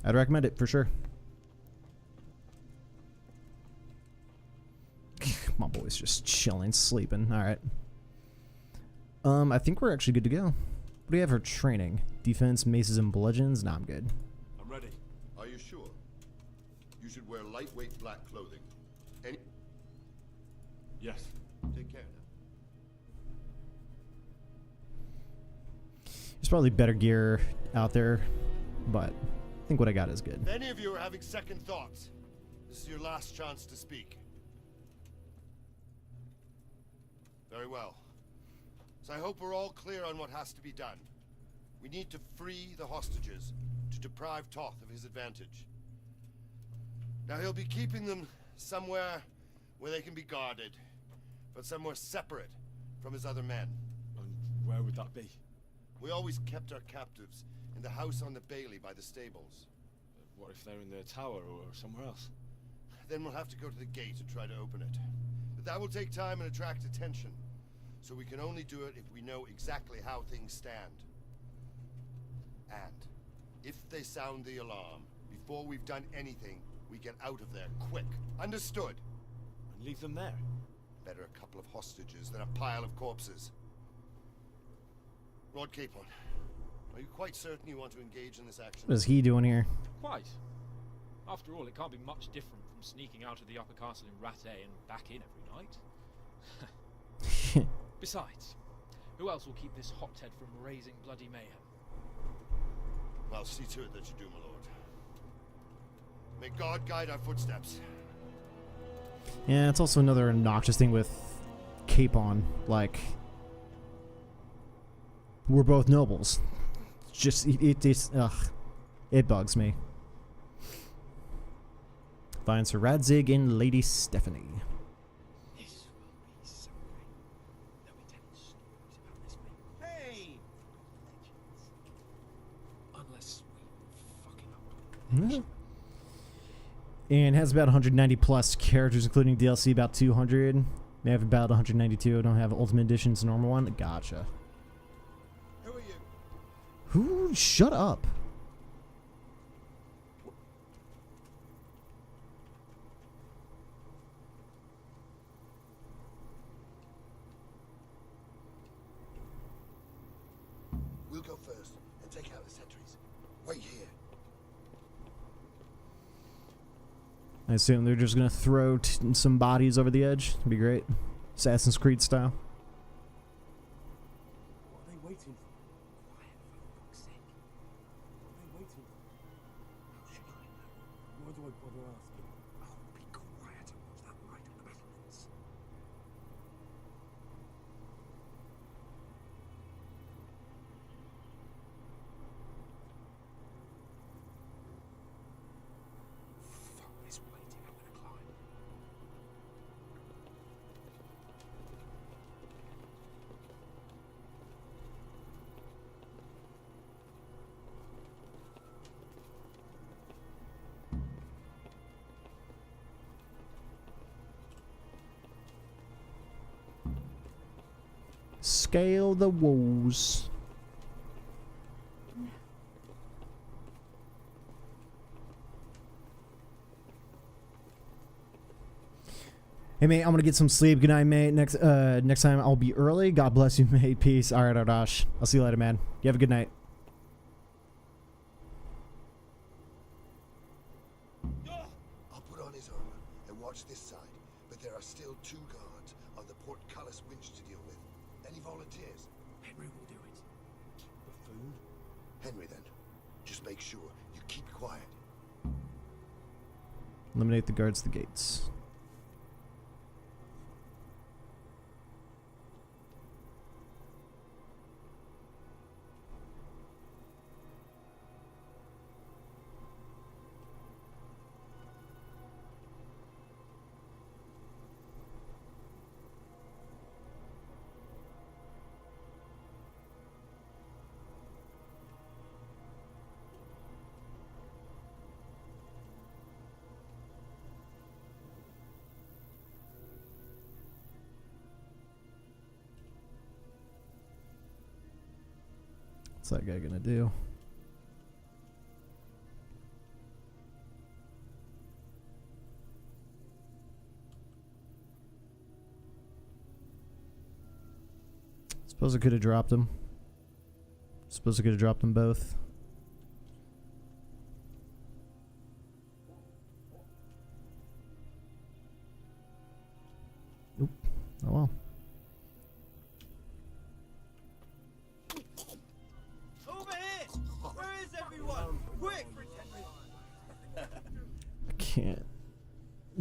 S1: I'd recommend it for sure. My boy's just chilling, sleeping. All right. I think we're actually good to go. What do we have for training? Defense, maces, and bludgeons? Nah, I'm good.
S18: I'm ready. Are you sure? You should wear lightweight black clothing.
S6: Yes.
S18: Take care now.
S1: There's probably better gear out there, but I think what I got is good.
S18: If any of you are having second thoughts, this is your last chance to speak. Very well. So I hope we're all clear on what has to be done. We need to free the hostages to deprive Toth of his advantage. Now he'll be keeping them somewhere where they can be guarded, but somewhere separate from his other men.
S6: And where would that be?
S18: We always kept our captives in the house on the Bailey by the stables.
S6: What if they're in the tower or somewhere else?
S18: Then we'll have to go to the gate and try to open it. But that will take time and attract attention. So we can only do it if we know exactly how things stand. And If they sound the alarm, before we've done anything, we get out of there quick. Understood?
S6: And leave them there?
S18: Better a couple of hostages than a pile of corpses. Lord Capon, are you quite certain you want to engage in this action?
S1: What is he doing here?
S19: Quite. After all, it can't be much different from sneaking out of the upper castle in Rattay and back in every night. Besides, who else will keep this hothead from raising bloody mayhem?
S18: Well, see to it that you do, my lord. May God guide our footsteps.
S1: Yeah, it's also another obnoxious thing with Capon. Like, we're both nobles. Just it bugs me. Find Sir Radzig and Lady Stephanie.
S12: Hey! Unless
S1: And has about 190 plus characters, including DLC, about 200. May have about 192. I don't have Ultimate Edition's normal one. Gotcha.
S9: Who are you?
S1: Who? Shut up.
S18: We'll go first and take out the sentries. Wait here.
S1: I assume they're just gonna throw some bodies over the edge. It'd be great. Assassin's Creed style.
S9: What are they waiting for? Quiet, for fuck's sake. What are they waiting for? How should I know? Why do I bother asking? Oh, be quiet and watch that light on the battlements. Fuck this waiting, I'm gonna climb.
S1: Scale the walls. Hey mate, I'm gonna get some sleep. Good night, mate. Next time I'll be early. God bless you, mate. Peace. All right, Ardash. I'll see you later, man. You have a good night.
S18: I'll put on his armor and watch this side, but there are still 2 guards on the portcullis winch to deal with. Any volunteers?
S9: Henry will do it.
S18: Buffoon. Henry, then. Just make sure you keep quiet.
S1: Eliminate the guards at the gates. What's that guy gonna do? Suppose I could have dropped him. Suppose I could have dropped them both. Oop. Oh well.
S5: Over here! Where is everyone? Quick!
S1: I can't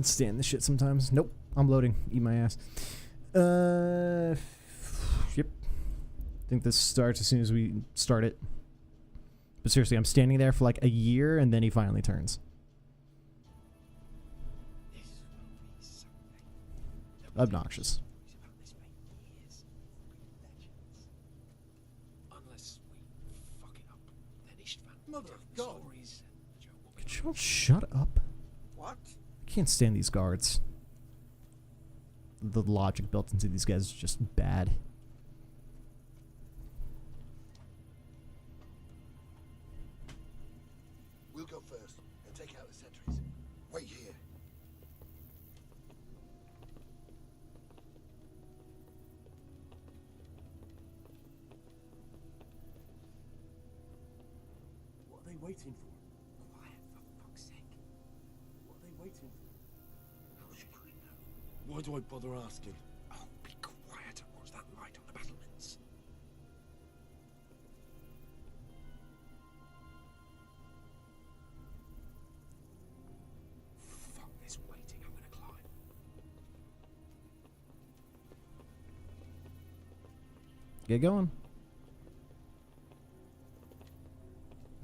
S1: stand this shit sometimes. Nope. I'm loading. Eat my ass. Yep. I think this starts as soon as we start it. But seriously, I'm standing there for like a year and then he finally turns. Obnoxious.
S12: Unless we fuck it up, then Istvan
S9: Mother of God.
S12: stories.
S1: Could you all shut up?
S9: What?
S1: I can't stand these guards. The logic built into these guys is just bad.
S18: go first and take out the sentries. Wait here.
S20: What are they waiting for? Quiet, for fuck's sake. What are they waiting for?
S18: How should I know? Why do I bother asking?
S20: Oh, be quiet and watch that light on the battlements. Fuck this waiting, I'm gonna climb.
S1: Get going.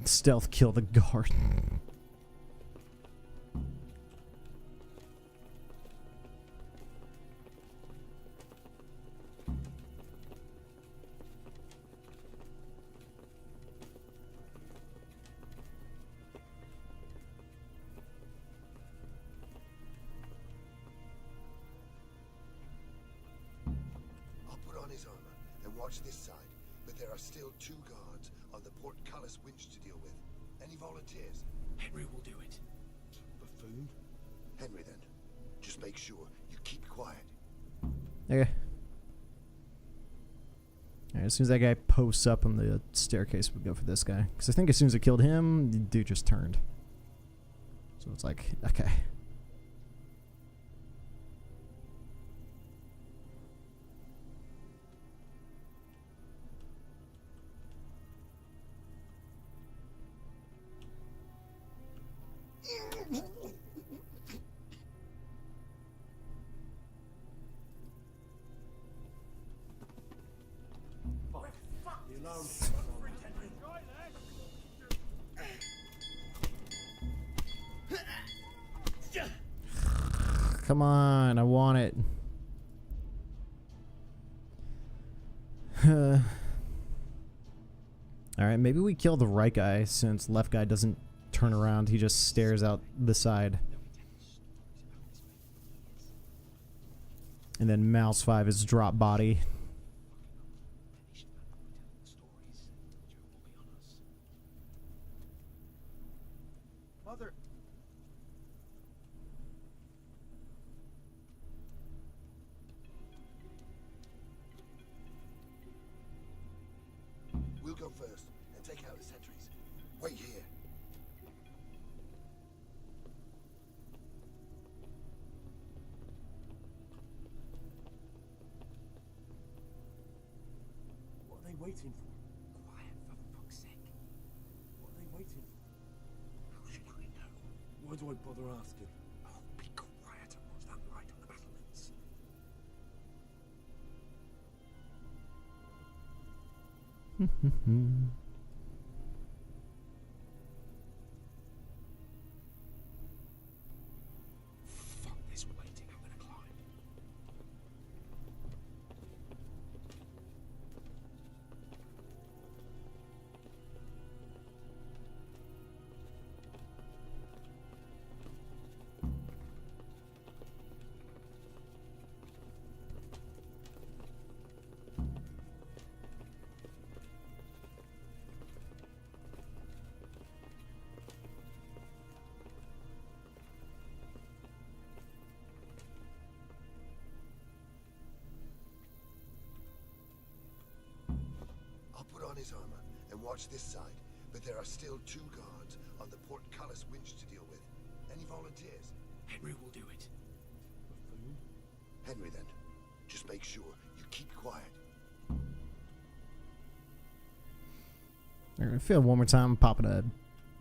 S1: Stealth kill the guard.
S18: I'll put on his armor and watch this side, but there are still 2 guards on the portcullis winch to deal with. Any volunteers?
S20: Henry will do it.
S18: Buffoon? Henry, then. Just make sure you keep quiet.
S1: Okay. Alright, as soon as that guy posts up on the staircase, we'll go for this guy. Because I think as soon as it killed him, the dude just turned. So it's like, okay.
S20: The alarm.
S1: Come on, I want it. Alright, maybe we kill the right guy since left guy doesn't turn around. He just stares out the side. And then Mouse 5 is drop body.
S9: Mother.
S18: We'll go first and take out the sentries. Wait here.
S20: What are they waiting for? Quiet, for fuck's sake. What are they waiting for? How should I know?
S18: Why do I bother asking?
S20: Oh, be quiet and watch that light on the battlements. Fuck this waiting, I'm gonna climb.
S18: I'll put on his armor and watch this side, but there are still 2 guards on the portcullis winch to deal with. Any volunteers?
S20: Henry will do it.
S18: Buffoon? Henry, then. Just make sure you keep quiet.
S1: Alright, fail one more time. I'm popping a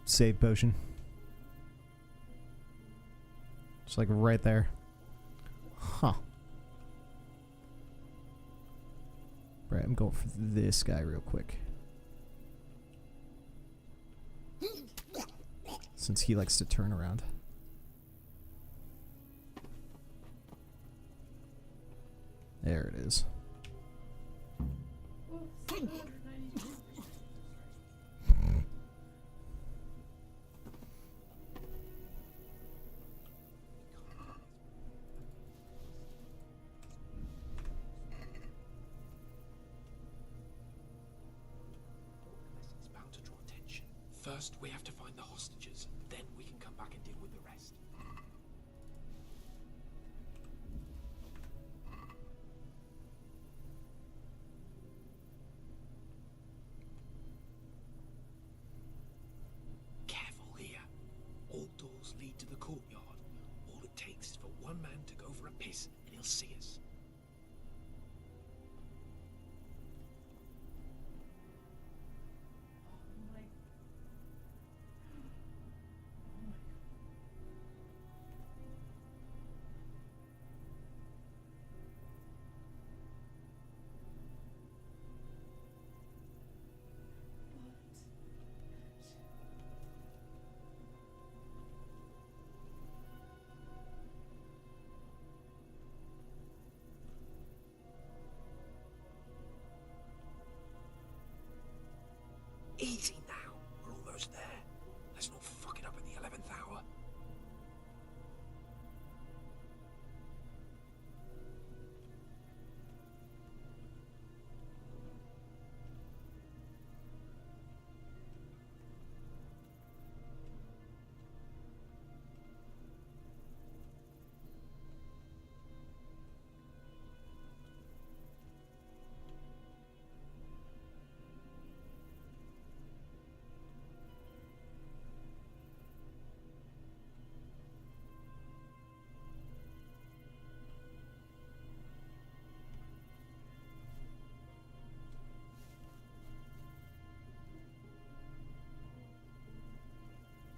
S1: save potion. Just like right there. Huh. Right, I'm going for this guy real quick. Since he likes to turn around. There it is.
S20: It's bound to draw attention.
S19: First, we have to find the hostages. Then we can come back and deal with the rest. Careful here. All doors lead to the courtyard. All it takes is for one man to go for a piss and he'll see us. Easy now. We're almost there. Let's not fuck it up at the 11th hour.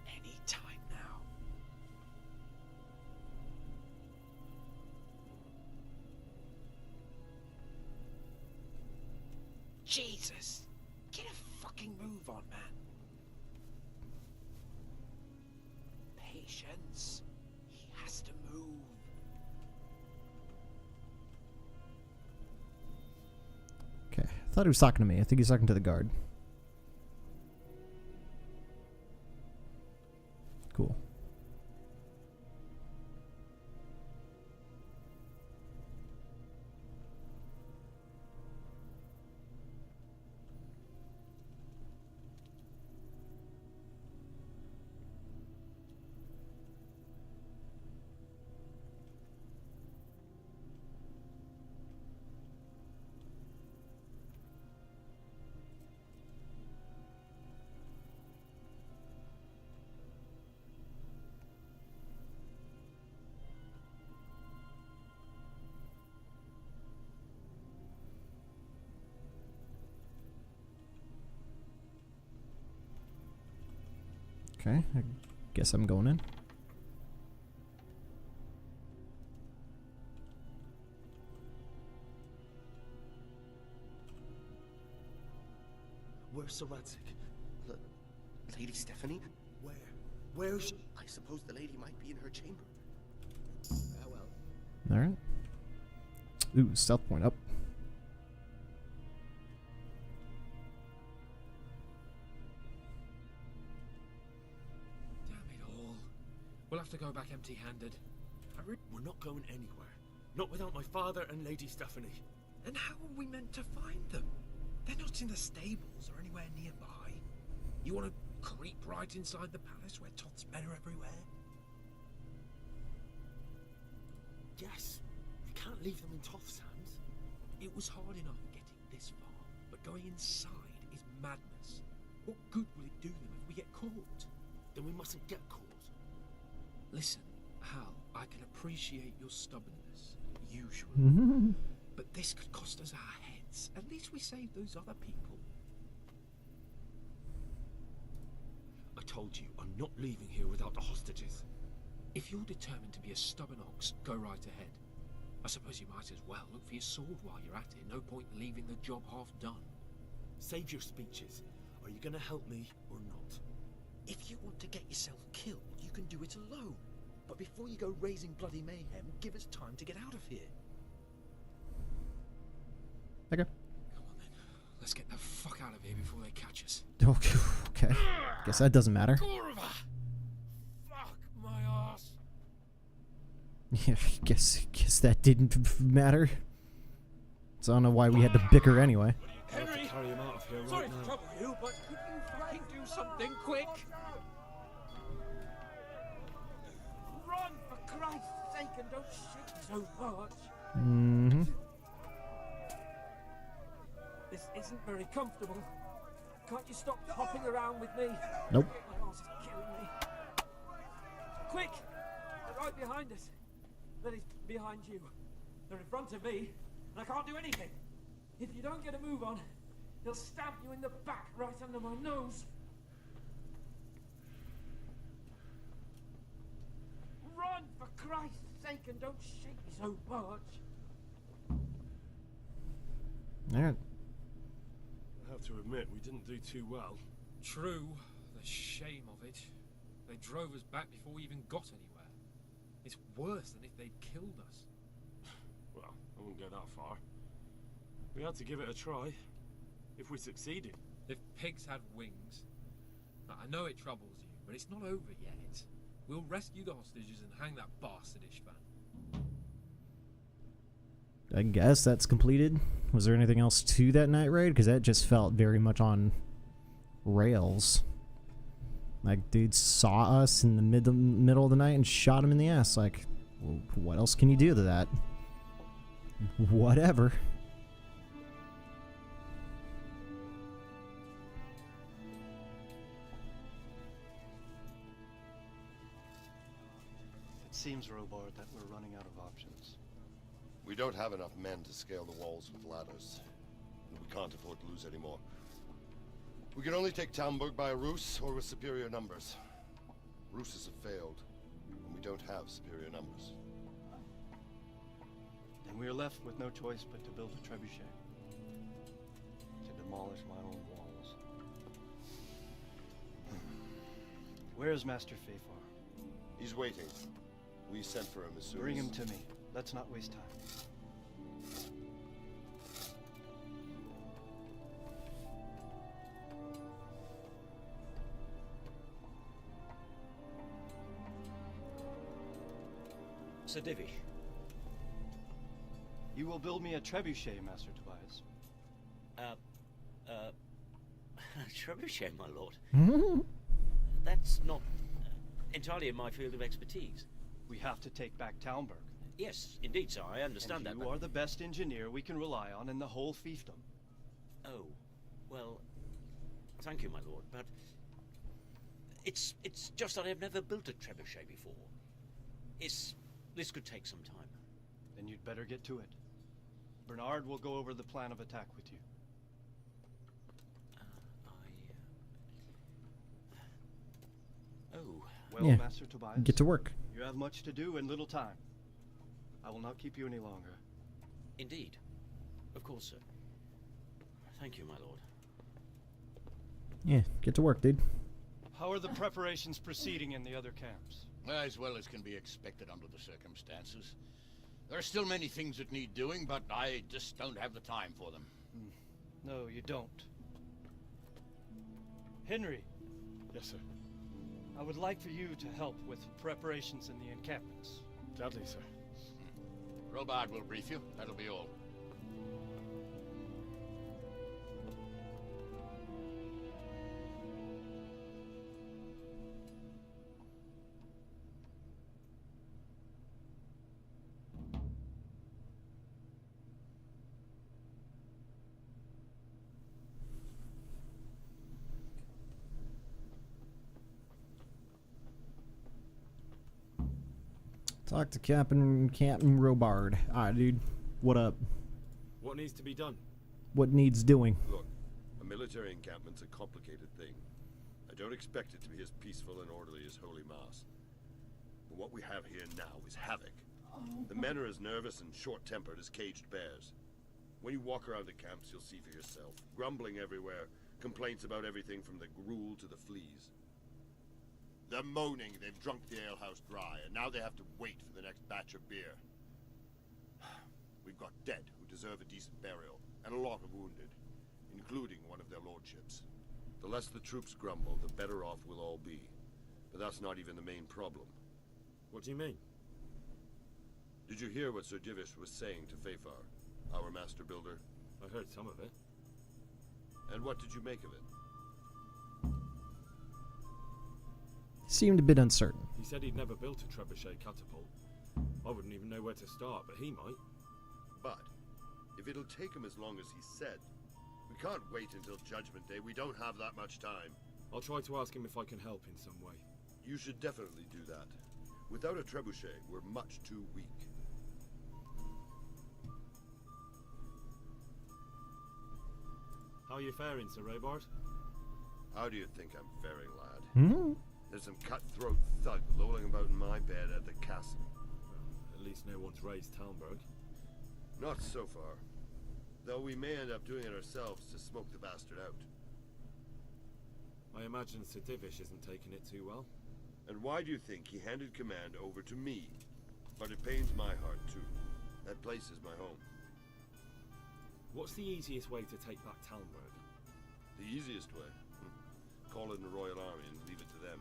S19: Any time now. Jesus! Get a fucking move on, man. Patience. He has to move.
S1: Okay, I thought he was talking to me. I think he's talking to the guard. Cool. Okay, I guess I'm going in.
S5: Where's Sir Radzik? Lady Stephanie? Where's she? I suppose the lady might be in her chamber. Ah, well.
S1: Alright. Ooh, stealth point up.
S19: We'll have to go back empty-handed.
S6: We're not going anywhere. Not without my father and Lady Stephanie.
S19: And how are we meant to find them? They're not in the stables or anywhere nearby. You want to creep right inside the palace where Toth's men are everywhere?
S6: Yes. We can't leave them in Toth's hands.
S19: It was hard enough getting this far, but going inside is madness. What good will it do them if we get caught?
S6: Then we mustn't get caught.
S19: Listen, Hal, I can appreciate your stubbornness, usually, but this could cost us our heads. At least we saved those other people.
S6: I told you, I'm not leaving here without the hostages.
S19: If you're determined to be a stubborn ox, go right ahead. I suppose you might as well look for your sword while you're at it. No point leaving the job half done.
S6: Save your speeches. Are you going to help me or not?
S19: If you want to get yourself killed, you can do it alone. But before you go raising bloody mayhem, give us time to get out of here.
S1: Okay.
S19: Come on then. Let's get the fuck out of here before they catch us.
S1: Okay. Guess that doesn't matter.
S19: Fuck my ass.
S1: Yeah, I guess that didn't matter. So I don't know why we had to bicker anyway.
S6: I'll have to carry him out of here right now.
S10: Sorry to trouble you, but could you fucking do something quick! Run, for Christ's sake, and don't shake so much!
S1: Mm-hmm.
S20: This isn't very comfortable. Can't you stop hopping around with me?
S1: Nope.
S20: My arse is killing me. Quick! They're right behind us. That is, behind you. They're in front of me, and I can't do anything. If you don't get a move on, they'll stab you in the back right under my nose. Run, for Christ's sake, and don't shake me so much.
S1: Alright.
S21: I have to admit, we didn't do too well.
S19: True. The shame of it. They drove us back before we even got anywhere. It's worse than if they'd killed us.
S21: Well, I wouldn't go that far. We had to give it a try. If we succeeded.
S19: If pigs had wings... I know it troubles you, but it's not over yet. We'll rescue the hostages and hang that bastard Ishvan.
S1: I guess that's completed. Was there anything else to that night raid? Because that just felt very much on rails. Like, dude saw us in the middle of the night and shot him in the ass. Like, what else can you do to that? Whatever.
S12: It seems, Robard, that we're running out of options.
S18: We don't have enough men to scale the walls with ladders. And we can't afford to lose any more. We can only take Talmberg by a ruse or with superior numbers. Ruses have failed, and we don't have superior numbers.
S12: Then we are left with no choice but to build a trebuchet. To demolish my own walls. Where is Master Fafar?
S18: He's waiting. We sent for him as soon
S12: Bring
S18: as...
S12: him to me. Let's not waste time.
S22: Sir Divish.
S12: You will build me a trebuchet, Master Tobias.
S22: Trebuchet, my lord. That's not entirely in my field of expertise.
S12: We have to take back Talmberg.
S22: Yes, indeed, sir. I understand that.
S12: You are the best engineer we can rely on in the whole fiefdom.
S22: Oh, well, thank you, my lord, but it's just that I've never built a trebuchet before. This could take some time.
S12: Then you'd better get to it. Bernard will go over the plan of attack with you.
S22: Oh.
S12: Well,
S1: Yeah.
S12: Master Tobias,
S1: Get to work.
S12: You have much to do and little time. I will not keep you any longer.
S22: Indeed. Of course, sir. Thank you, my lord.
S1: Yeah, get to work, dude.
S23: How are the preparations proceeding in the other camps?
S7: As well as can be expected under the circumstances. There are still many things that need doing, but I just don't have the time for them.
S23: No, you don't. Henry.
S21: Yes, sir.
S23: I would like for you to help with preparations in the encampments.
S21: Gladly, sir.
S7: Robard will brief you. That'll be all.
S1: Talk to Captain Robard. Alright, dude. What up?
S21: What needs to be done?
S1: What needs doing?
S18: Look, a military encampment's a complicated thing. I don't expect it to be as peaceful and orderly as Holy Mass. But what we have here now is havoc. The men are as nervous and short-tempered as caged bears. When you walk around the camps, you'll see for yourself. Grumbling everywhere, complaints about everything from the gruel to the fleas. They're moaning they've drunk the alehouse dry, and now they have to wait for the next batch of beer. We've got dead who deserve a decent burial, and a lot of wounded, including one of their lordships. The less the troops grumble, the better off we'll all be. But that's not even the main problem.
S21: What do you mean?
S18: Did you hear what Sir Divish was saying to Fafar, our master builder?
S21: I heard some of it.
S18: And what did you make of it?
S1: Seemed a bit uncertain.
S6: He said he'd never built a trebuchet catapult. I wouldn't even know where to start, but he might.
S18: But if it'll take him as long as he said, we can't wait until Judgment Day. We don't have that much time.
S6: I'll try to ask him if I can help in some way.
S18: You should definitely do that. Without a trebuchet, we're much too weak.
S6: How are you faring, Sir Robart?
S18: How do you think I'm faring, lad?
S1: Hmm?
S18: There's some cutthroat thug lolling about in my bed at the castle.
S6: Well, at least no one's raised Talmberg.
S18: Not so far. Though we may end up doing it ourselves to smoke the bastard out.
S6: I imagine Sir Divish isn't taking it too well.
S18: And why do you think he handed command over to me? But it pains my heart too. That place is my home.
S6: What's the easiest way to take back Talmberg?
S18: The easiest way? Call in the Royal Army and leave it to them.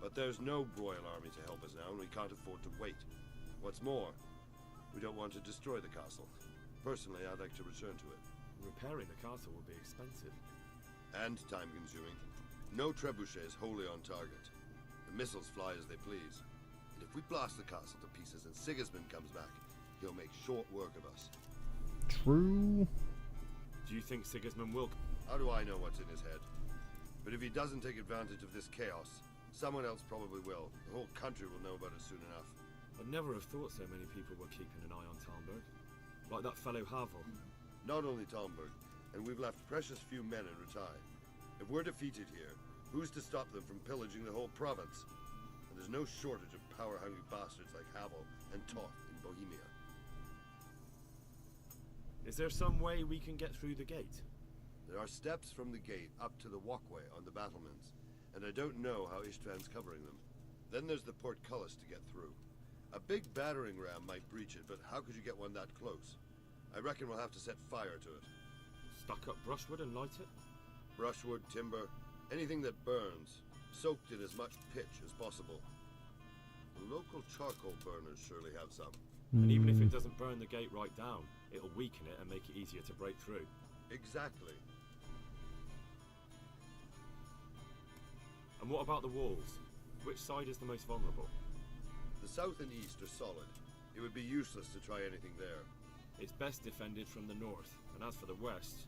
S18: But there's no Royal Army to help us now, and we can't afford to wait. What's more, we don't want to destroy the castle. Personally, I'd like to return to it.
S6: Repairing the castle would be expensive.
S18: And time-consuming. No trebuchets wholly on target. The missiles fly as they please. And if we blast the castle to pieces and Sigismund comes back, he'll make short work of us.
S1: True.
S6: Do you think Sigismund will?
S18: How do I know what's in his head? But if he doesn't take advantage of this chaos, someone else probably will. The whole country will know about it soon enough.
S6: I'd never have thought so many people were keeping an eye on Talmberg. Like that fellow Havel.
S18: Not only Talmberg, and we've left precious few men in Rattay. If we're defeated here, who's to stop them from pillaging the whole province? And there's no shortage of power-hungry bastards like Havel and Toth in Bohemia.
S6: Is there some way we can get through the gate?
S18: There are steps from the gate up to the walkway on the battlements, and I don't know how Ishtvan's covering them. Then there's the portcullis to get through. A big battering ram might breach it, but how could you get one that close? I reckon we'll have to set fire to it.
S6: Stuck up brushwood and light it?
S18: Brushwood, timber, anything that burns, soaked in as much pitch as possible. The local charcoal burners surely have some.
S6: And even if it doesn't burn the gate right down, it'll weaken it and make it easier to break through.
S18: Exactly.
S6: And what about the walls? Which side is the most vulnerable?
S18: The south and east are solid. It would be useless to try anything there.
S6: It's best defended from the north, and as for the west...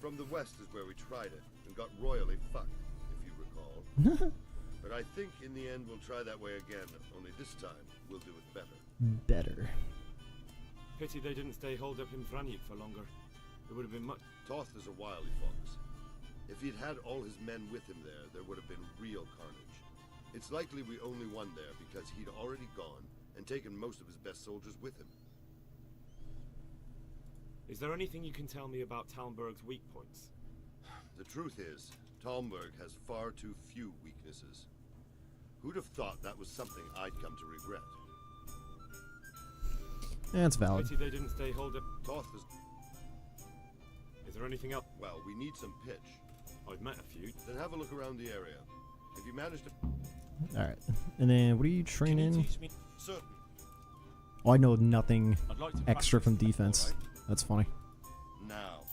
S18: From the west is where we tried it, and got royally fucked, if you recall. But I think in the end we'll try that way again, only this time we'll do it better.
S1: Better.
S6: Pity they didn't stay holed up in Vranyk for longer. It would have been much...
S18: Toth is a wily fox. If he'd had all his men with him there would have been real carnage. It's likely we only won there because he'd already gone and taken most of his best soldiers with him.
S6: Is there anything you can tell me about Talmberg's weak points?
S18: The truth is, Talmberg has far too few weaknesses. Who'd have thought that was something I'd come to regret?
S1: That's valid.
S6: Pity they didn't stay holed up.
S18: Toth is...
S6: Is there anything else?
S18: Well, we need some pitch.
S6: I've met a few.
S18: Then have a look around the area. If you manage to...
S1: Alright. And then what are you training?
S18: Can you teach me? Certain.
S1: Oh, I know nothing
S18: I'd like to
S1: extra from
S18: practice,
S1: defense.
S18: all right?
S1: That's funny.
S18: Now.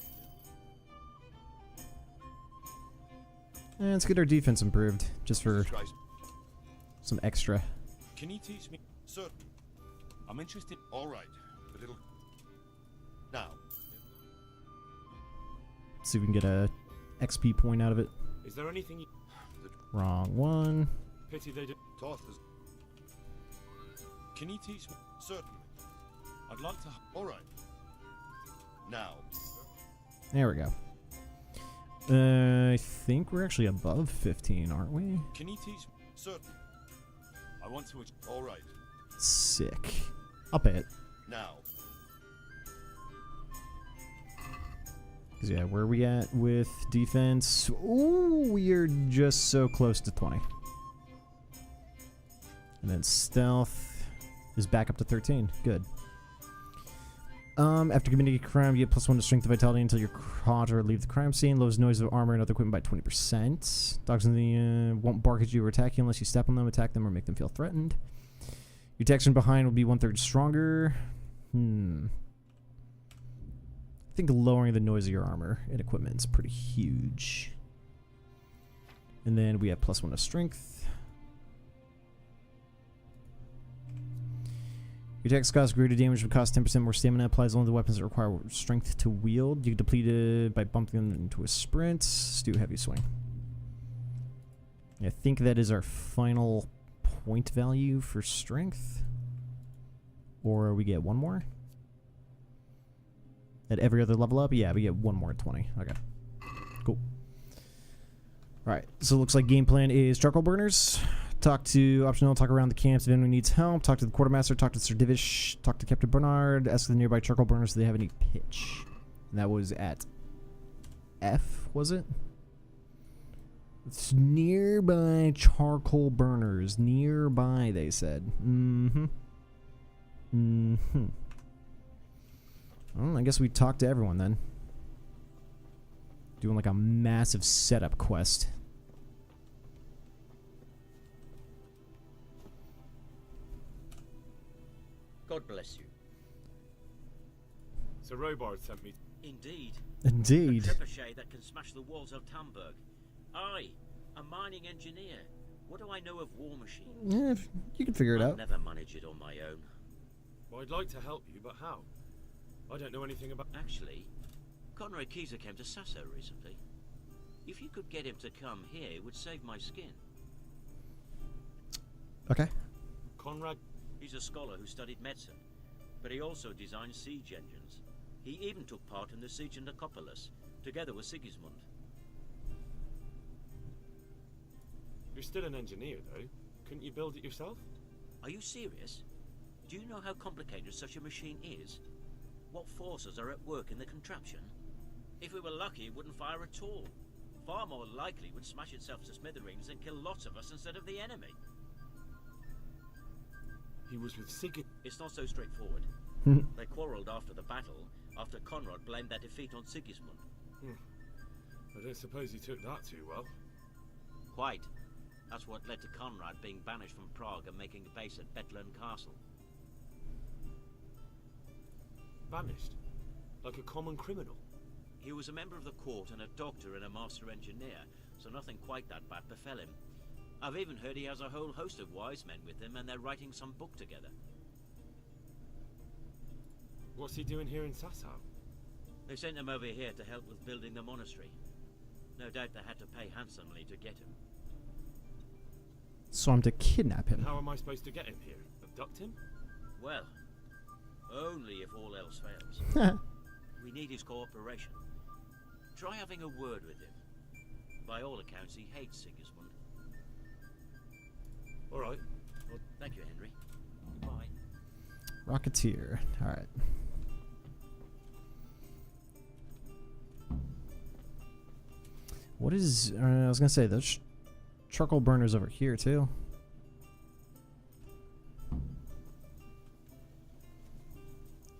S1: Let's get our defense improved, just for
S18: Christ.
S1: some extra.
S18: Can you teach me? Certain. I'm interested. All right, but it'll... Now.
S1: See if we can get a XP point out of it.
S6: Is there anything you...
S1: Wrong one.
S6: Pity they did...
S18: Toth is... Can you teach me? Certain. I'd like to... All right. Now.
S1: There we go. I think we're actually above 15, aren't we?
S18: Can you teach me? Certain. I want to... All right.
S1: Sick. I'll pay it.
S18: Now.
S1: Cause yeah, where are we at with defense? Ooh, we are just so close to 20. And then stealth is back up to 13. Good. After committing a crime, you get +1 to strength and vitality until you're caught or leave the crime scene. Lowers noise of armor and other equipment by 20%. Dogs in the won't bark at you or attack you unless you step on them, attack them, or make them feel threatened. Your detection behind will be 1/3 stronger. I think lowering the noise of your armor and equipment is pretty huge. And then we have +1 to strength. Your attacks cause greater damage, but cost 10% more stamina. Applies only to weapons that require strength to wield. You can deplete it by bumping them into a sprint. Let's do heavy swing. I think that is our final point value for strength. Or we get one more? At every other level up? Yeah, we get one more at 20. Okay. Cool. Alright, so it looks like game plan is charcoal burners. Talk around the camps if anyone needs help. Talk to the quartermaster, talk to Sir Divish, talk to Captain Bernard, ask the nearby charcoal burners if they have any pitch. And that was at F, was it? It's nearby charcoal burners. Nearby, they said. Well, I guess we talked to everyone then. Doing like a massive setup quest.
S22: God bless you.
S6: Sir Robard sent me.
S22: Indeed.
S1: Indeed.
S22: A trebuchet that can smash the walls of Tamburg. I, a mining engineer. What do I know of war machines?
S1: Yeah, you can figure it
S22: I'll
S1: out.
S22: never manage it on my own.
S6: Well, I'd like to help you, but how? I don't know anything about...
S22: Actually, Conrad Keyser came to Sasso recently. If you could get him to come here, it would save my skin.
S1: Okay.
S6: Conrad?
S22: He's a scholar who studied medicine, but he also designed siege engines. He even took part in the siege of Nicopolis, together with Sigismund.
S6: You're still an engineer, though. Couldn't you build it yourself?
S22: Are you serious? Do you know how complicated such a machine is? What forces are at work in the contraption? If we were lucky, it wouldn't fire at all. Far more likely, it would smash itself to smithereens and kill lots of us instead of the enemy.
S6: He was with Sigurd.
S22: It's not so straightforward. They quarreled after the battle, after Conrad blamed their defeat on Sigismund.
S6: I don't suppose he took that too well.
S22: Quite. That's what led to Conrad being banished from Prague and making a base at Bethlen Castle.
S6: Banished? Like a common criminal?
S22: He was a member of the court and a doctor and a master engineer, so nothing quite that bad befell him. I've even heard he has a whole host of wise men with him and they're writing some book together.
S6: What's he doing here in Sasau?
S22: They sent him over here to help with building the monastery. No doubt they had to pay handsomely to get him.
S1: So I'm to kidnap him.
S6: How am I supposed to get him here? Abduct him?
S22: Well, only if all else fails. We need his cooperation. Try having a word with him. By all accounts, he hates Sigismund.
S6: All right.
S22: Well, thank you, Henry. Goodbye.
S1: Rocketeer. All right. What is... I was going to say, those charcoal burners over here, too.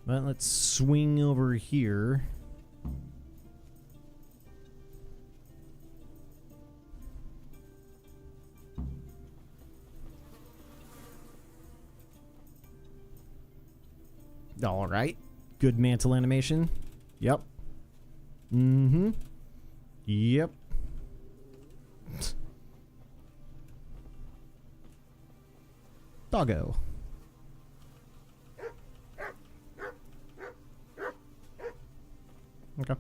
S1: But let's swing over here. All right. Good mantle animation. Yep. Mm-hmm. Yep. Doggo. Okay.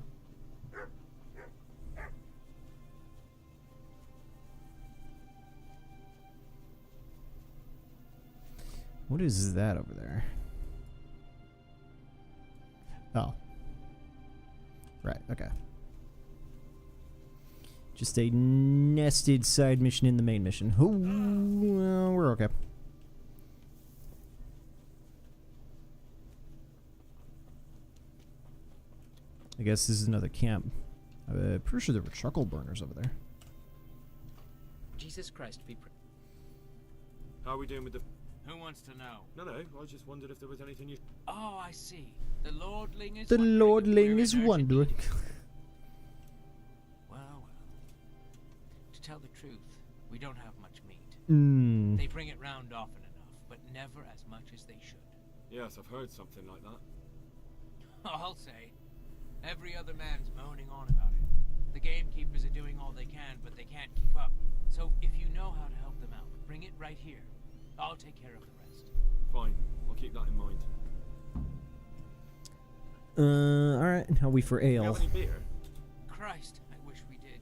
S1: What is that over there? Oh. Right, okay. Just a nested side mission in the main mission. Oh, well, we're okay. I guess this is another camp. I'm pretty sure there were charcoal burners over there.
S2: Jesus Christ,
S6: How are we doing with the...
S2: Who wants to know?
S6: No, I just wondered if there was anything you...
S2: Oh, I see. The Lordling is
S1: The
S2: wondering
S1: Lordling
S2: if
S1: is
S2: we're in urgent
S1: wondering.
S2: need. Well. To tell the truth, we don't have much meat. They bring it round often enough, but never as much as they should.
S6: Yes, I've heard something like that.
S2: I'll say. Every other man's moaning on about it. The gamekeepers are doing all they can, but they can't keep up. So if you know how to help them out, bring it right here. I'll take care of the rest.
S6: Fine. I'll I'll keep that in mind.
S1: Alright, how are we for
S6: Do you
S1: ale?
S6: have any beer?
S2: Christ, I wish we did.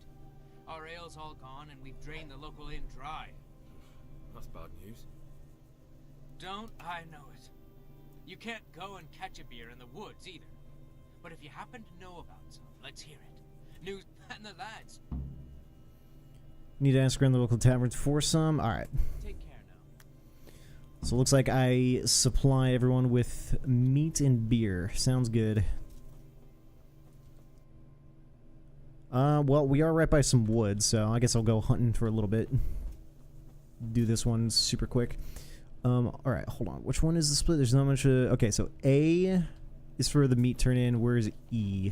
S2: Our ale's all gone and we've drained the local inn dry.
S6: That's bad news.
S2: Don't I know it? You can't go and catch a beer in the woods either. But if you happen to know about some, let's hear it. News and the lads.
S1: Need to ask around the local taverns for some? Alright.
S2: Take care now.
S1: So it looks like I supply everyone with meat and beer. Sounds good. Well, we are right by some wood, so I guess I'll go hunting for a little bit. Do this one super quick. Alright, hold on. Which one is the split? There's not much... okay, so A is for the meat turn in. Where's E?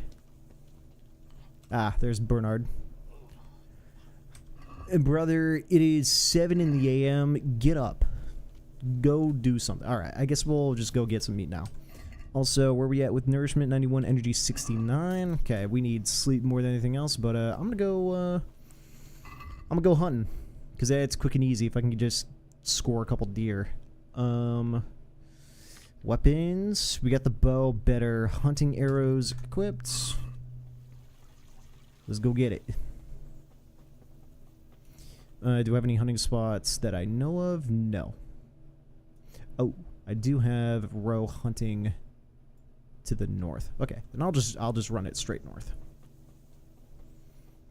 S1: Ah, there's Bernard. Brother, it is 7 in the a.m. Get up. Go do something. Alright, I guess we'll just go get some meat now. Also, where are we at with nourishment? 91, energy 69. Okay, we need sleep more than anything else, but I'm gonna go hunting. Because that's quick and easy if I can just score a couple deer. Weapons. We got the bow, better. Hunting arrows equipped. Let's go get it. Do I have any hunting spots that I know of? No. Oh, I do have row hunting to the north. Okay, then I'll just run it straight north.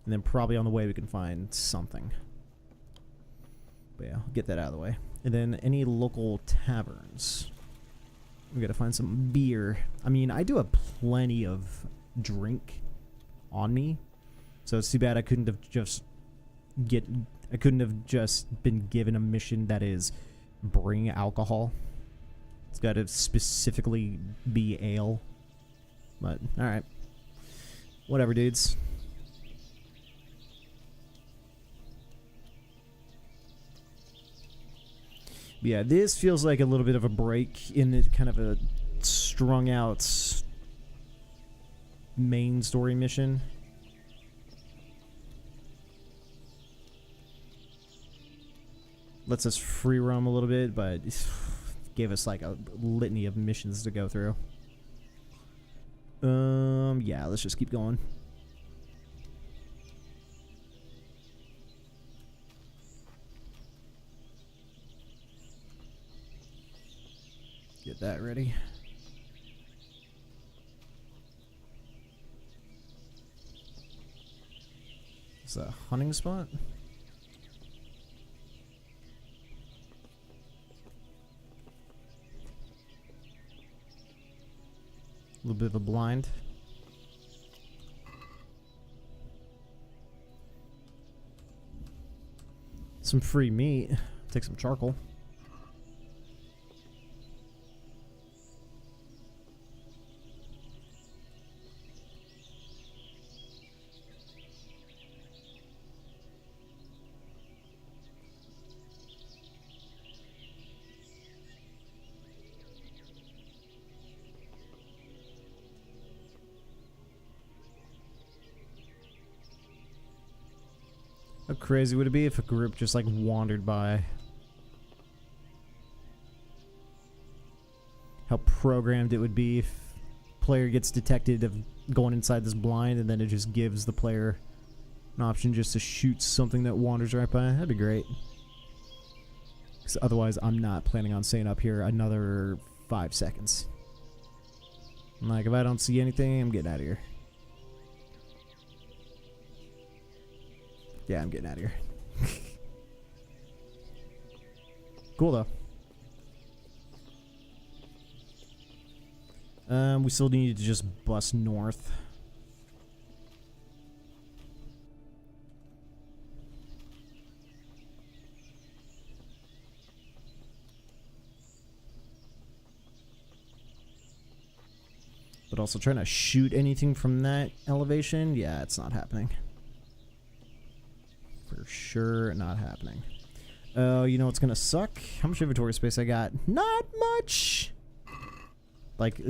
S1: And then probably on the way we can find something. But yeah, I'll get that out of the way. And then any local taverns. We gotta find some beer. I mean, I do have plenty of drink on me. So it's too bad I couldn't have just been given a mission that is bring alcohol. It's got to specifically be ale. But, alright. Whatever, dudes. Yeah, this feels like a little bit of a break in the kind of a strung out main story mission. Lets us free roam a little bit, but gave us like a litany of missions to go through. Yeah, let's just keep going. Get that ready. Is that a hunting spot? A little bit of a blind. Some free meat. Take some charcoal. How crazy would it be if a group just like wandered by? How programmed it would be if player gets detected of going inside this blind and then it just gives the player an option just to shoot something that wanders right by. That'd be great. Because otherwise I'm not planning on staying up here another 5 seconds. Like if I don't see anything, I'm getting out of here. Yeah, I'm getting out of here. Cool, though. We still need to just bust north. But also trying to shoot anything from that elevation, yeah, it's not happening. For sure not happening. Oh, you know what's gonna suck? How much inventory space I got? Not much! Like,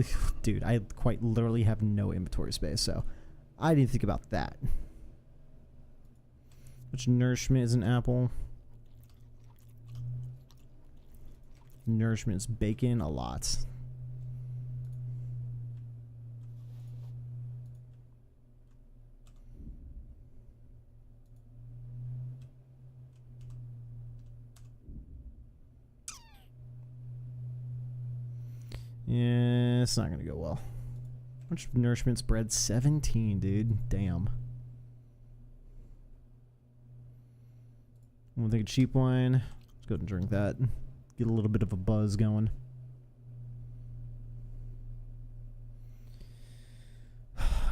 S1: dude, I quite literally have no inventory space, so I didn't think about that. Which nourishment is an apple? nourishment is bacon? A lot. Yeah, it's not gonna go well. How much nourishment's bread? 17, dude. Damn. I'm gonna take a cheap wine. Let's go ahead and drink that. Get a little bit of a buzz going.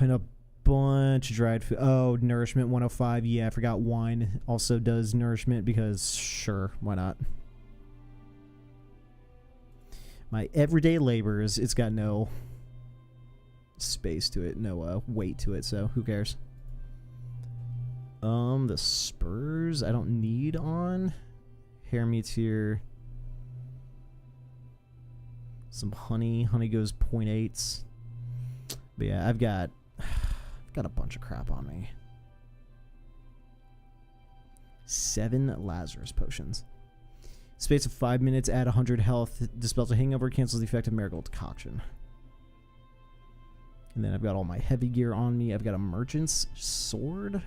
S1: And a bunch of dried food. Oh, nourishment 105. Yeah, I forgot wine also does nourishment because sure, why not? My everyday labors, it's got no space to it, no weight to it, so who cares? The spurs I don't need on. Hair meats here. Some honey. Honey goes 0.8s. But yeah, I've got a bunch of crap on me. 7 Lazarus potions. Space of 5 minutes, add 100 health, dispels a hangover, cancels the effect of marigold decoction. And then I've got all my heavy gear on me. I've got a merchant's sword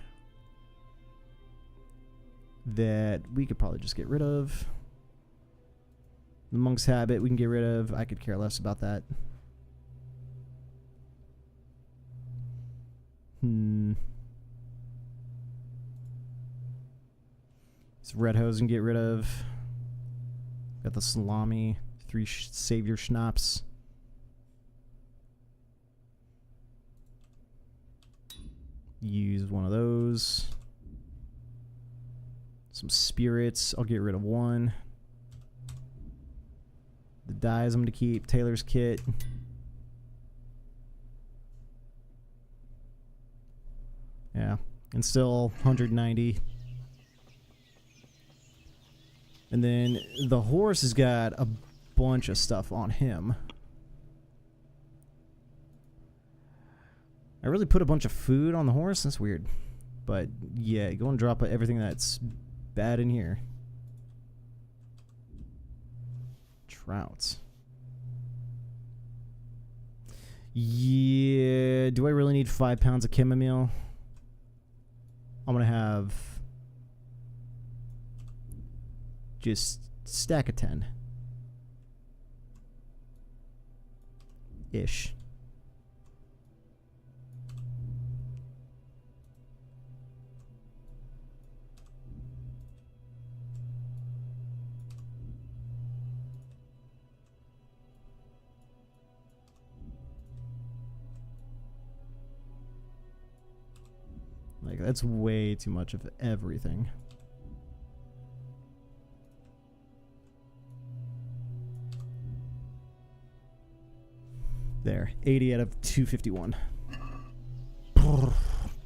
S1: that we could probably just get rid of. The monk's habit we can get rid of. I could care less about that. This red hose can get rid of. Got the salami, 3 savior schnapps. Use one of those. Some spirits, I'll get rid of 1. The dyes I'm going to keep. Taylor's kit. Yeah, and still 190. And then the horse has got a bunch of stuff on him. I really put a bunch of food on the horse? That's weird. But yeah, go and drop everything that's bad in here. Trouts. Yeah, do I really need 5 pounds of chamomile? I'm gonna have just stack of 10 ish. Like, that's way too much of everything. There, 80 out of 251.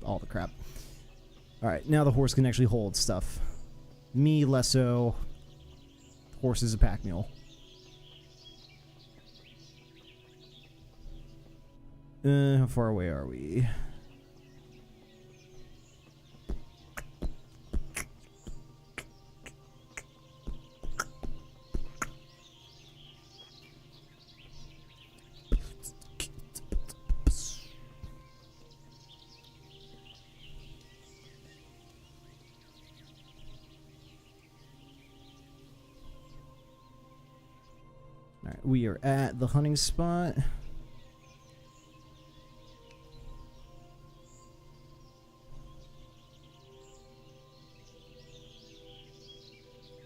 S1: All the crap. Alright, now the horse can actually hold stuff. Me, less so. Horse is a pack mule. How far away are we? We are at the hunting spot.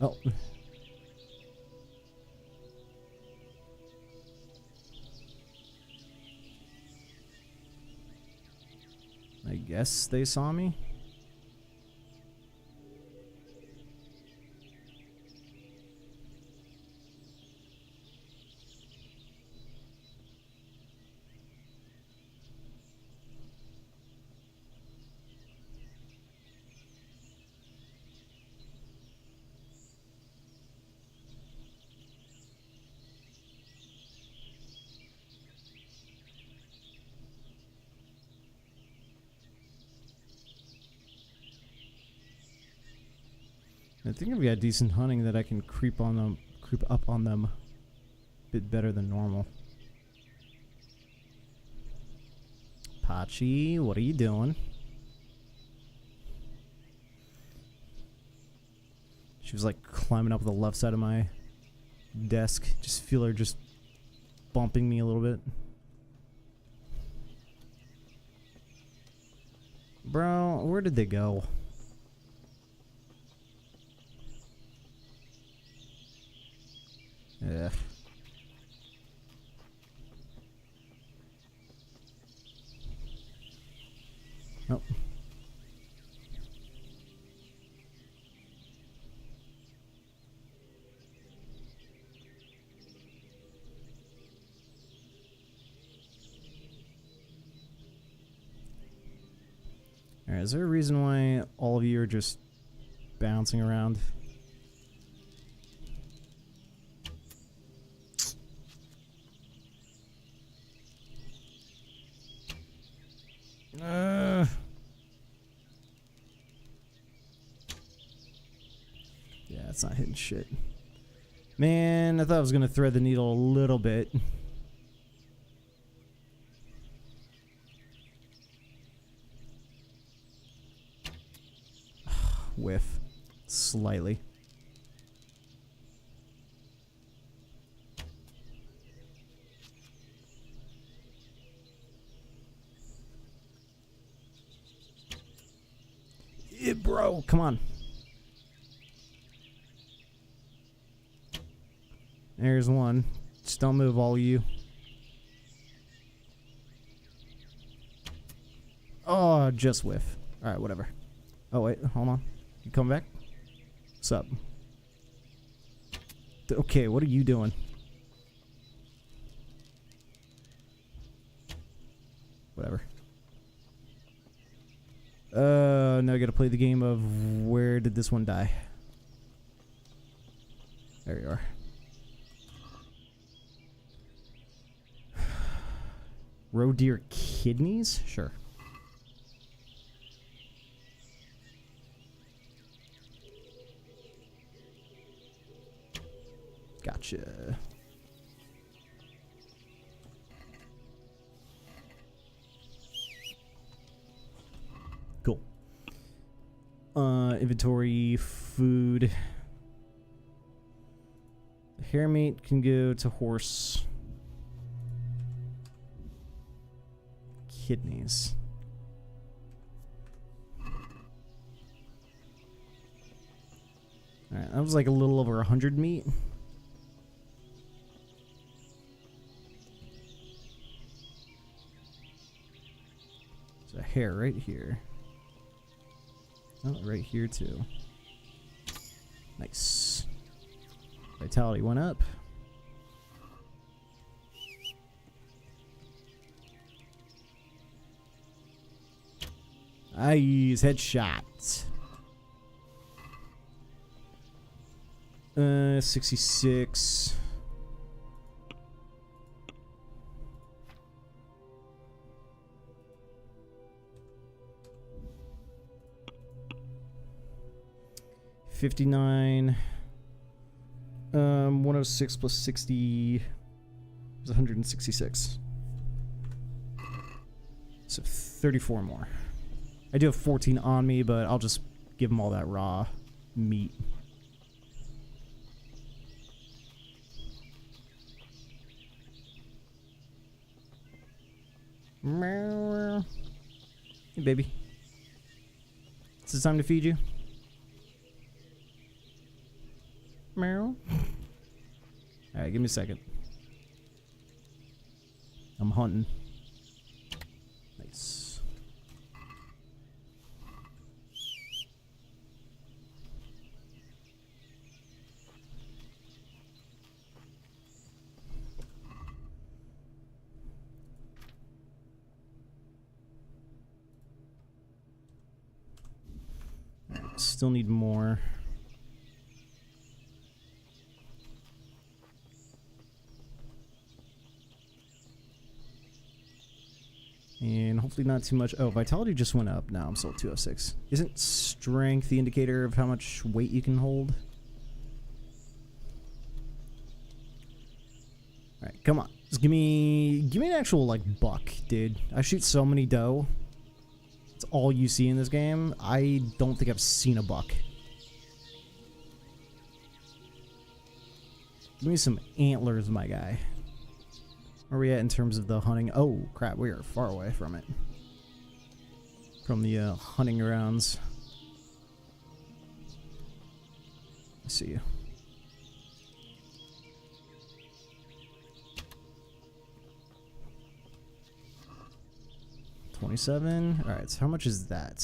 S1: Oh. I guess they saw me. I think I've got decent hunting that I can creep up on them. bit better than normal. Pachi, what are you doing? She was like climbing up the left side of my desk. Just feel her just bumping me a little bit. Bro, where did they go? Ugh. Nope. Alright, is there a reason why all of you are just bouncing around? Yeah, it's not hitting shit. Man, I thought I was gonna thread the needle a little bit. Whiff. Slightly. Yeah, bro, come on. There's one. Just don't move, all of you. Oh, just whiff. Alright, whatever. Oh, wait, hold on. You coming back? What's up? Okay, what are you doing? Whatever. Now I gotta play the game of where did this one die? There you are. Roe deer kidneys? Sure. Gotcha. Cool. Inventory, food. Hair meat can go to horse. Kidneys. Alright, that was like a little over 100 meat. There's a hair right here. Oh, right here too. Nice. Vitality went up. I use headshots. 66. $59. 106 plus 60 is 166. So 34 more. I do have 14 on me, but I'll just give them all that raw meat. Hey, baby. Is it time to feed you? Meow. Alright, give me a second. I'm hunting. Nice. Still need more. And hopefully not too much. Oh, vitality just went up. Now I'm still at 206. Isn't strength the indicator of how much weight you can hold? Alright, come on. Just give me an actual, like, buck, dude. I shoot so many doe. It's all you see in this game. I don't think I've seen a buck. Give me some antlers, my guy. Where are we at in terms of the hunting? Oh, crap, we are far away from it. From the hunting grounds. I see you. $27. All right, so how much is that?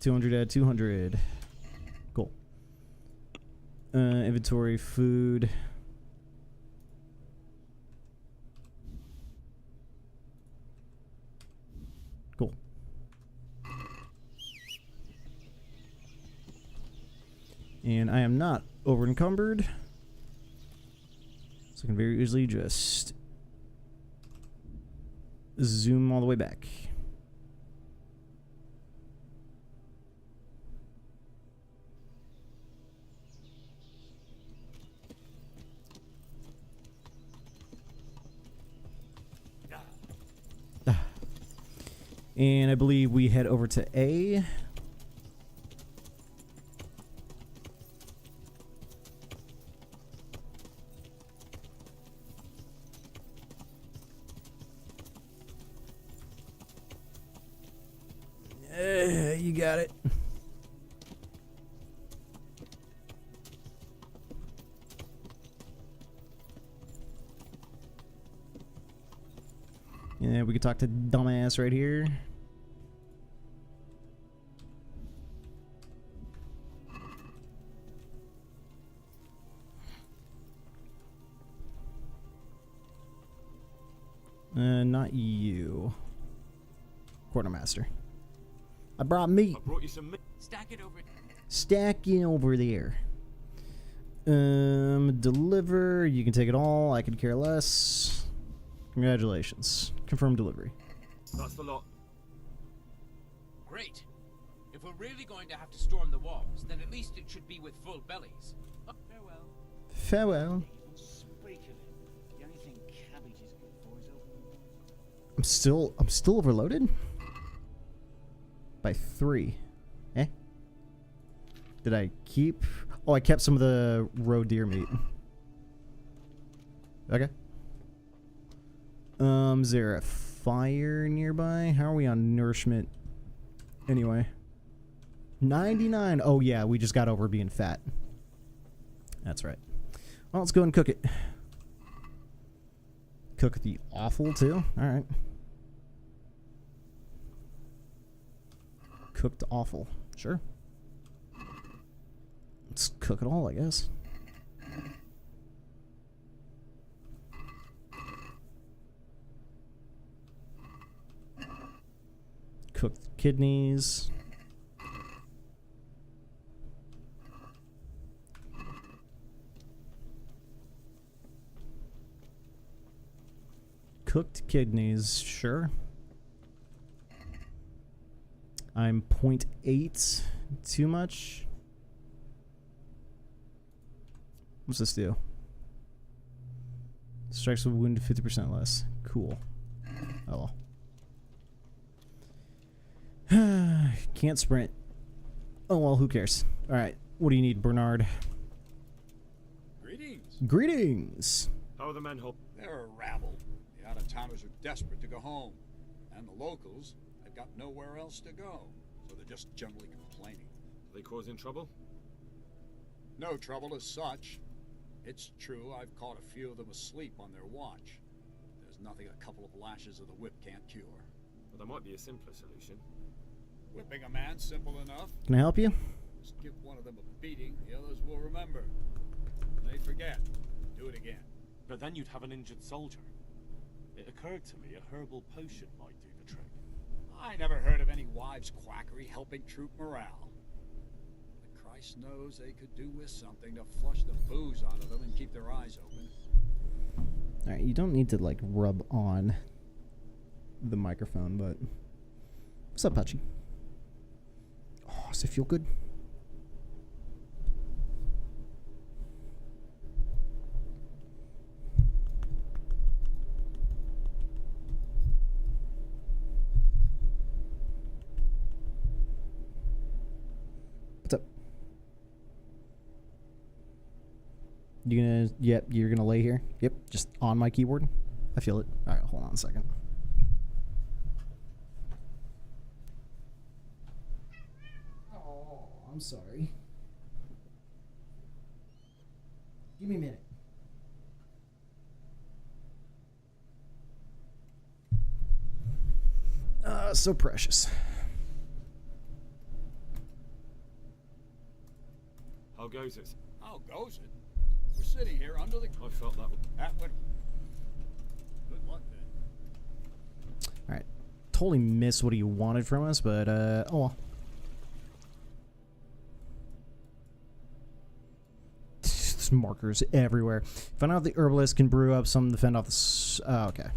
S1: $200 at 200. Cool. Inventory, food. Cool. And I am not over encumbered. So I can very easily just zoom all the way back. And I believe we head over to A. You got it. Yeah, we could talk to dumbass right here. Not you. Quartermaster. I brought meat.
S6: I brought you some meat.
S2: Stack it over.
S1: Stack it over there. Deliver. You can take it all. I could care less. Congratulations. Confirm delivery.
S6: That's the lot.
S2: Great. If we're really going to have to storm the walls, then at least it should be with full bellies. Oh, farewell.
S1: Farewell. I'm still overloaded? By 3. Eh? Did I keep? Oh, I kept some of the roe deer meat. Okay. Is there a fire nearby? How are we on nourishment? Anyway. 99. Oh yeah, we just got over being fat. That's right. Well, let's go and cook it. Cook the offal too? Alright. Cooked offal. Sure. Let's cook it all, I guess. Cooked kidneys. Cooked kidneys, sure. I'm 0.8 too much. What's this do? Strikes with wound 50% less. Cool. Oh well. Can't sprint. Oh well, who cares? Alright, what do you need, Bernard?
S3: Greetings.
S1: Greetings!
S6: How are the men hope?
S3: They're a rabble. The out-of-towners are desperate to go home. And the locals, they've got nowhere else to go. So they're just generally complaining.
S6: Are they causing trouble?
S3: No trouble as such. It's true, I've caught a few of them asleep on their watch. There's nothing a couple of lashes of the whip can't cure.
S6: Well, there might be a simpler solution.
S3: Whipping a man, simple enough.
S1: Can I help you?
S3: Just give one of them a beating, the others will remember. When they forget, do it again.
S6: But then you'd have an injured soldier. It occurred to me a herbal potion might do the trick.
S3: I never heard of any wives' quackery helping troop morale. But Christ knows they could do with something to flush the booze out of them and keep their eyes open.
S1: Alright, you don't need to, like, rub on the microphone, but... What's up, Patchy? Oh, does it feel good? What's up? You gonna? Yep. You're gonna lay here. Yep. Just on my keyboard. I feel it. All right. Hold on a second. Oh, I'm sorry. Give me a minute. So precious.
S6: How goes it?
S3: How goes it? We're sitting here under the...
S6: I felt that.
S3: That would... Good luck then.
S1: Alright. Totally missed what he wanted from us, but, oh well. There's markers everywhere. Find out the herbalist can brew up some to fend off the... oh, okay.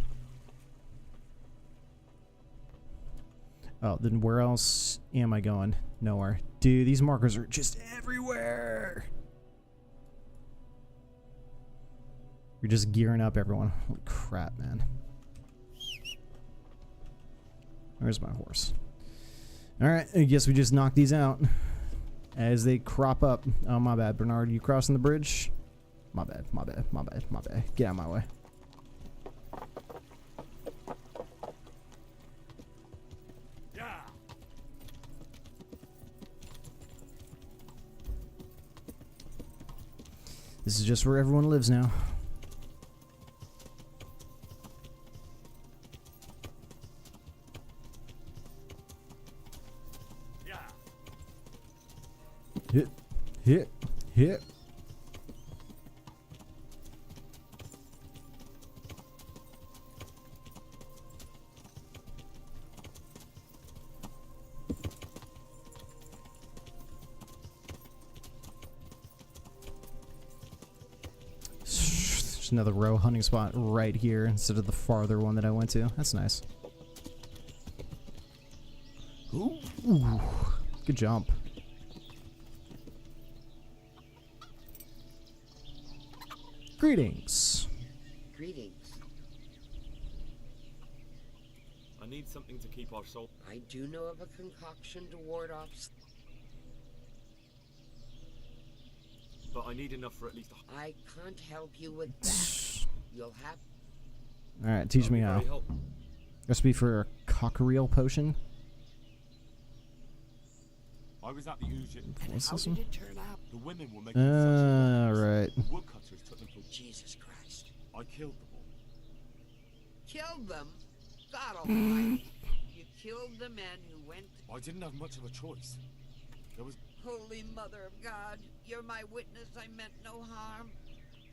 S1: Oh, then where else am I going? Nowhere. Dude, these markers are just everywhere. You're just gearing up, everyone. Holy crap, man. Where's my horse? Alright, I guess we just knock these out as they crop up. Oh, my bad, Bernard. You crossing the bridge? My bad, my bad, my bad, my bad. Get out of my way. This is just where everyone lives now.
S3: Yeah.
S1: Hit, hit, hit. Another row hunting spot right here instead of the farther one that I went to. That's nice. Ooh, good jump. Greetings.
S8: Greetings.
S6: I need something to keep our soul.
S8: I do know of a concoction to ward off.
S6: But I need enough for at least
S8: I can't help you with that. You'll have...
S1: Alright, teach me how. Recipe for a cockeriel potion.
S4: I was at the Ujit.
S1: What's
S8: How
S1: this
S8: did
S1: one?
S8: it turn out?
S4: The women were making
S1: right.
S4: The woodcutters took them for...
S8: Jesus Christ.
S4: I killed them all.
S8: Killed them? God almighty. You killed the men who went...
S4: I didn't have much of a choice. There was...
S8: Holy Mother of God, you're my witness. I meant no harm.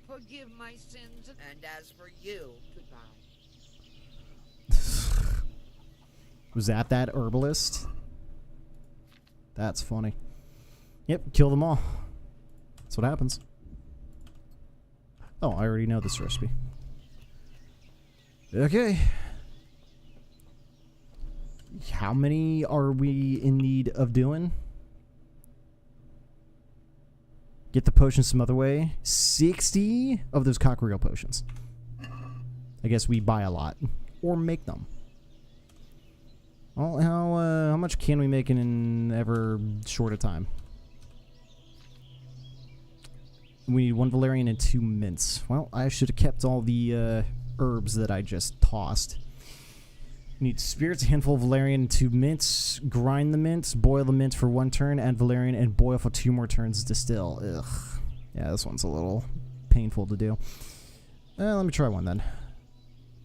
S8: Forgive my sins, and as for you, goodbye.
S1: Was that herbalist? That's funny. Yep, kill them all. That's what happens. Oh, I already know this recipe. Okay. How many are we in need of doing? Get the potions some other way. 60 of those cockeriel potions. I guess we buy a lot. Or make them. Well, how much can we make in an ever short a time? We need 1 valerian and 2 mints. Well, I should have kept all the herbs that I just tossed. We need spirits, a handful of valerian, and 2 mints. Grind the mints, boil the mints for 1 turn, add valerian, and boil for 2 more turns. Distill. Ugh. Yeah, this one's a little painful to do. Let me try one then.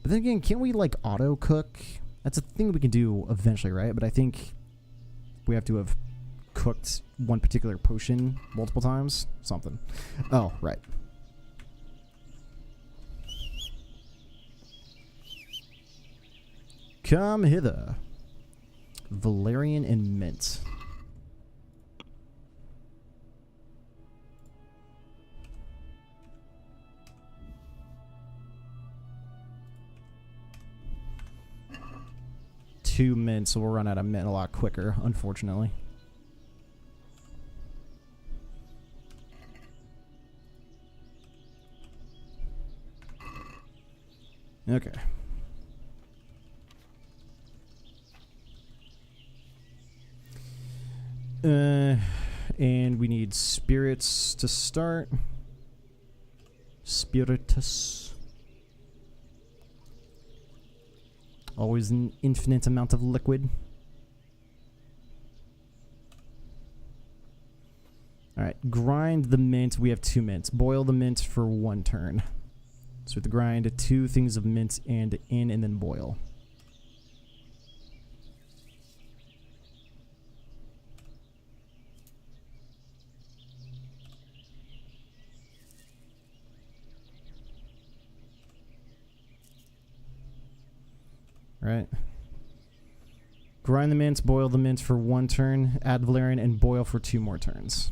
S1: But then again, can't we like auto cook? That's a thing we can do eventually, right? But I think we have to have cooked one particular potion multiple times. Something. Oh, right. Come hither. Valerian and mint. Two mint, so we'll run out of mint a lot quicker, unfortunately. Okay. and we need spirits to start. Spiritus. Always an infinite amount of liquid. Alright, grind the mint. We have 2 mints. Boil the mint for 1 turn. So we have to grind 2 things of mint and then boil. Right. Grind the mint, boil the mint for 1 turn, add valerian, and boil for 2 more turns.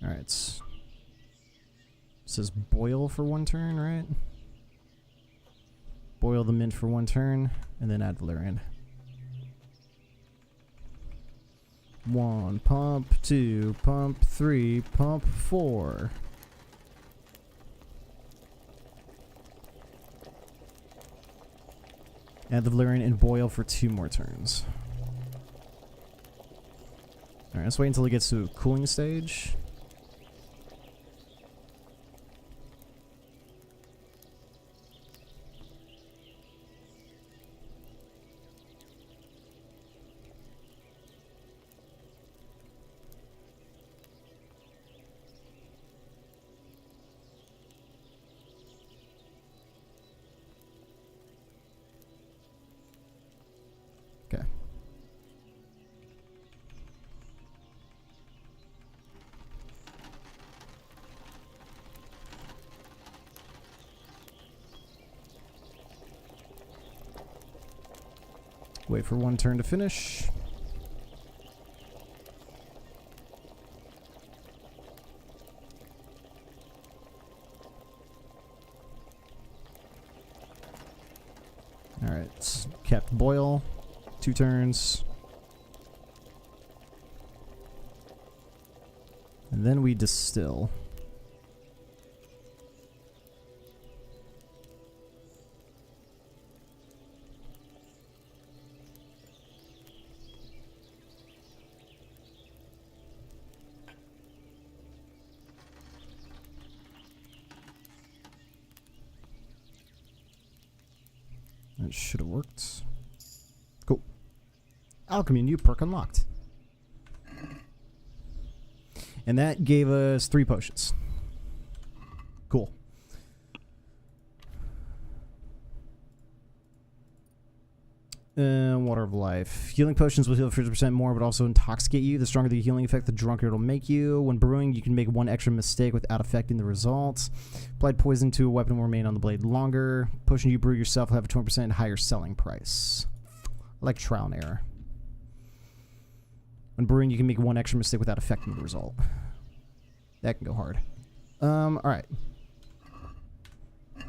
S1: Alright. It says boil for 1 turn, right? Boil the mint for 1 turn, and then add valerian. 1 pump, 2 pump, 3 pump, 4. Add the valerian and boil for 2 more turns. Alright, let's wait until it gets to a cooling stage. Okay. Wait for 1 turn to finish. Alright, kept boil. 2 turns. And then we distill. That should have worked. Cool. Alchemy, new perk unlocked. And that gave us 3 potions. Cool. Water of life. Healing potions will heal 50% more, but also intoxicate you. The stronger the healing effect, the drunker it'll make you. When brewing, you can make 1 extra mistake without affecting the results. Applied poison to a weapon will remain on the blade longer. Potion you brew yourself will have a 20% higher selling price. I like trial and error. When brewing, you can make 1 extra mistake without affecting the result. That can go hard. Alright. Let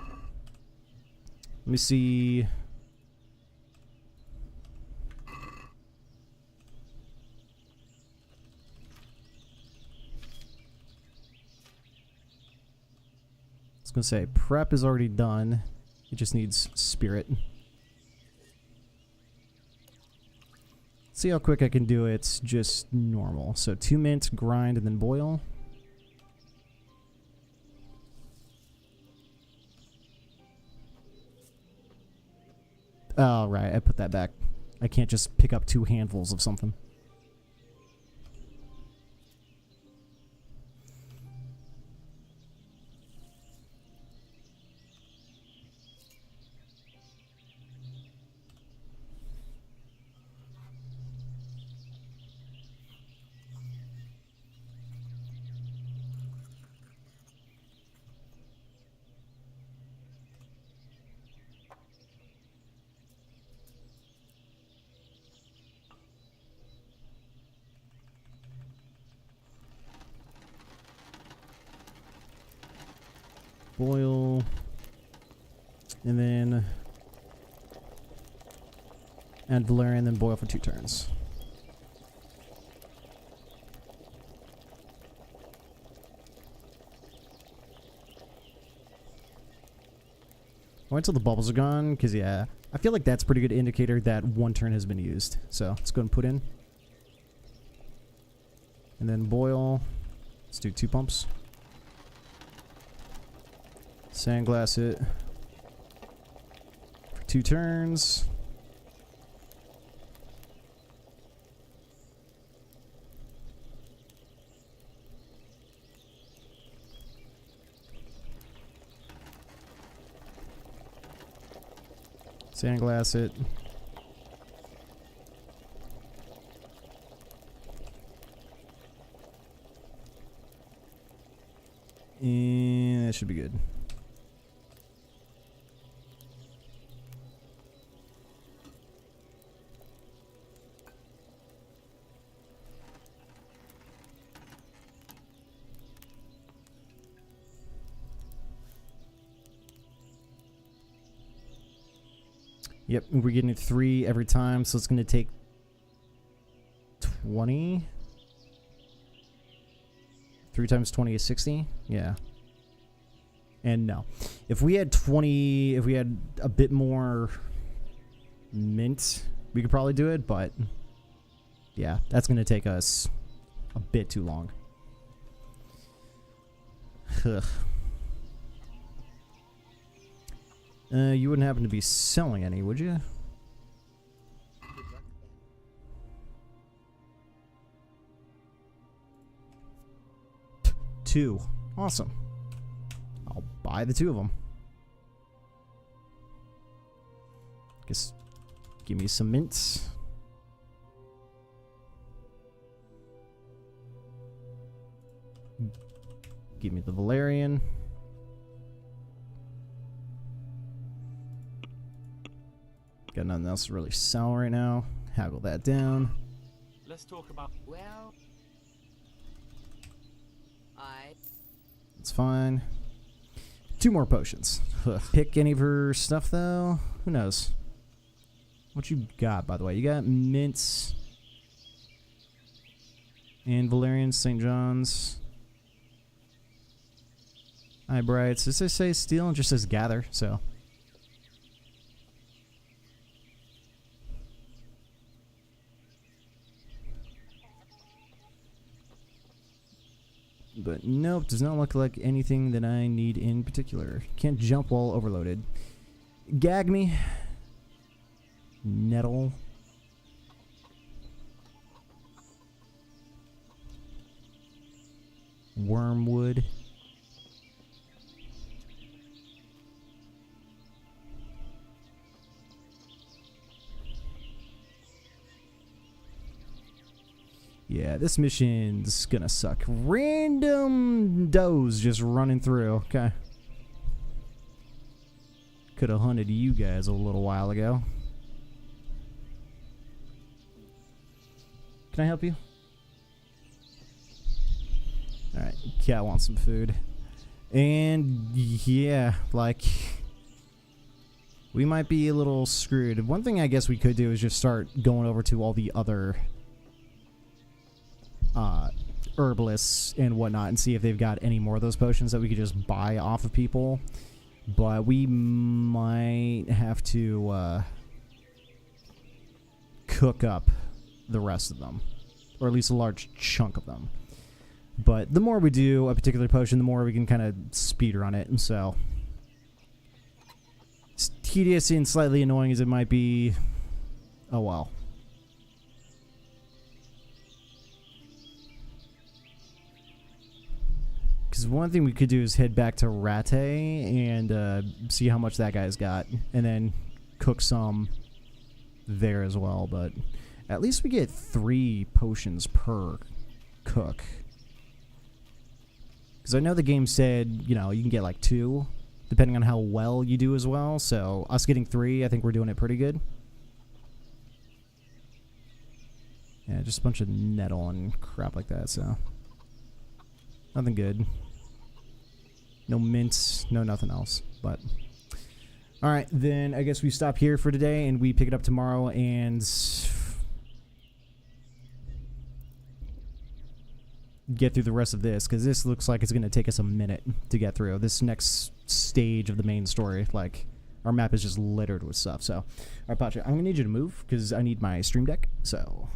S1: me see. I was going to say, prep is already done. It just needs spirit. See how quick I can do it, just normal. So 2 mint, grind, and then boil. Oh, right, I put that back. I can't just pick up 2 handfuls of something. Boil, and then Add valerian, then boil for 2 turns. Wait till the bubbles are gone, because yeah, I feel like that's a pretty good indicator that 1 turn has been used. So let's go and put in. And then boil. Let's do 2 pumps. Sandglass it for 2 turns. Sandglass it. And that should be good. Yep, we're getting 3 every time, so it's going to take 20. 3 times 20 is 60. Yeah. And no. If we had 20, if we had a bit more mint, we could probably do it, but yeah, that's going to take us a bit too long. Ugh. You wouldn't happen to be selling any, would you? Two. Awesome. I'll buy the 2 of them. Guess give me some mints. Give me the valerian. Got nothing else to really sell right now. Haggle that down.
S19: Let's talk about.
S8: Well,
S1: It's fine. 2 more potions. Ugh. Pick any of her stuff though. Who knows? What you got, by the way? You got mints and valerian, St. John's. Eyebrights. Does it say steal? It just says gather. So. But nope, does not look like anything that I need in particular. Can't jump while overloaded. Gag me. Nettle. Wormwood. Yeah, this mission's gonna suck. Random does just running through. Okay. Could have hunted you guys a little while ago. Can I help you? Alright, cat wants some food. And yeah, like, we might be a little screwed. One thing I guess we could do is just start going over to all the other herbalists and whatnot and see if they've got any more of those potions that we could just buy off of people. But we might have to cook up the rest of them, or at least a large chunk of them. But the more we do a particular potion, the more we can kind of speed run it. And so, as tedious and slightly annoying as it might be, oh well. Because one thing we could do is head back to Rate and see how much that guy's got, and then cook some there as well. But at least we get 3 potions per cook. Because I know the game said, you know, you can get like 2, depending on how well you do as well. So us getting 3, I think we're doing it pretty good. Yeah, just a bunch of nettle and crap like that, so nothing good. No mints, no nothing else. But All right, then I guess we stop here for today and we pick it up tomorrow and get through the rest of this, because this looks like it's going to take us a minute to get through this next stage of the main story. Like, our map is just littered with stuff. So, all right, Pacha, I'm going to need you to move because I need my stream deck. So,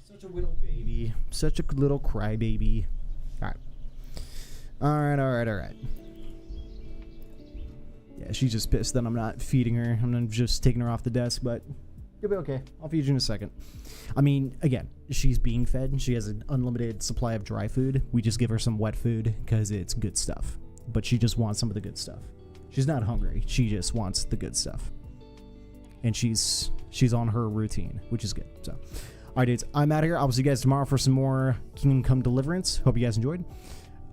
S1: such a little baby, such a little crybaby. All right. Yeah, she's just pissed that I'm not feeding her. I'm just taking her off the desk, but you'll be okay. I'll feed you in a second. I mean, again, she's being fed. She has an unlimited supply of dry food. We just give her some wet food because it's good stuff. But she just wants some of the good stuff. She's not hungry. She just wants the good stuff. And she's on her routine, which is good. So, all right, dudes, I'm out of here. I'll see you guys tomorrow for some more Kingdom Come Deliverance. Hope you guys enjoyed.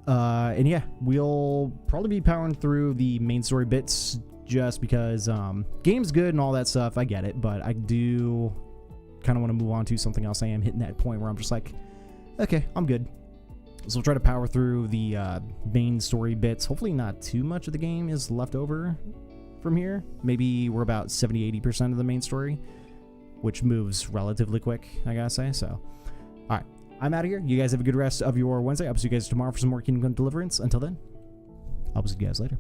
S1: And yeah, we'll probably be powering through the main story bits just because game's good and all that stuff. I get it, but I do kind of want to move on to something else. I am hitting that point where I'm just like, okay, I'm good. So we'll try to power through the main story bits. Hopefully not too much of the game is left over from here. Maybe we're about 70-80% of the main story, which moves relatively quick, I gotta say. So, all right. I'm out of here. You guys have a good rest of your Wednesday. I'll see you guys tomorrow for some more Kingdom Come Deliverance. Until then, I'll see you guys later.